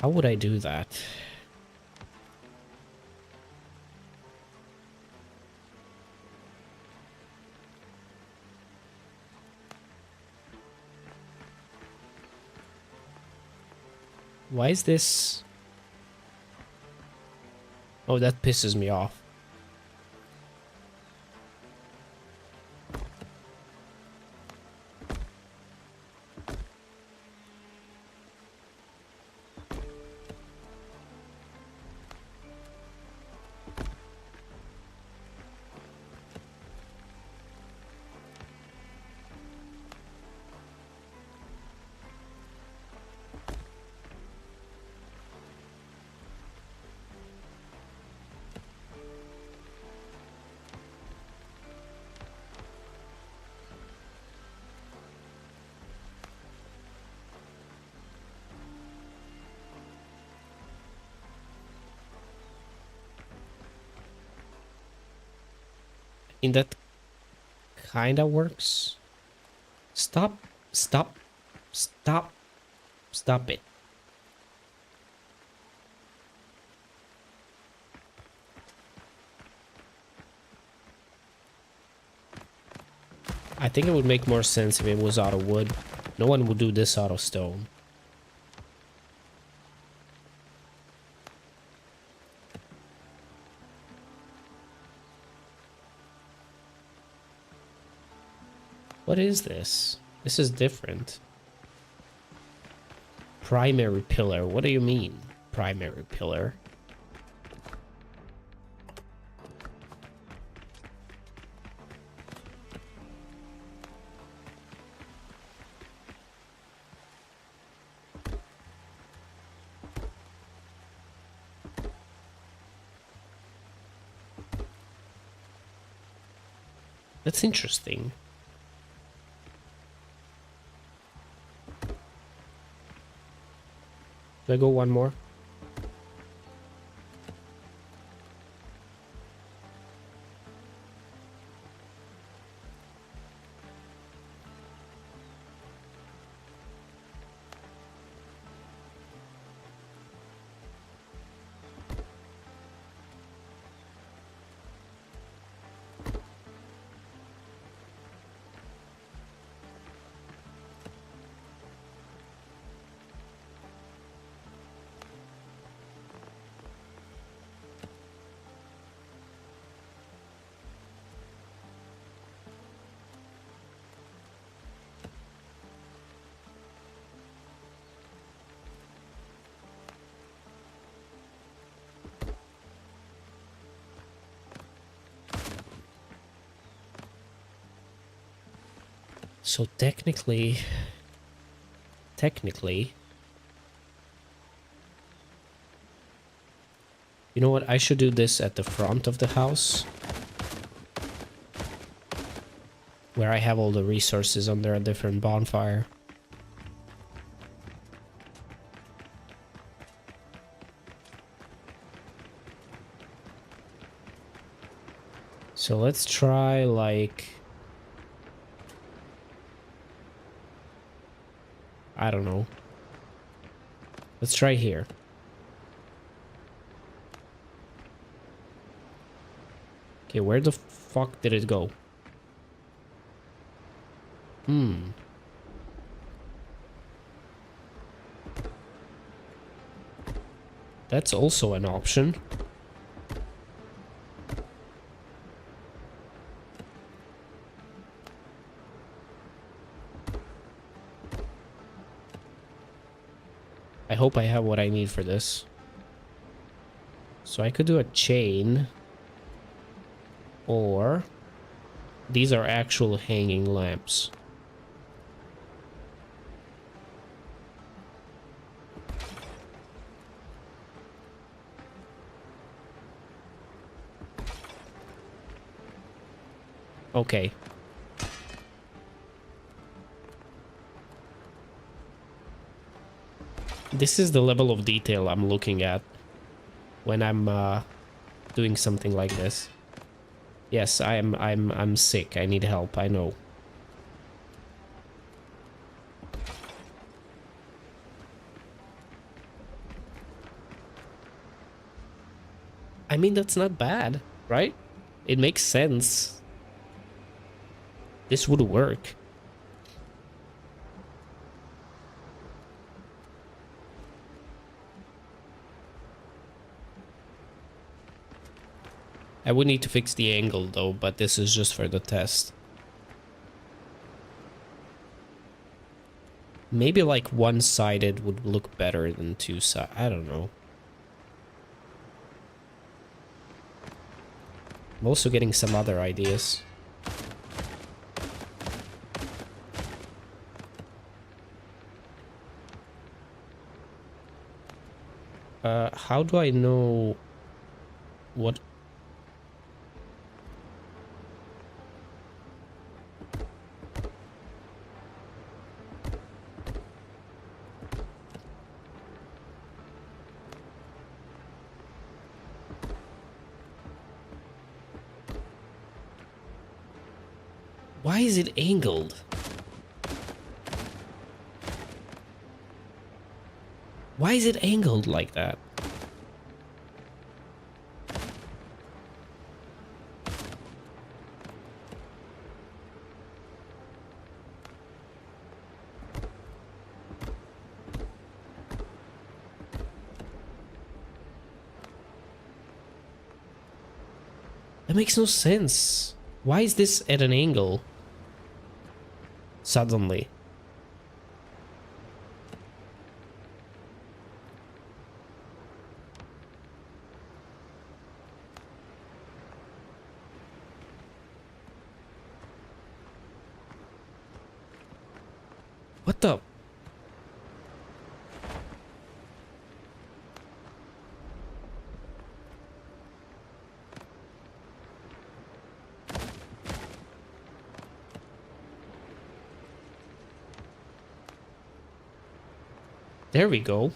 How would I do that? Why is this? Oh, that pisses me off. I think that kinda works. Stop, stop, stop, stop it. I think it would make more sense if it was out of wood. No one would do this out of stone. What is this? This is different. Primary pillar. What do you mean, primary pillar? That's interesting. Do I go one more? So technically, you know what? I should do this at the front of the house, where I have all the resources under a different bonfire. So let's try like, I don't know. Let's try here. Okay, where the fuck did it go? That's also an option. I hope I have what I need for this. So I could do a chain. Or these are actual hanging lamps. Okay. This is the level of detail I'm looking at when I'm doing something like this. Yes, I'm sick. I need help. I know. I mean, that's not bad, right? It makes sense. This would work. I would need to fix the angle though, but this is just for the test. Maybe like one-sided would look better than two-sided. I don't know. I'm also getting some other ideas. How do I know what? Why is it angled? Why is it angled like that? That makes no sense. Why is this at an angle? Suddenly. What the? There we go.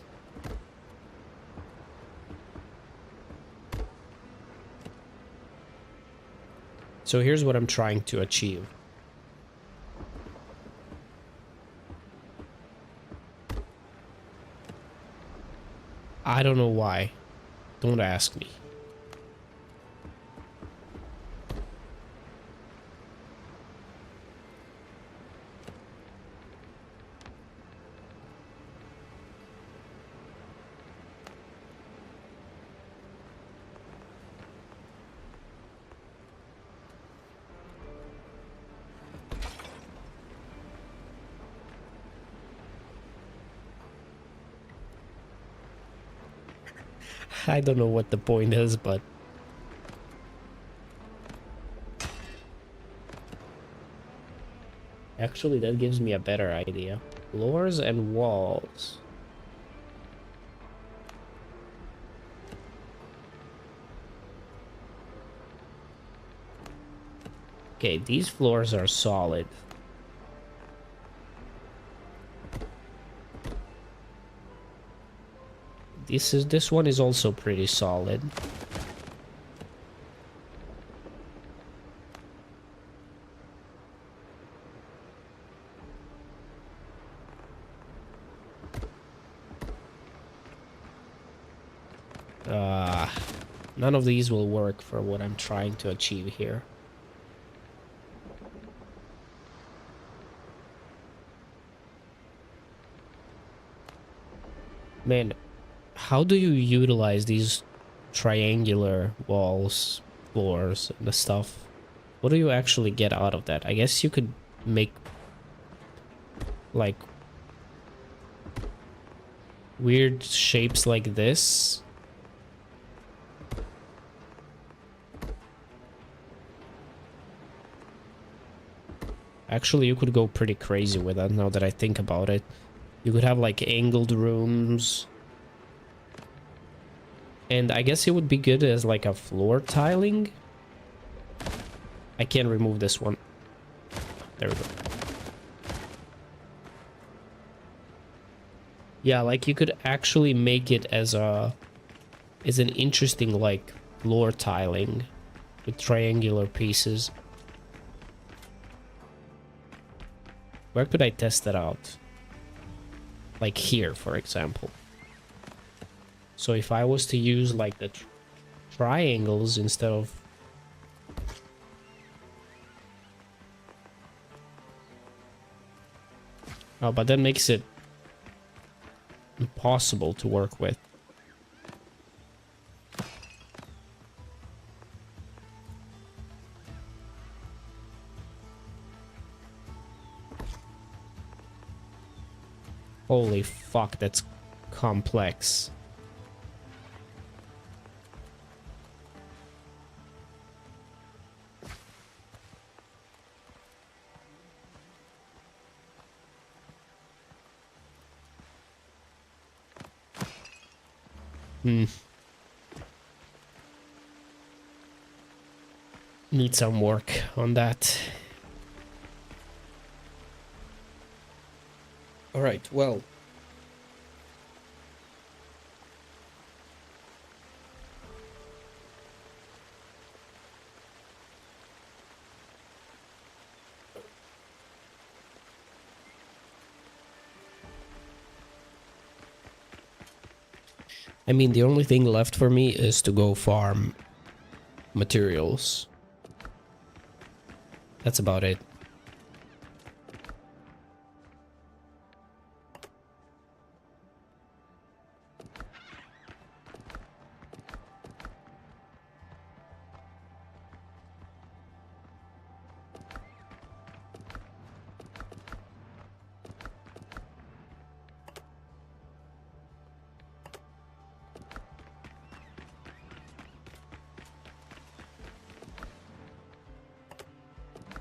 So here's what I'm trying to achieve. I don't know why. Don't ask me. I don't know what the point is, but actually that gives me a better idea. Floors and walls. Okay, these floors are solid. This one is also pretty solid. None of these will work for what I'm trying to achieve here. Man, how do you utilize these triangular walls, floors, and the stuff? What do you actually get out of that? I guess you could make like weird shapes like this. Actually, you could go pretty crazy with that now that I think about it. You could have like angled rooms. And I guess it would be good as like a floor tiling. I can't remove this one. There we go. Yeah, like you could actually make it as an interesting like floor tiling with triangular pieces. Where could I test that out? Like here, for example. So if I was to use like the triangles instead of... Oh, but that makes it impossible to work with. Holy fuck, that's complex. Hmm. Need some work on that. All right, well. I mean, the only thing left for me is to go farm materials. That's about it.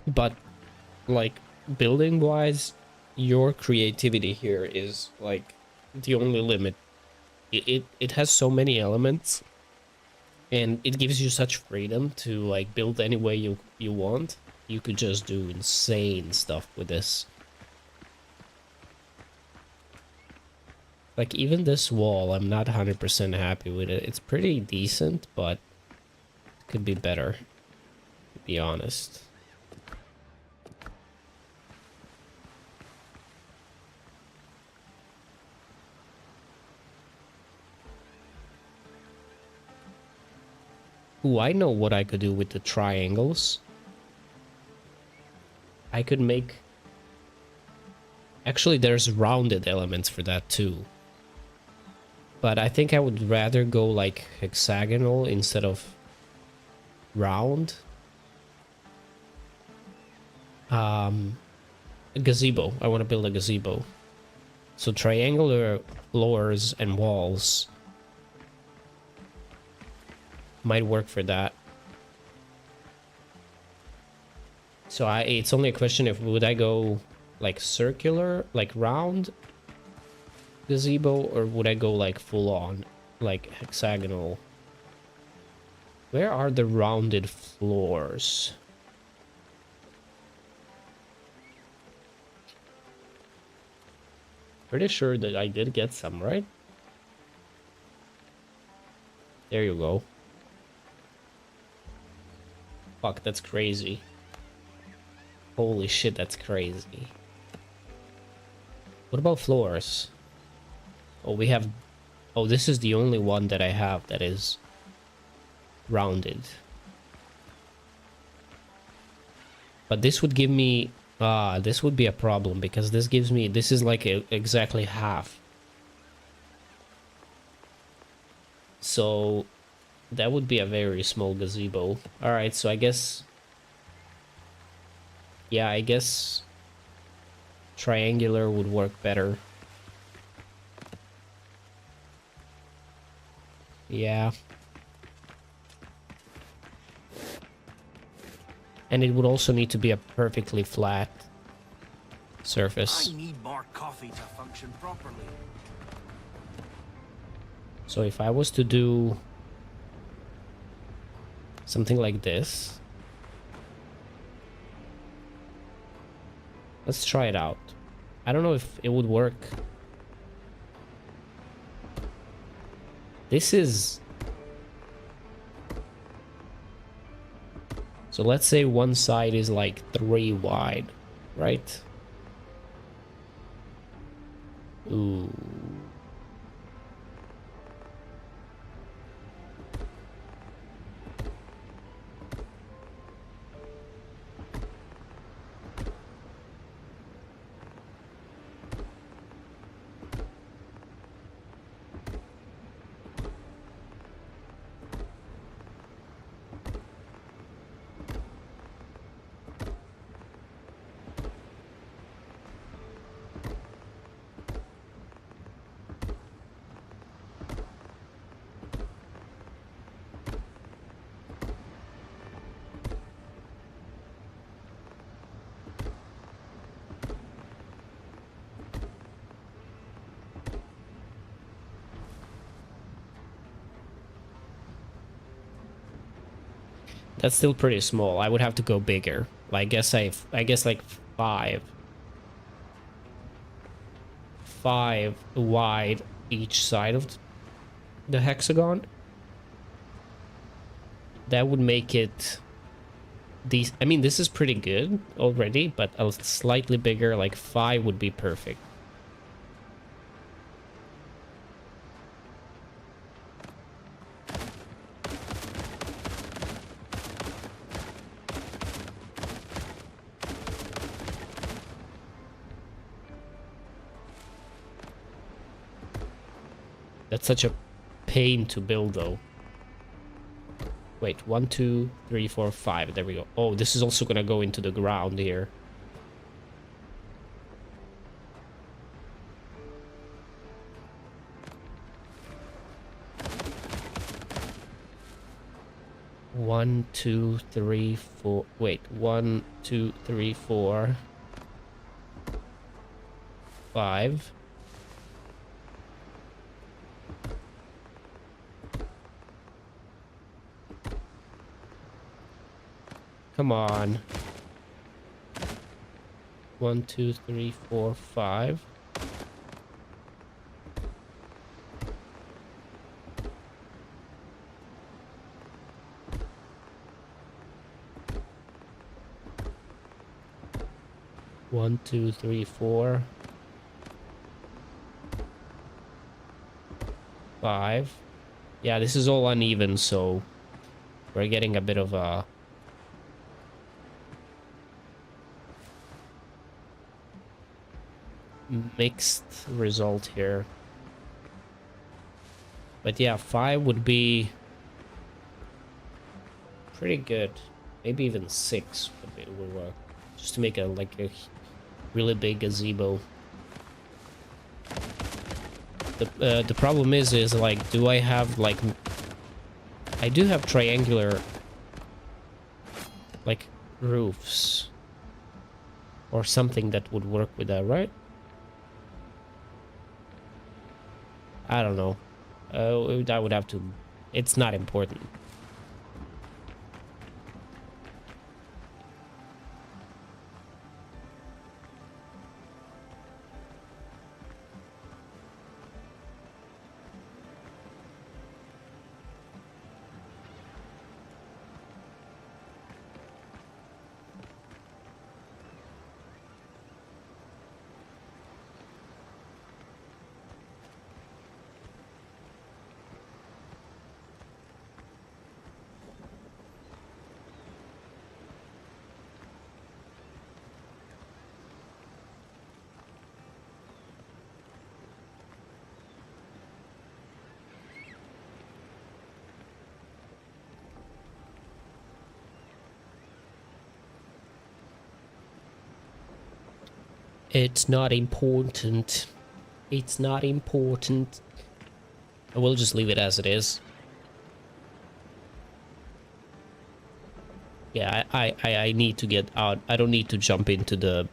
But, like, building wise, your creativity here is like the only limit. It has so many elements, and it gives you such freedom to like build any way you want. You could just do insane stuff with this. Like, even this wall, I'm not 100% happy with it. It's pretty decent, but it could be better, to be honest. Ooh, I know what I could do with the triangles. I could make... Actually, there's rounded elements for that too. But I think I would rather go like hexagonal instead of round. A gazebo. I want to build a gazebo. So triangular floors and walls might work for that. So it's only a question if would I go like circular, like round gazebo, or would I go like full on, like hexagonal? Where are the rounded floors? Pretty sure that I did get some, right? There you go. Fuck, that's crazy. Holy shit, that's crazy. What about floors? Oh, we have... Oh, this is the only one that I have that is rounded. But this would give me... this would be a problem because this gives me... This is like exactly half. So that would be a very small gazebo. Alright, so I guess... Yeah, I guess triangular would work better. Yeah. And it would also need to be a perfectly flat surface. I need more coffee to function properly. So if I was to do something like this, let's try it out. I don't know if it would work. This is... So let's say one side is like 3 wide, right? Ooh. That's still pretty small. I would have to go bigger. I guess like 5. 5 wide each side of the hexagon. That would make it these. I mean, this is pretty good already, but a slightly bigger, like 5 would be perfect. That's such a pain to build, though. Wait, 1, 2, 3, 4, 5. There we go. Oh, this is also gonna go into the ground here. One, two, three, four. Wait, 1, 2, 3, 4, 5. Come on. 1, 2, 3, 4, 5. One, two, three, 4, 5. Yeah, this is all uneven, so we're getting a bit of a mixed result here. But yeah, 5 would be pretty good. Maybe even 6 would work. Just to make a really big gazebo. The problem is like, do I have like, I do have triangular like roofs or something that would work with that, right? I don't know. I would have to. It's not important. It's not important. It's not important. I will just leave it as it is. Yeah, I need to get out. I don't need to jump into the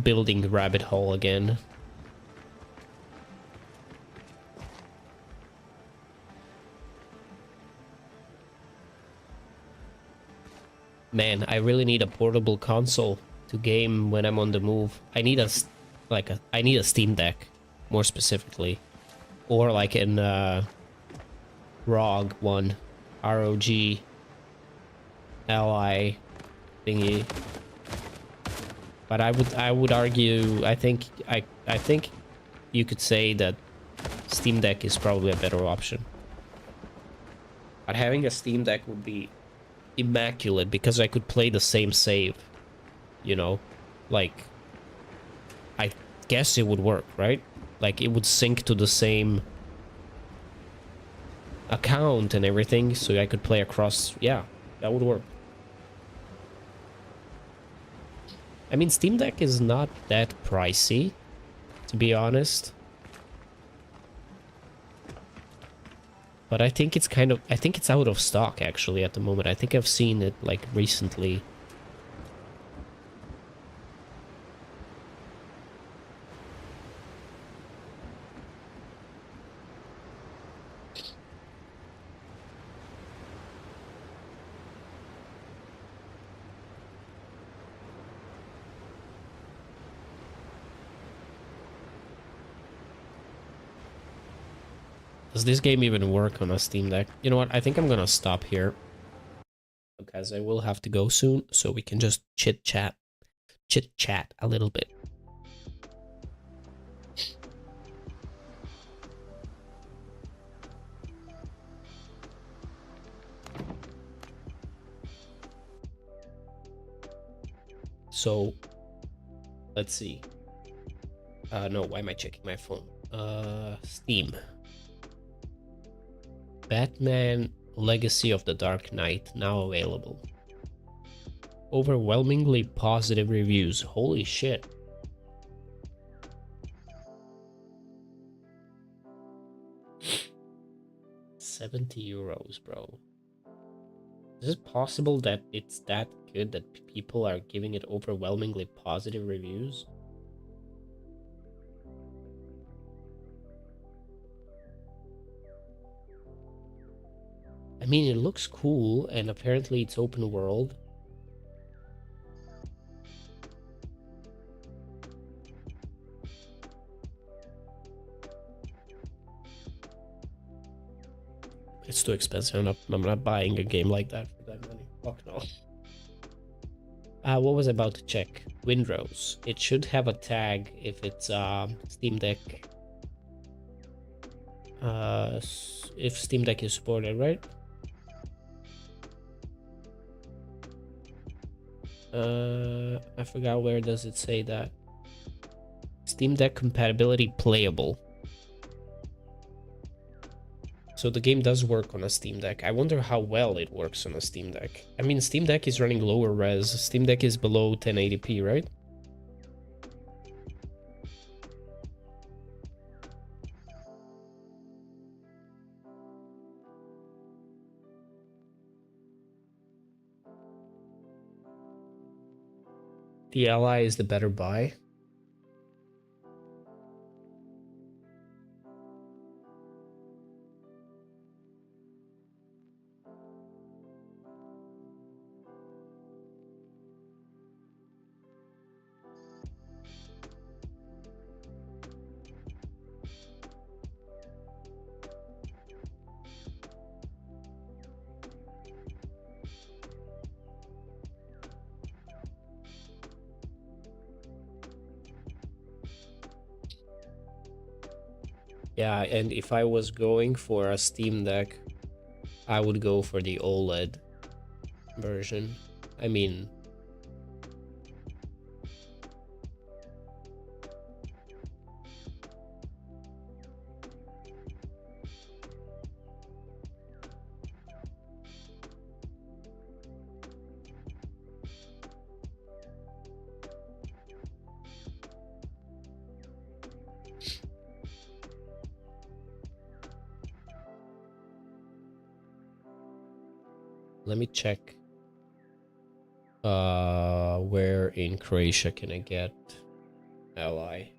building rabbit hole again. Man, I really need a portable console to game when I'm on the move. I need I need a Steam Deck, more specifically, or like an ROG one, ROG Li thingy. But I would argue, I think you could say that Steam Deck is probably a better option. But having a Steam Deck would be immaculate because I could play the same save, you know, like I guess it would work, right? Like it would sync to the same account and everything, so I could play across. Yeah, that would work. I mean, Steam Deck is not that pricey, to be honest. But I think it's I think it's out of stock actually at the moment. I think I've seen it like recently. Does this game even work on a Steam Deck? You know what? I think I'm gonna stop here because I will have to go soon, so we can just chit chat a little bit. So, let's see. No, why am I checking my phone? Steam. Batman Legacy of the Dark Knight now available. Overwhelmingly positive reviews. Holy shit. €70, bro. Is it possible that it's that good that people are giving it overwhelmingly positive reviews? I mean, it looks cool, and apparently it's open world. It's too expensive. I'm not buying a game like that for that money. Fuck no. What was I about to check? Windrose. It should have a tag if it's Steam Deck. If Steam Deck is supported, right? I forgot where does it say that. Steam Deck compatibility playable. So the game does work on a Steam Deck. I wonder how well it works on a Steam Deck. I mean, Steam Deck is running lower res. Steam Deck is below 1080p, right? The Ally is the better buy. Yeah, and if I was going for a Steam Deck, I would go for the OLED version. I mean, let me check. Where in Croatia can I get Ally?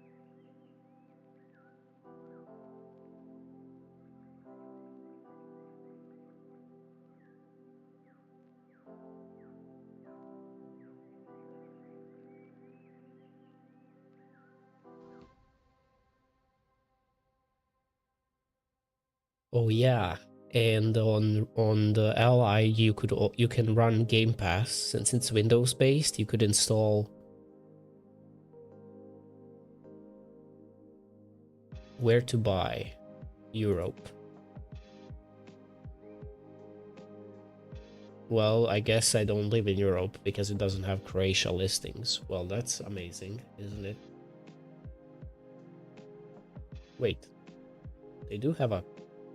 Oh yeah, and on the Ally you can run Game Pass. Since it's Windows based, you could install. Where to buy? Europe. Well, I guess I don't live in Europe because it doesn't have Croatia listings. Well, that's amazing, isn't it? Wait, they do have a.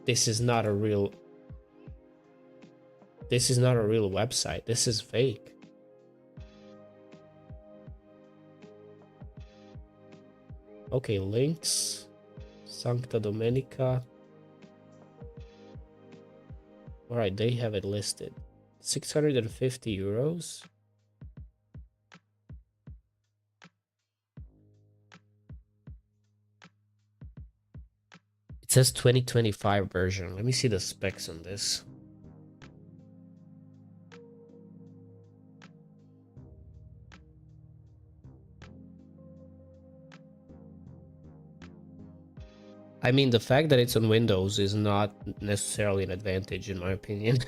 This is not a real. This is not a real website. This is fake. Okay, links. Sancta Domenica. Alright, they have it listed. €650. It says 2025 version. Let me see the specs on this. I mean, the fact that it's on Windows is not necessarily an advantage, in my opinion.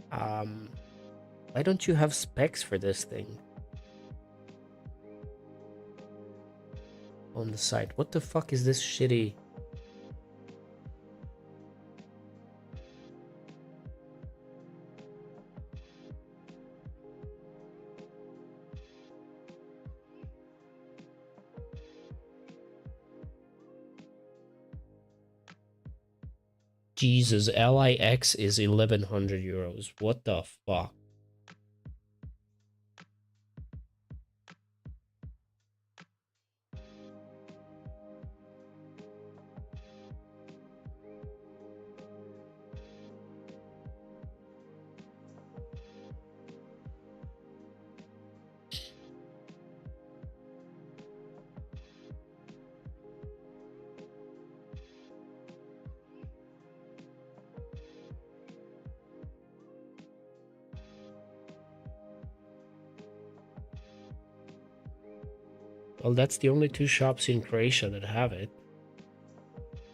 Why don't you have specs for this thing on the site? What the fuck is this shitty? Jesus, LIX is 1100 euros. What the fuck? Well, that's the only two shops in Croatia that have it.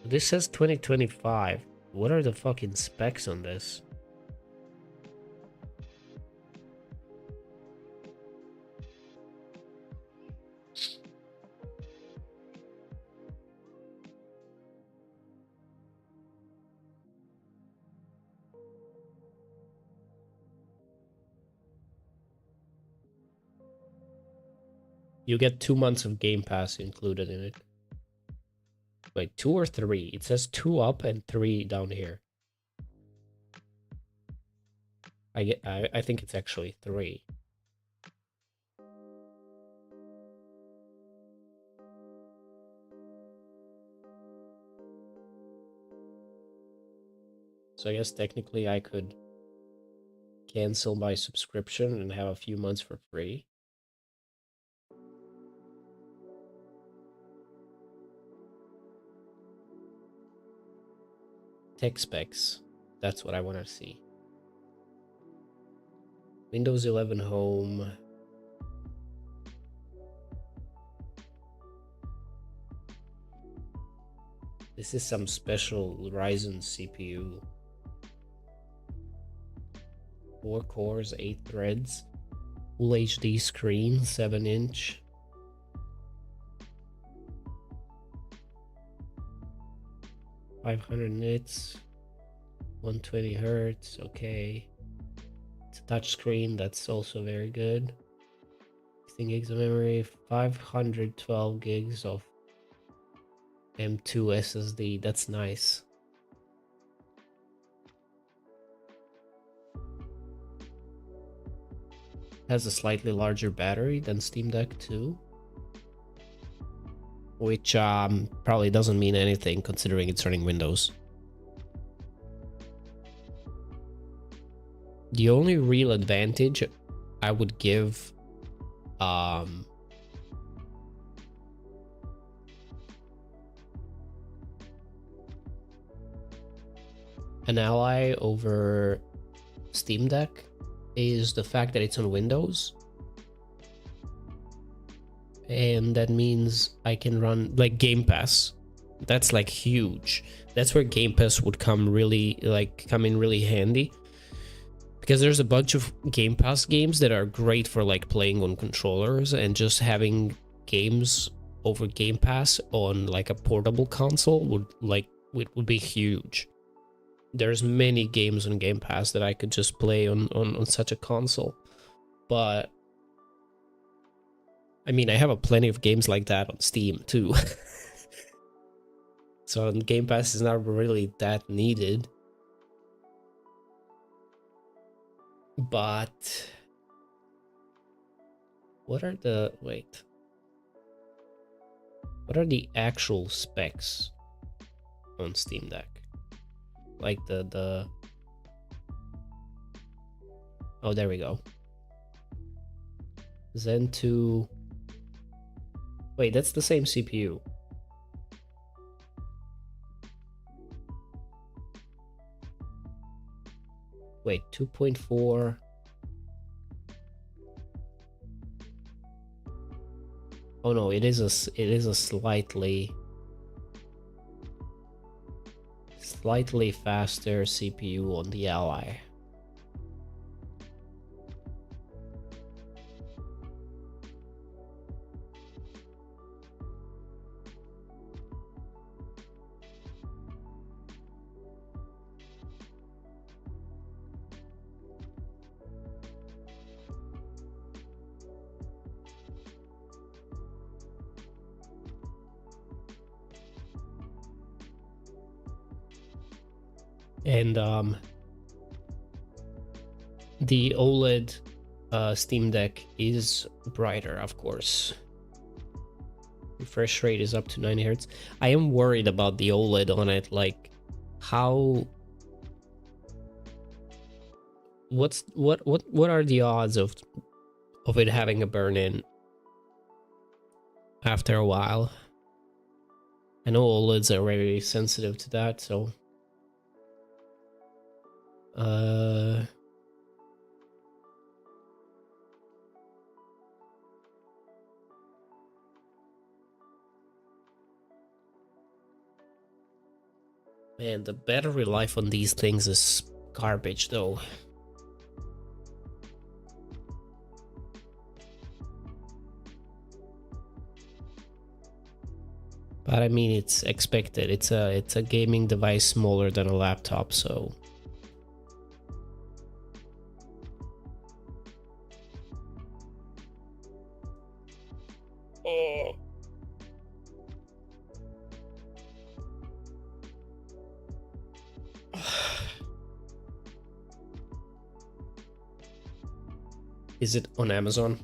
This says 2025. What are the fucking specs on this? You get 2 months of Game Pass included in it. Wait, 2 or 3? It says 2 up and 3 down here. I think it's actually 3. So I guess technically I could cancel my subscription and have a few months for free. Tech specs. That's what I want to see. Windows 11 Home. This is some special Ryzen CPU. 4 cores, 8 threads. Full HD screen, 7-inch. $500 nits. 120 hertz, okay. It's a touch screen, that's also very good. 16 gigs of memory, 512 gigs of M2 SSD, that's nice. Has a slightly larger battery than Steam Deck 2, which probably doesn't mean anything considering it's running Windows. The only real advantage I would give an Ally over Steam Deck is the fact that it's on Windows. And that means I can run like Game Pass. That's like huge. That's where Game Pass would come in really handy. Because there's a bunch of Game Pass games that are great for like playing on controllers, and just having games over Game Pass on like a portable console would be huge. There's many games on Game Pass that I could just play on such a console. But I mean, I have a plenty of games like that on Steam too. So Game Pass is not really that needed. But what are the actual specs on Steam Deck? Like the oh, there we go. Zen 2. Wait, that's the same CPU. Wait, 2.4. Oh no, it is a slightly faster CPU on the Ally. And the OLED Steam Deck is brighter, of course. Refresh rate is up to 90 Hz. I am worried about the OLED on it, like how what are the odds of it having a burn-in after a while? I know OLEDs are very sensitive to that, so man, the battery life on these things is garbage though. But I mean, it's expected. It's a gaming device smaller than a laptop, so oh. Is it on Amazon?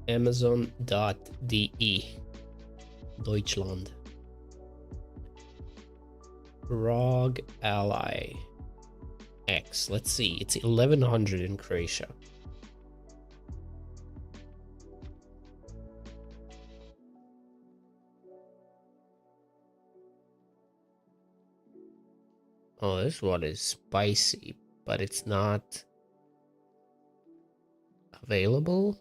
Amazon.de Deutschland. ROG Ally X. Let's see. It's 1100 in Croatia. Oh, this one is spicy, but it's not available.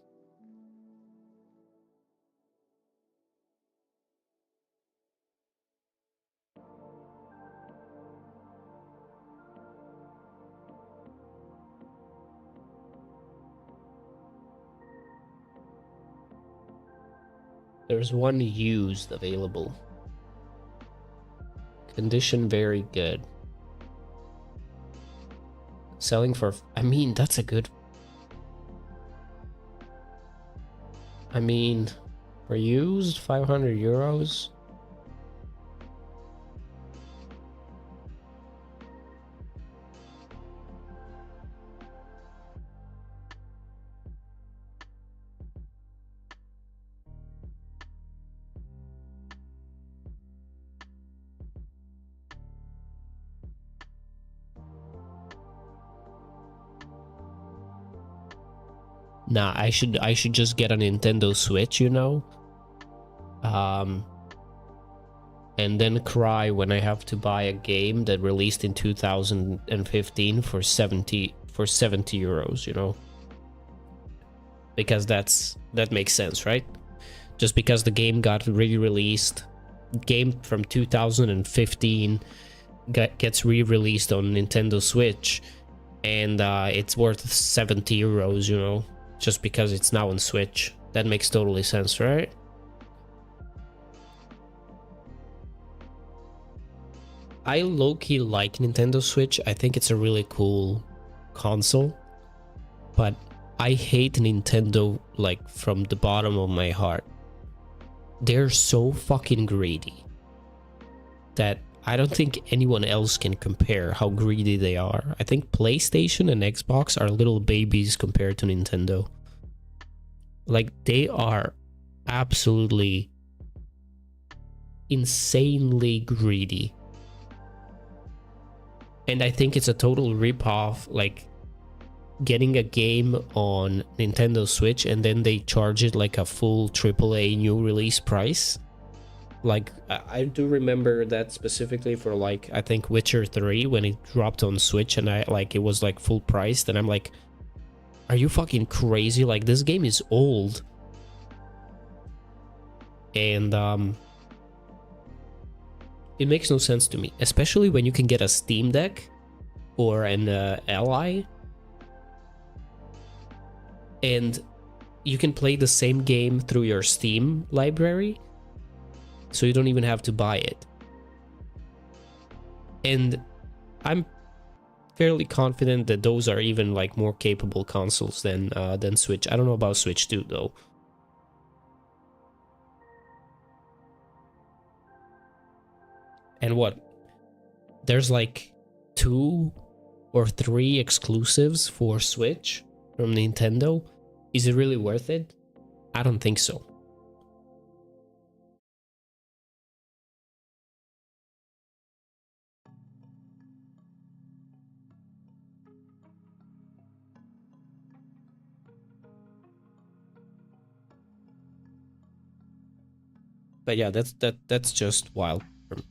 There's one used available. Condition very good. Selling for, I mean, that's a good, I mean, for used, 500 euros. Nah, I should just get a Nintendo Switch, you know? And then cry when I have to buy a game that released in 2015 for 70 euros, you know? Because that makes sense, right? Just because the game got re-released, game from 2015 gets re-released on Nintendo Switch, and it's worth 70 euros, you know? Just because it's now on Switch. That makes totally sense, right? I low-key like Nintendo Switch. I think it's a really cool console. But I hate Nintendo, like, from the bottom of my heart. They're so fucking greedy that I don't think anyone else can compare how greedy they are. I think PlayStation and Xbox are little babies compared to Nintendo. Like, they are absolutely insanely greedy. And I think it's a total ripoff, like, getting a game on Nintendo Switch and then they charge it like a full AAA new release price. Like, I do remember that specifically for, like, I think Witcher 3 when it dropped on Switch, and it was like full priced, and I'm like, are you fucking crazy? Like, this game is old. And it makes no sense to me, especially when you can get a Steam Deck or an Ally, and you can play the same game through your Steam library, so you don't even have to buy it. And I'm fairly confident that those are even like more capable consoles than Switch. I don't know about Switch 2 though. And what? There's like 2 or 3 exclusives for Switch from Nintendo. Is it really worth it? I don't think so. But yeah, that's just wild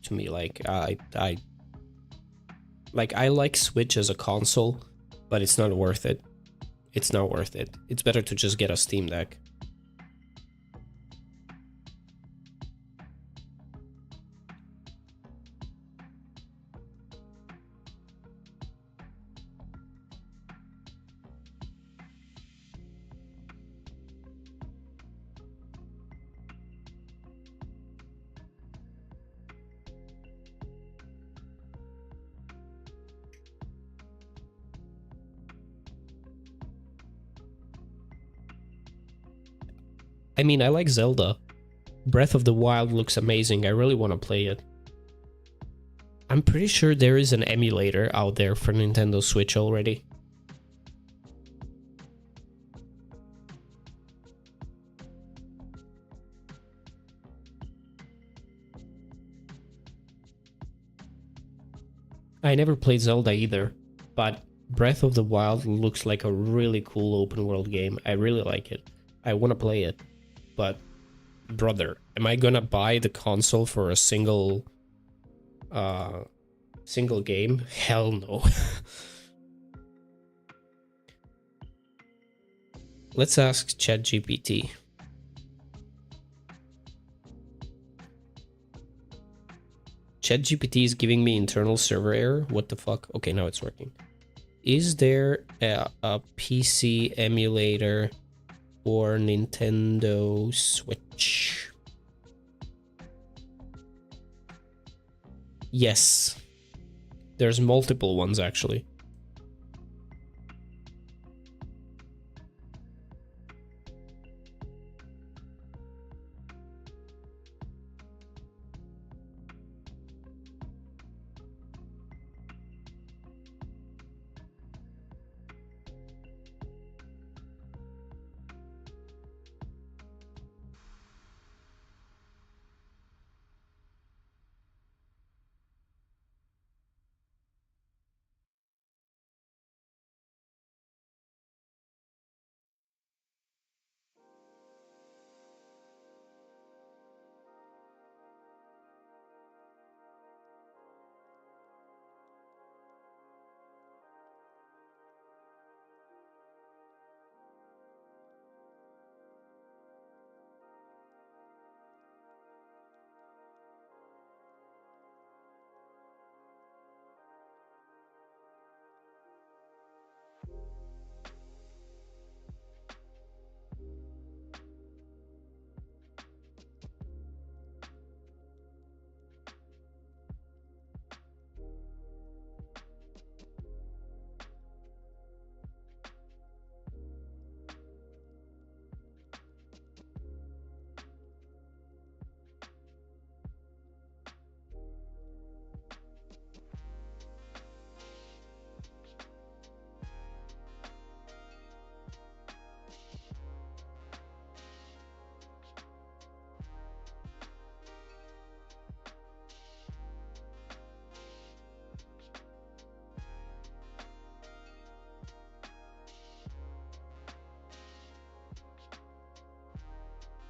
to me. Like I like Switch as a console, but it's not worth it. It's not worth it. It's better to just get a Steam Deck. I mean, I like Zelda. Breath of the Wild looks amazing. I really want to play it. I'm pretty sure there is an emulator out there for Nintendo Switch already. I never played Zelda either, but Breath of the Wild looks like a really cool open world game. I really like it. I want to play it. But brother, am I gonna buy the console for a single game? Hell no. Let's ask ChatGPT. ChatGPT is giving me internal server error. What the fuck? Okay, now it's working. Is there a PC emulator or Nintendo Switch? Yes. There's multiple ones actually.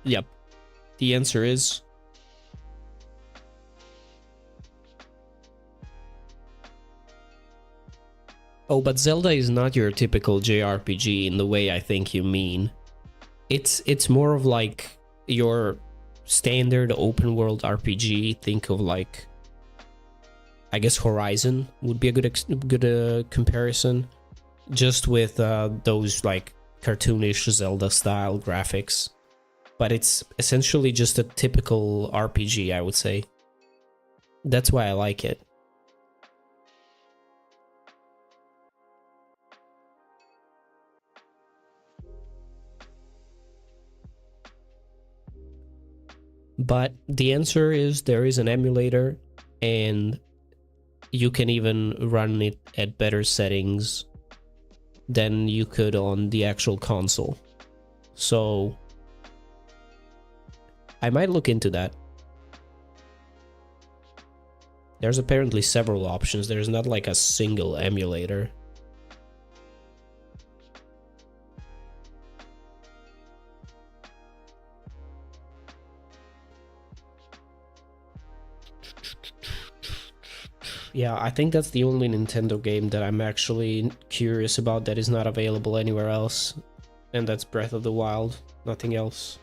Yep. The answer is oh, but Zelda is not your typical JRPG in the way I think you mean. It's more of like your standard open world RPG, think of like, I guess Horizon would be a good comparison, just with those like cartoonish Zelda style graphics. But it's essentially just a typical RPG, I would say. That's why I like it. But the answer is there is an emulator, and you can even run it at better settings than you could on the actual console. So I might look into that. There's apparently several options. There's not like a single emulator. Yeah, I think that's the only Nintendo game that I'm actually curious about that is not available anywhere else. And that's Breath of the Wild, nothing else.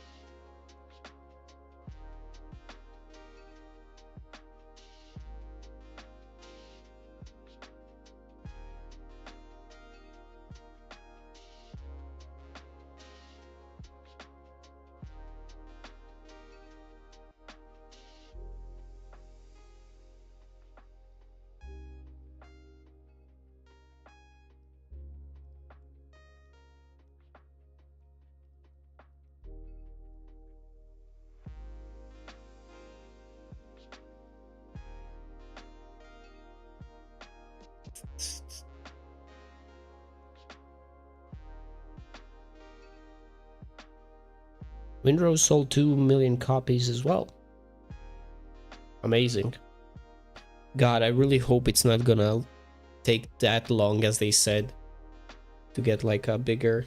Windrose sold 2 million copies as well. Amazing. God, I really hope it's not gonna take that long as they said to get like a bigger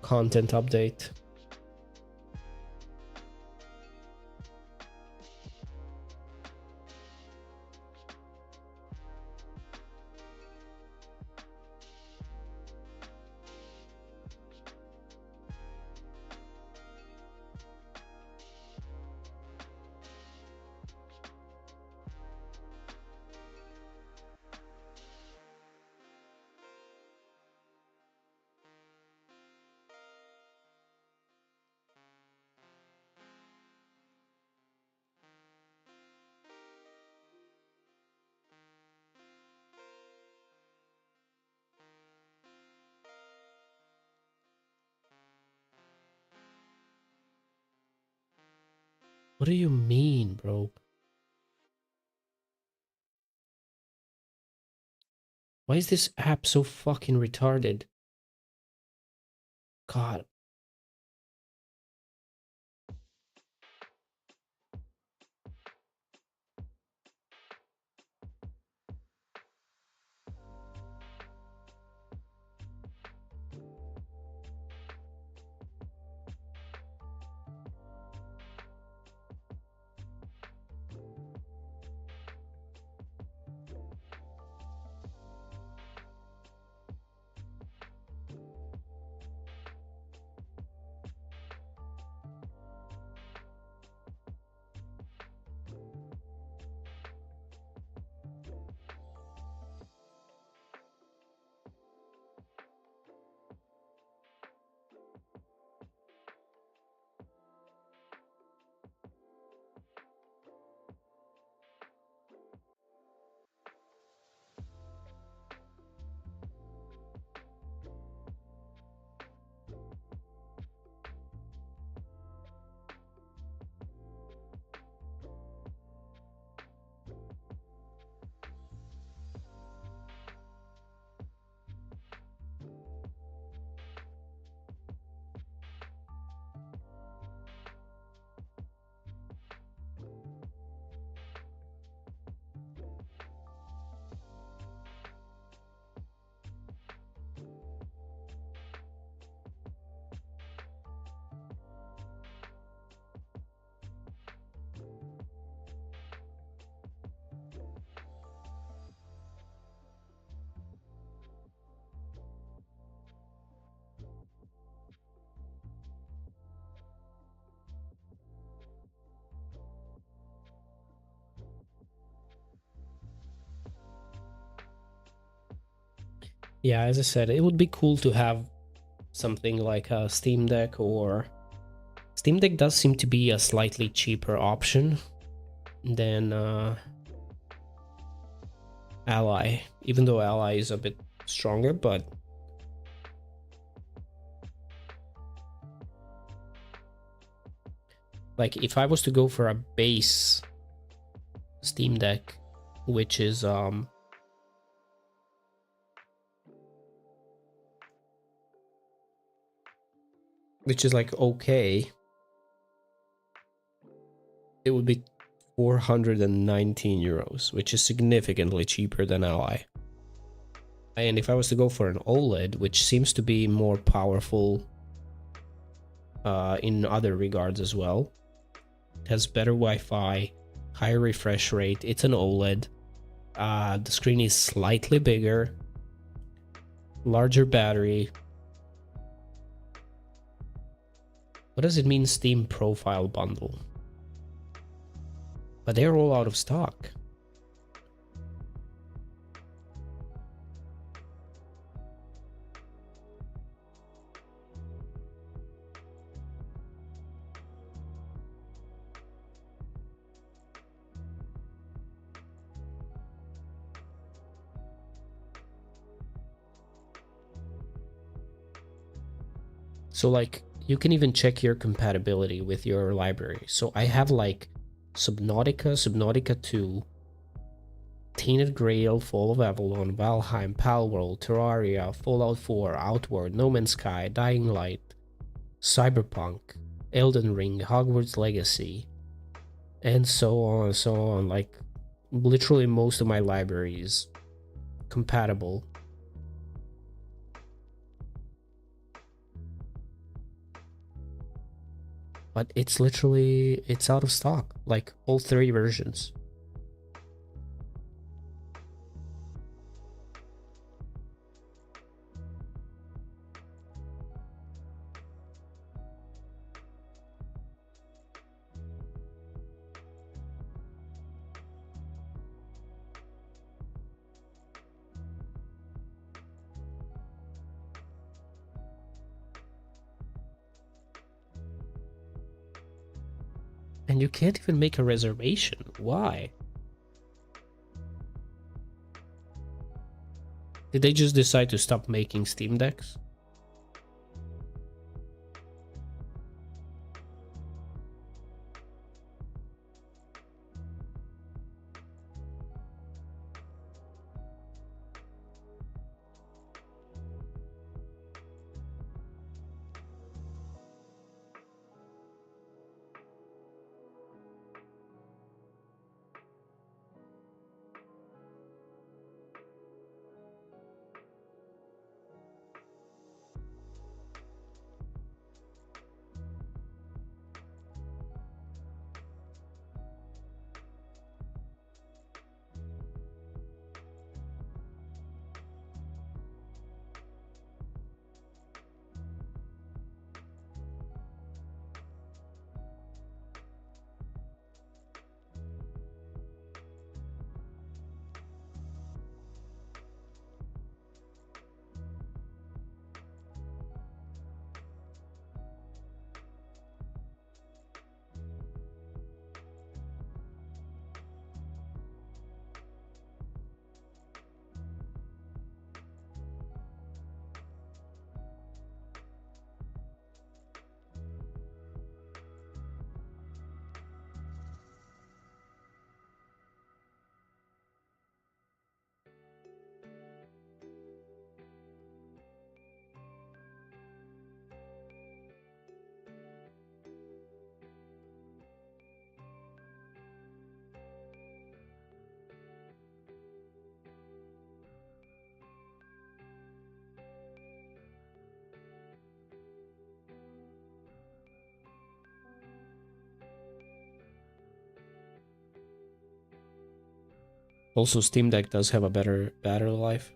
content update. What do you mean, bro? Why is this app so fucking retarded? God. Yeah, as I said, it would be cool to have something like a Steam Deck, or Steam Deck does seem to be a slightly cheaper option than Ally, even though Ally is a bit stronger, but like if I was to go for a base Steam Deck, which is like okay, it would be 419 euros, which is significantly cheaper than Ally. And if I was to go for an OLED, which seems to be more powerful in other regards as well, it has better Wi-Fi, higher refresh rate, it's an OLED, the screen is slightly bigger, larger battery. What does it mean, Steam Profile Bundle? But they're all out of stock. So like you can even check your compatibility with your library. So I have like Subnautica, Subnautica 2, Tainted Grail, Fall of Avalon, Valheim, Palworld, Terraria, Fallout 4, Outward, No Man's Sky, Dying Light, Cyberpunk, Elden Ring, Hogwarts Legacy, and so on and so on. Like literally most of my library is compatible. But it's literally, it's out of stock, like all 3 versions. And you can't even make a reservation. Why? Did they just decide to stop making Steam Decks? Also, Steam Deck does have a better battery life.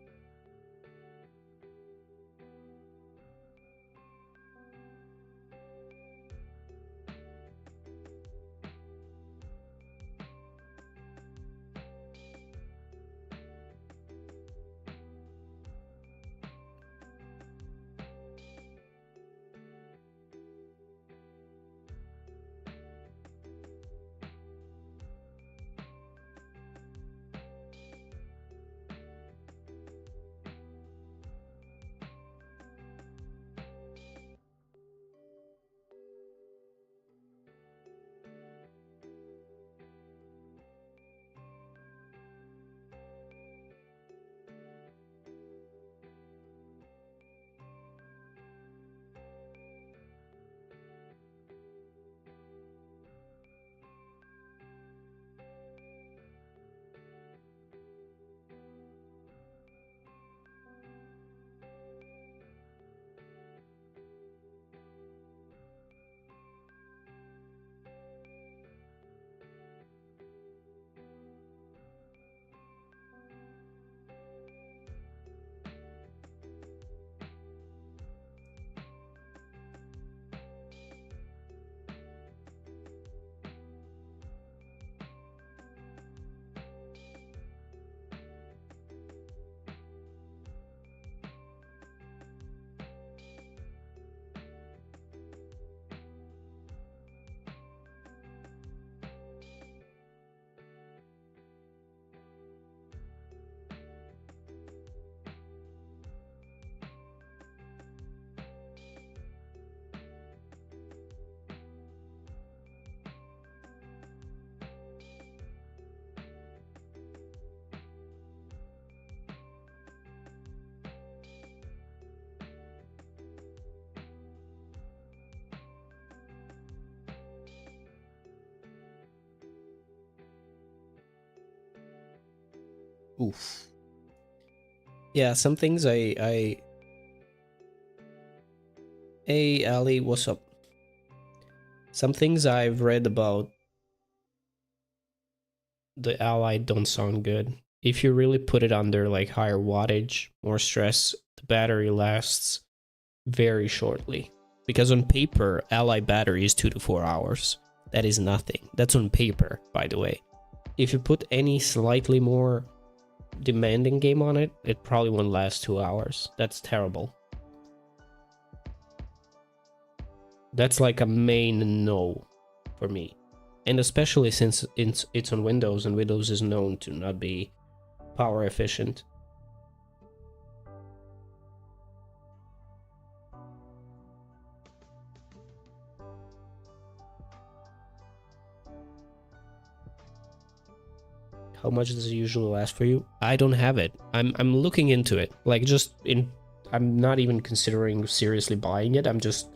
Oof. Yeah, some things Hey Ali, what's up? Some things I've read about the Ally don't sound good. If you really put it under like higher wattage, more stress, the battery lasts very shortly. Because on paper, Ally battery is 2 to 4 hours. That is nothing. That's on paper, by the way. If you put any slightly more demanding game on it, it probably won't last 2 hours. That's terrible. That's like a main no for me. And especially since it's on Windows, and Windows is known to not be power efficient. How much does it usually last for you? I don't have it. I'm looking into it. Like I'm not even considering seriously buying it. I'm just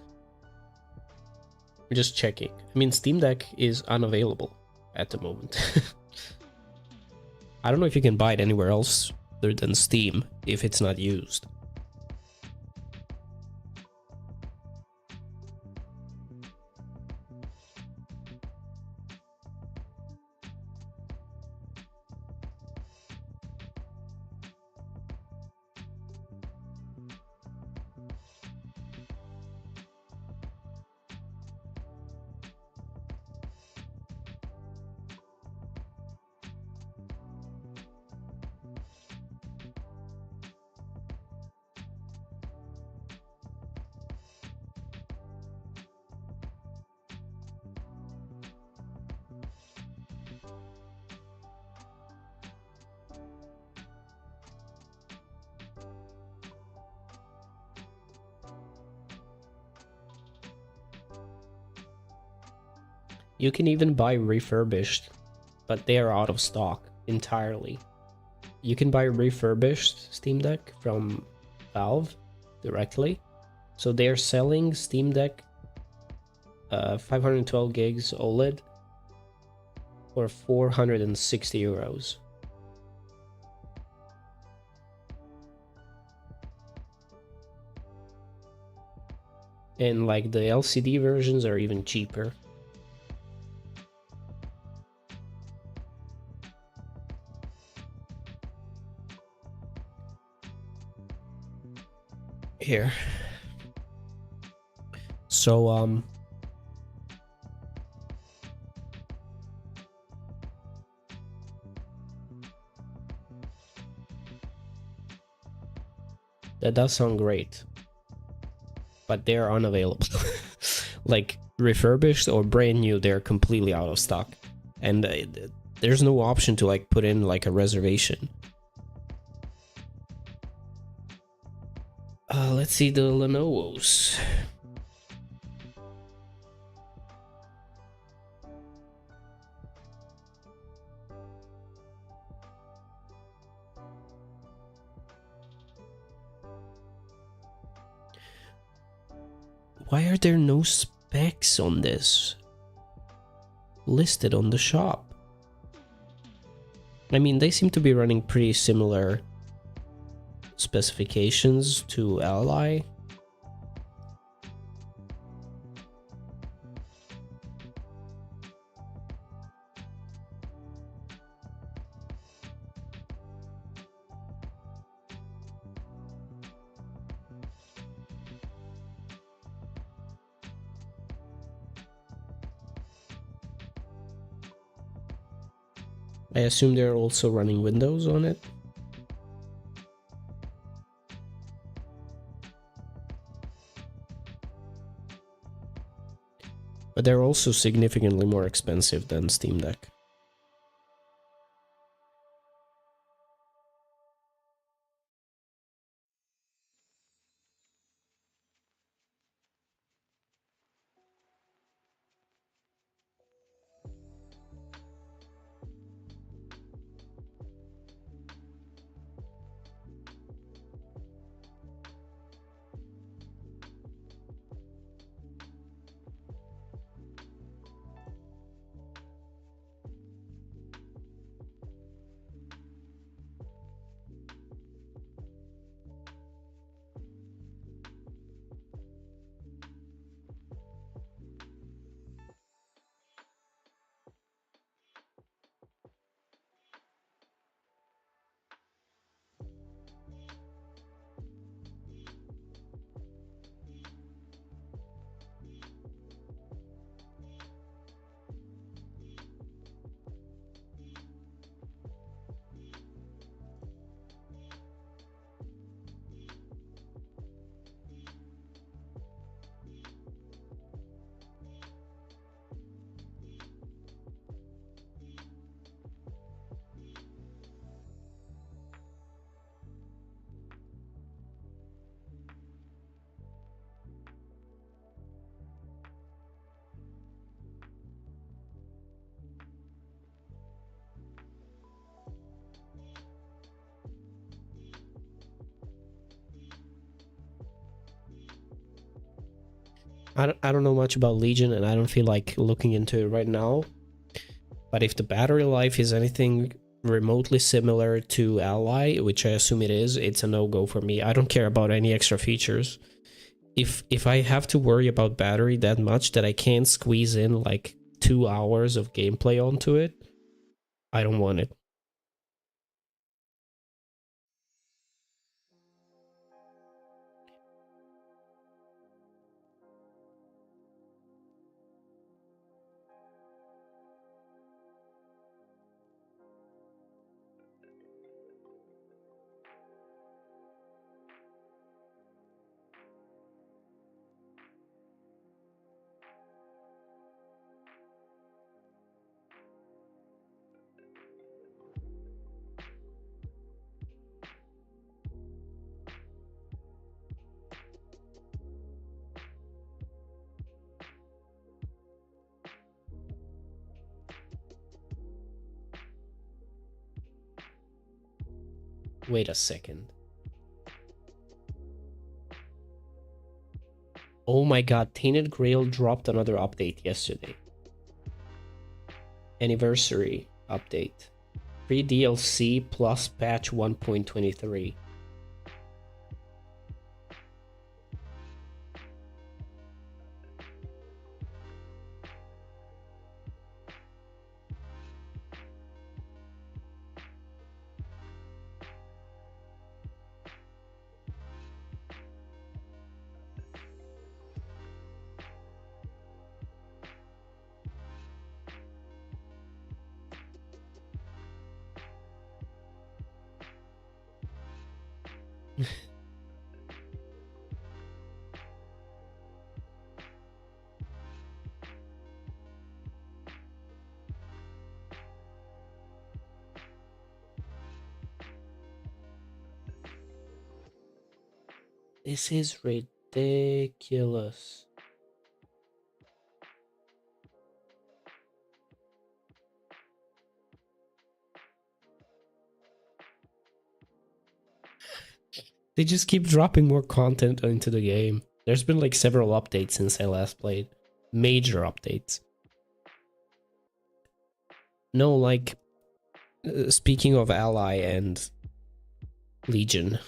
checking. I mean, Steam Deck is unavailable at the moment. I don't know if you can buy it anywhere else other than Steam if it's not used. You can even buy refurbished, but they are out of stock entirely. You can buy refurbished Steam Deck from Valve directly. So they're selling Steam Deck 512 gigs OLED for 460 euros. And like the LCD versions are even cheaper. Here. So that does sound great, but they're unavailable. Like refurbished or brand new, they're completely out of stock, and there's no option to like put in like a reservation. Let's see the Lenovo's. Why are there no specs on this listed on the shop? I mean, they seem to be running pretty similar specifications to Ally. I assume they're also running Windows on it. But they're also significantly more expensive than Steam Deck. I don't know much about Legion, and I don't feel like looking into it right now. But if the battery life is anything remotely similar to Ally, which I assume it is, it's a no-go for me. I don't care about any extra features. If I have to worry about battery that much that I can't squeeze in like 2 hours of gameplay onto it, I don't want it. Wait a second. Oh my god, Tainted Grail dropped another update yesterday. Anniversary update. Free DLC plus patch 1.23. This is ridiculous. They just keep dropping more content into the game. There's been like several updates since I last played. Major updates. No, like, speaking of Ally and Legion,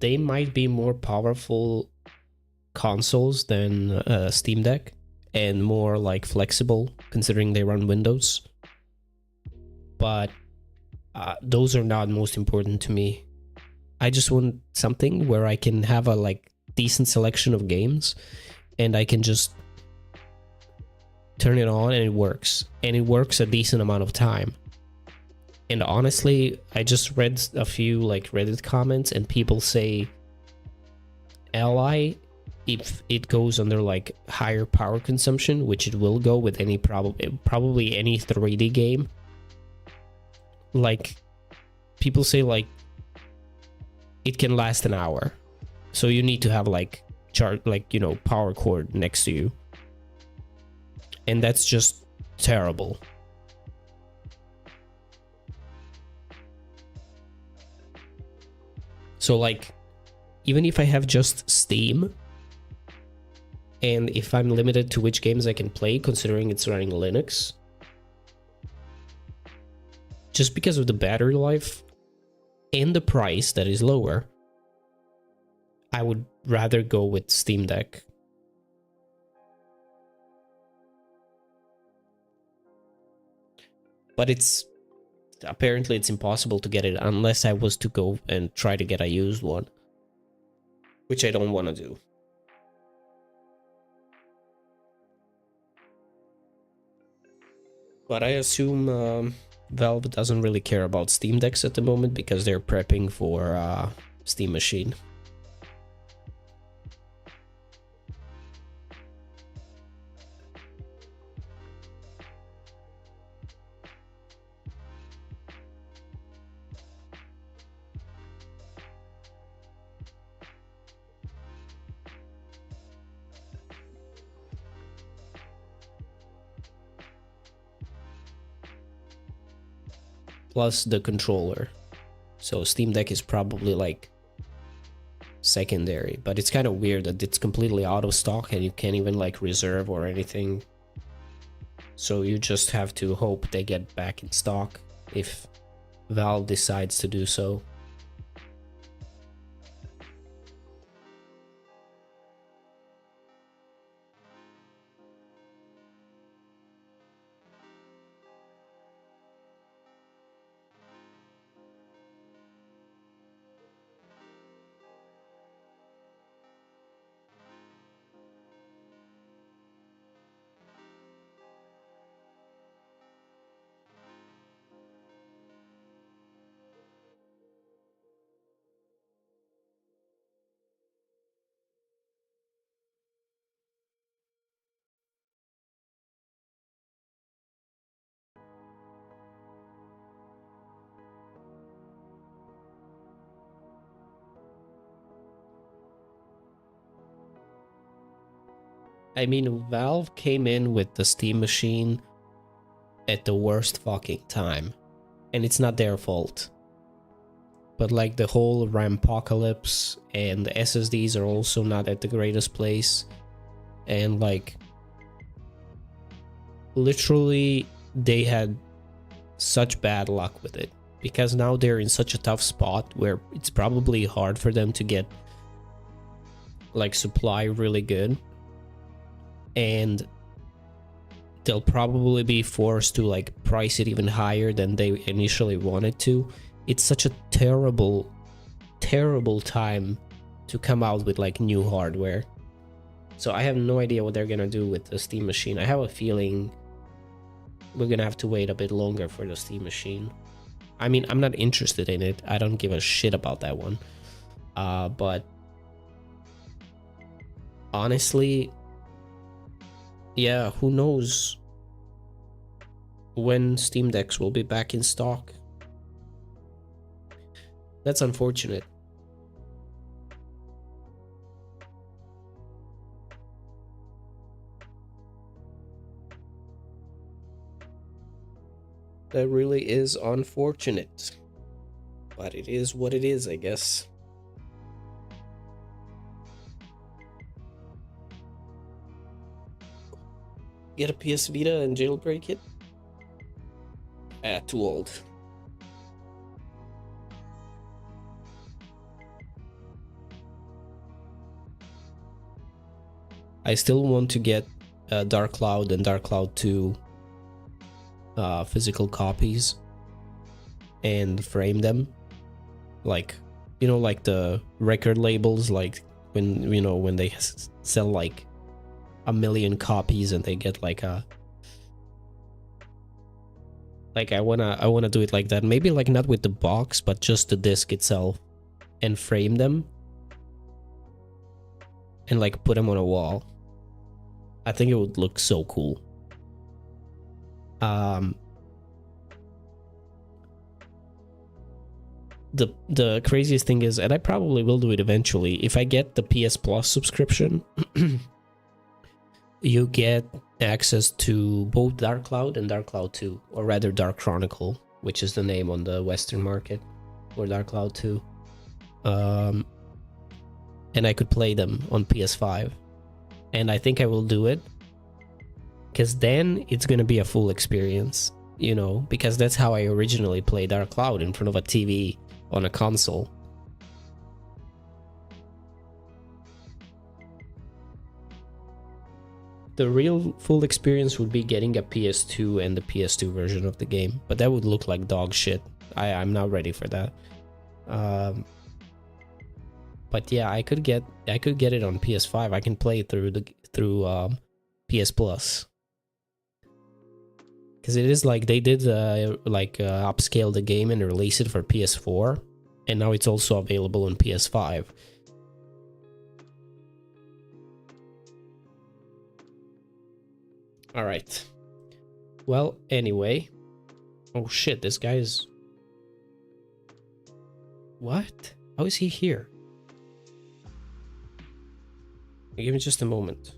they might be more powerful consoles than Steam Deck and more like flexible considering they run Windows. But those are not most important to me. I just want something where I can have a like decent selection of games and I can just turn it on and it works. And it works a decent amount of time. And honestly, I just read a few like Reddit comments and people say Ally, if it goes under like higher power consumption, which it will go with any probably any 3D game, like people say like it can last an hour, so you need to have like power cord next to you, and that's just terrible. So like even if I have just Steam and if I'm limited to which games I can play considering it's running Linux, just because of the battery life and the price that is lower, I would rather go with Steam Deck. But apparently it's impossible to get it unless I was to go and try to get a used one, which I don't want to do. But I assume Valve doesn't really care about Steam Decks at the moment because they're prepping for Steam Machine. Plus the controller. So Steam Deck is probably like secondary, but it's kind of weird that it's completely out of stock and you can't even like reserve or anything. So you just have to hope they get back in stock if Valve decides to do so. I mean, Valve came in with the Steam machine at the worst fucking time, and it's not their fault. But like the whole Rampapocalypse and the SSDs are also not at the greatest place, and like literally they had such bad luck with it because now they're in such a tough spot where it's probably hard for them to get like supply really good, and they'll probably be forced to like price it even higher than they initially wanted to. It's such a terrible time to come out with like new hardware. So I have no idea what they're gonna do with the Steam machine. I have a feeling we're gonna have to wait a bit longer for the Steam machine. I mean, I'm not interested in it. I don't give a shit about that one. But honestly, yeah, who knows when Steam Decks will be back in stock. That's unfortunate. That really is unfortunate. But it is what it is, I guess. Get a PS Vita and jailbreak it? Too old. I still want to get Dark Cloud and Dark Cloud 2 physical copies and frame them. Like, you know, like the record labels, like when, you know, when they sell like 1 million copies and they get like a... Like I wanna do it like that. Maybe like not with the box, but just the disc itself, and frame them and like put them on a wall. I think it would look so cool. The craziest thing is, and I probably will do it eventually, if I get the PS Plus subscription, you get access to both Dark Cloud and Dark Cloud 2, or rather Dark Chronicle, which is the name on the Western market, or Dark Cloud 2. And I could play them on PS5. And I think I will do it, because then it's gonna be a full experience, you know, because that's how I originally played Dark Cloud, in front of a TV on a console. The real full experience would be getting a PS2 and the PS2 version of the game, but that would look like dog shit. I'm not ready for that. But yeah, I could get it on PS5. I can play it through PS Plus, because it is like they did upscale the game and release it for PS4, and now it's also available on PS5. All right. Well, anyway. Oh shit, this guy is... What? How is he here? Give me just a moment.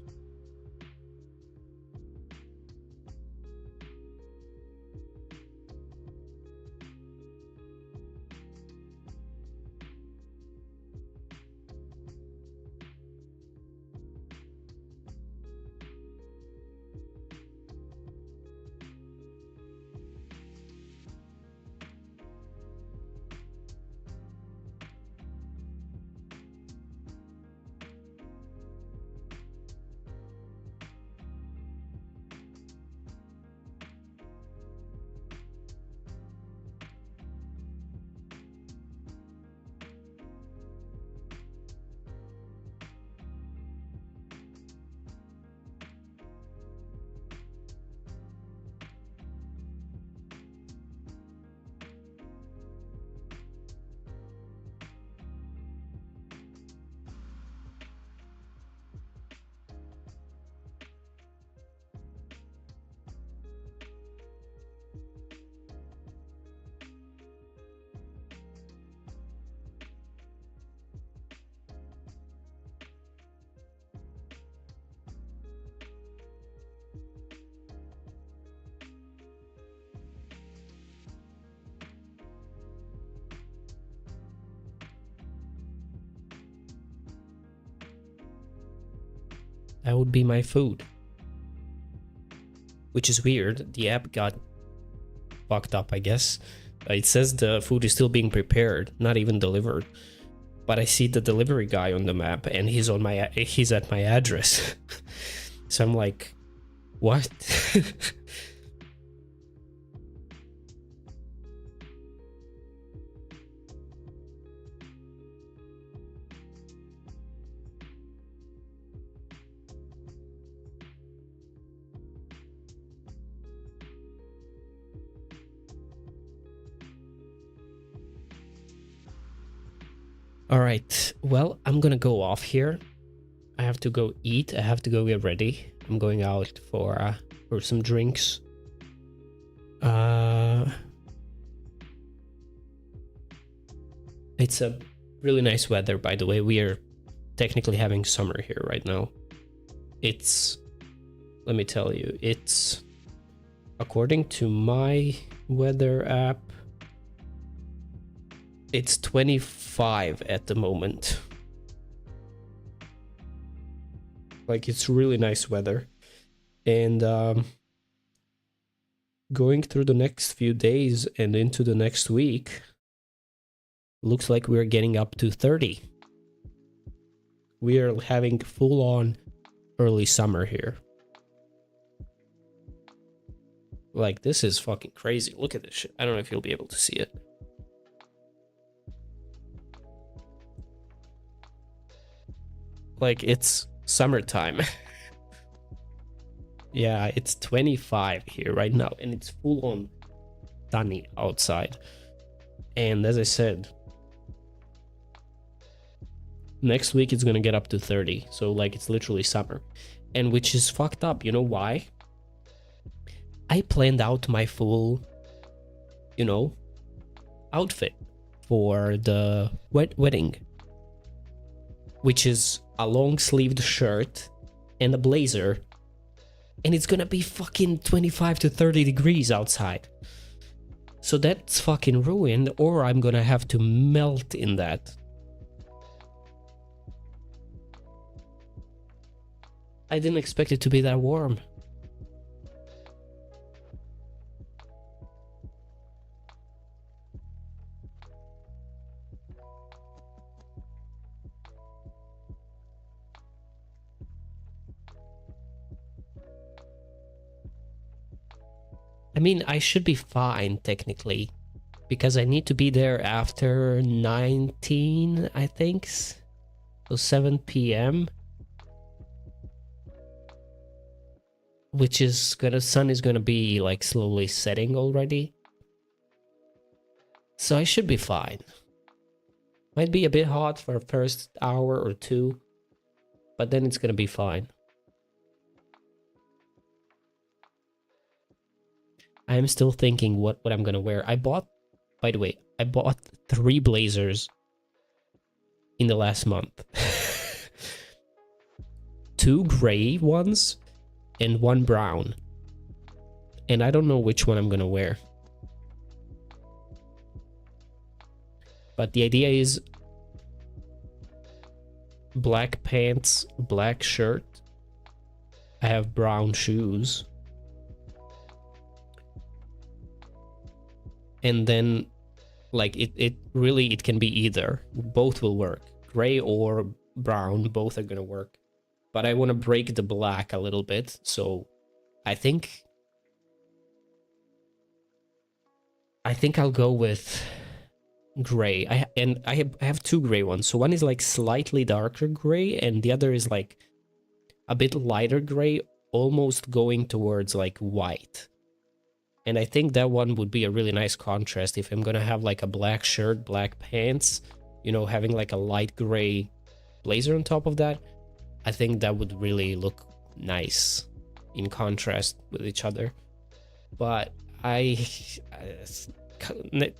That would be my food. Which is weird. The app got fucked up, I guess. It says the food is still being prepared, not even delivered. But I see the delivery guy on the map, and he's at my address. So I'm like, what? All right, well, I'm gonna go off here. I have to go eat. I have to go get ready. I'm going out for some drinks. It's a really nice weather, by the way. We are technically having summer here right now. It's, let me tell you, it's, according to my weather app, it's 25 at the moment. Like, it's really nice weather. And going through the next few days and into the next week, looks like we're getting up to 30. We are having full-on early summer here. Like, this is fucking crazy. Look at this shit. I don't know if you'll be able to see it. Like, it's summertime. Yeah, it's 25 here right now, and it's full on sunny outside. And as I said, next week it's gonna get up to 30. So like, it's literally summer. And which is fucked up. You know why? I planned out my full, you know, outfit for the wedding, which is a long-sleeved shirt and a blazer, and it's gonna be fucking 25 to 30 degrees outside. So that's fucking ruined, or I'm gonna have to melt in that. I didn't expect it to be that warm. I mean, I should be fine technically, because I need to be there after 19, I think. So 7 p.m. Which is sun is gonna be like slowly setting already. So I should be fine. Might be a bit hot for the first hour or two, but then it's gonna be fine. I'm still thinking what I'm gonna wear. By the way, I bought 3 blazers in the last month. 2 gray ones and 1 brown. And I don't know which one I'm gonna wear. But the idea is black pants, black shirt. I have brown shoes. And then, like, it really can be either. Both will work. Gray or brown, both are gonna work. But I want to break the black a little bit, so I think I'll go with gray. I have 2 gray ones. So one is like slightly darker gray, and the other is like a bit lighter gray, almost going towards like white. And I think that one would be a really nice contrast if I'm gonna have like a black shirt, black pants, you know, having like a light gray blazer on top of that. I think that would really look nice in contrast with each other. But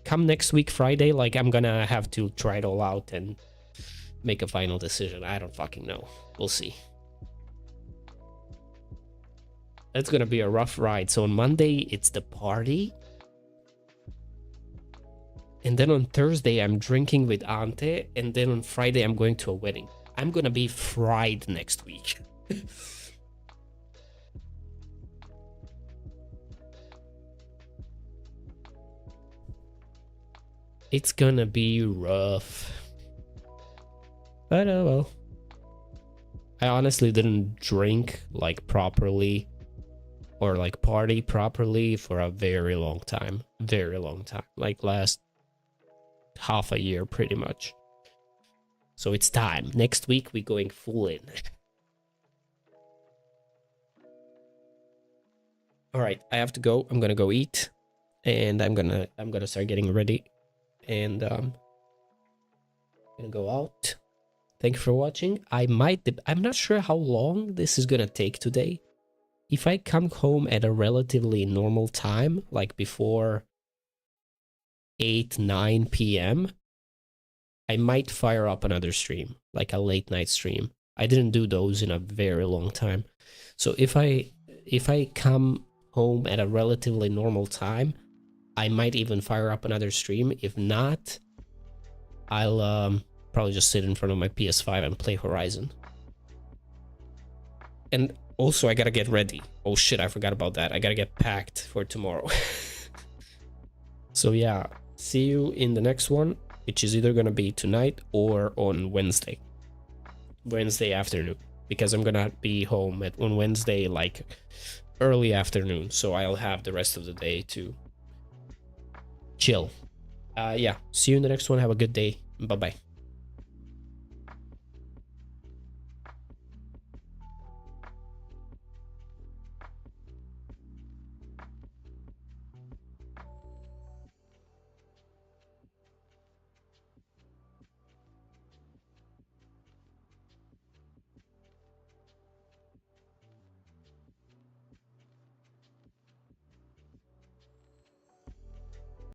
come next week, Friday, like, I'm gonna have to try it all out and make a final decision. I don't fucking know. We'll see. It's gonna be a rough ride. So on Monday, it's the party. And then on Thursday, I'm drinking with Ante. And then on Friday, I'm going to a wedding. I'm gonna be fried next week. It's gonna be rough. But oh well. I honestly didn't drink like properly or like party properly for a very long time. Very long time. Like last half a year pretty much. So it's time. Next week we're going full in. All right, I have to go. I'm gonna go eat, and I'm gonna start getting ready, and gonna go out. Thank you for watching. I'm not sure how long this is gonna take today. If I come home at a relatively normal time, like before 8-9 p.m., I might fire up another stream, like a late night stream. I didn't do those in a very long time. So if I come home at a relatively normal time, I might even fire up another stream. If not, I'll probably just sit in front of my PS5 and play Horizon. And also, I gotta get ready. Oh shit, I forgot about that. I gotta get packed for tomorrow. So yeah, see you in the next one, which is either gonna be tonight or on Wednesday afternoon, because I'm gonna be home on Wednesday like early afternoon, so I'll have the rest of the day to chill. Yeah, see you in the next one. Have a good day. Bye bye.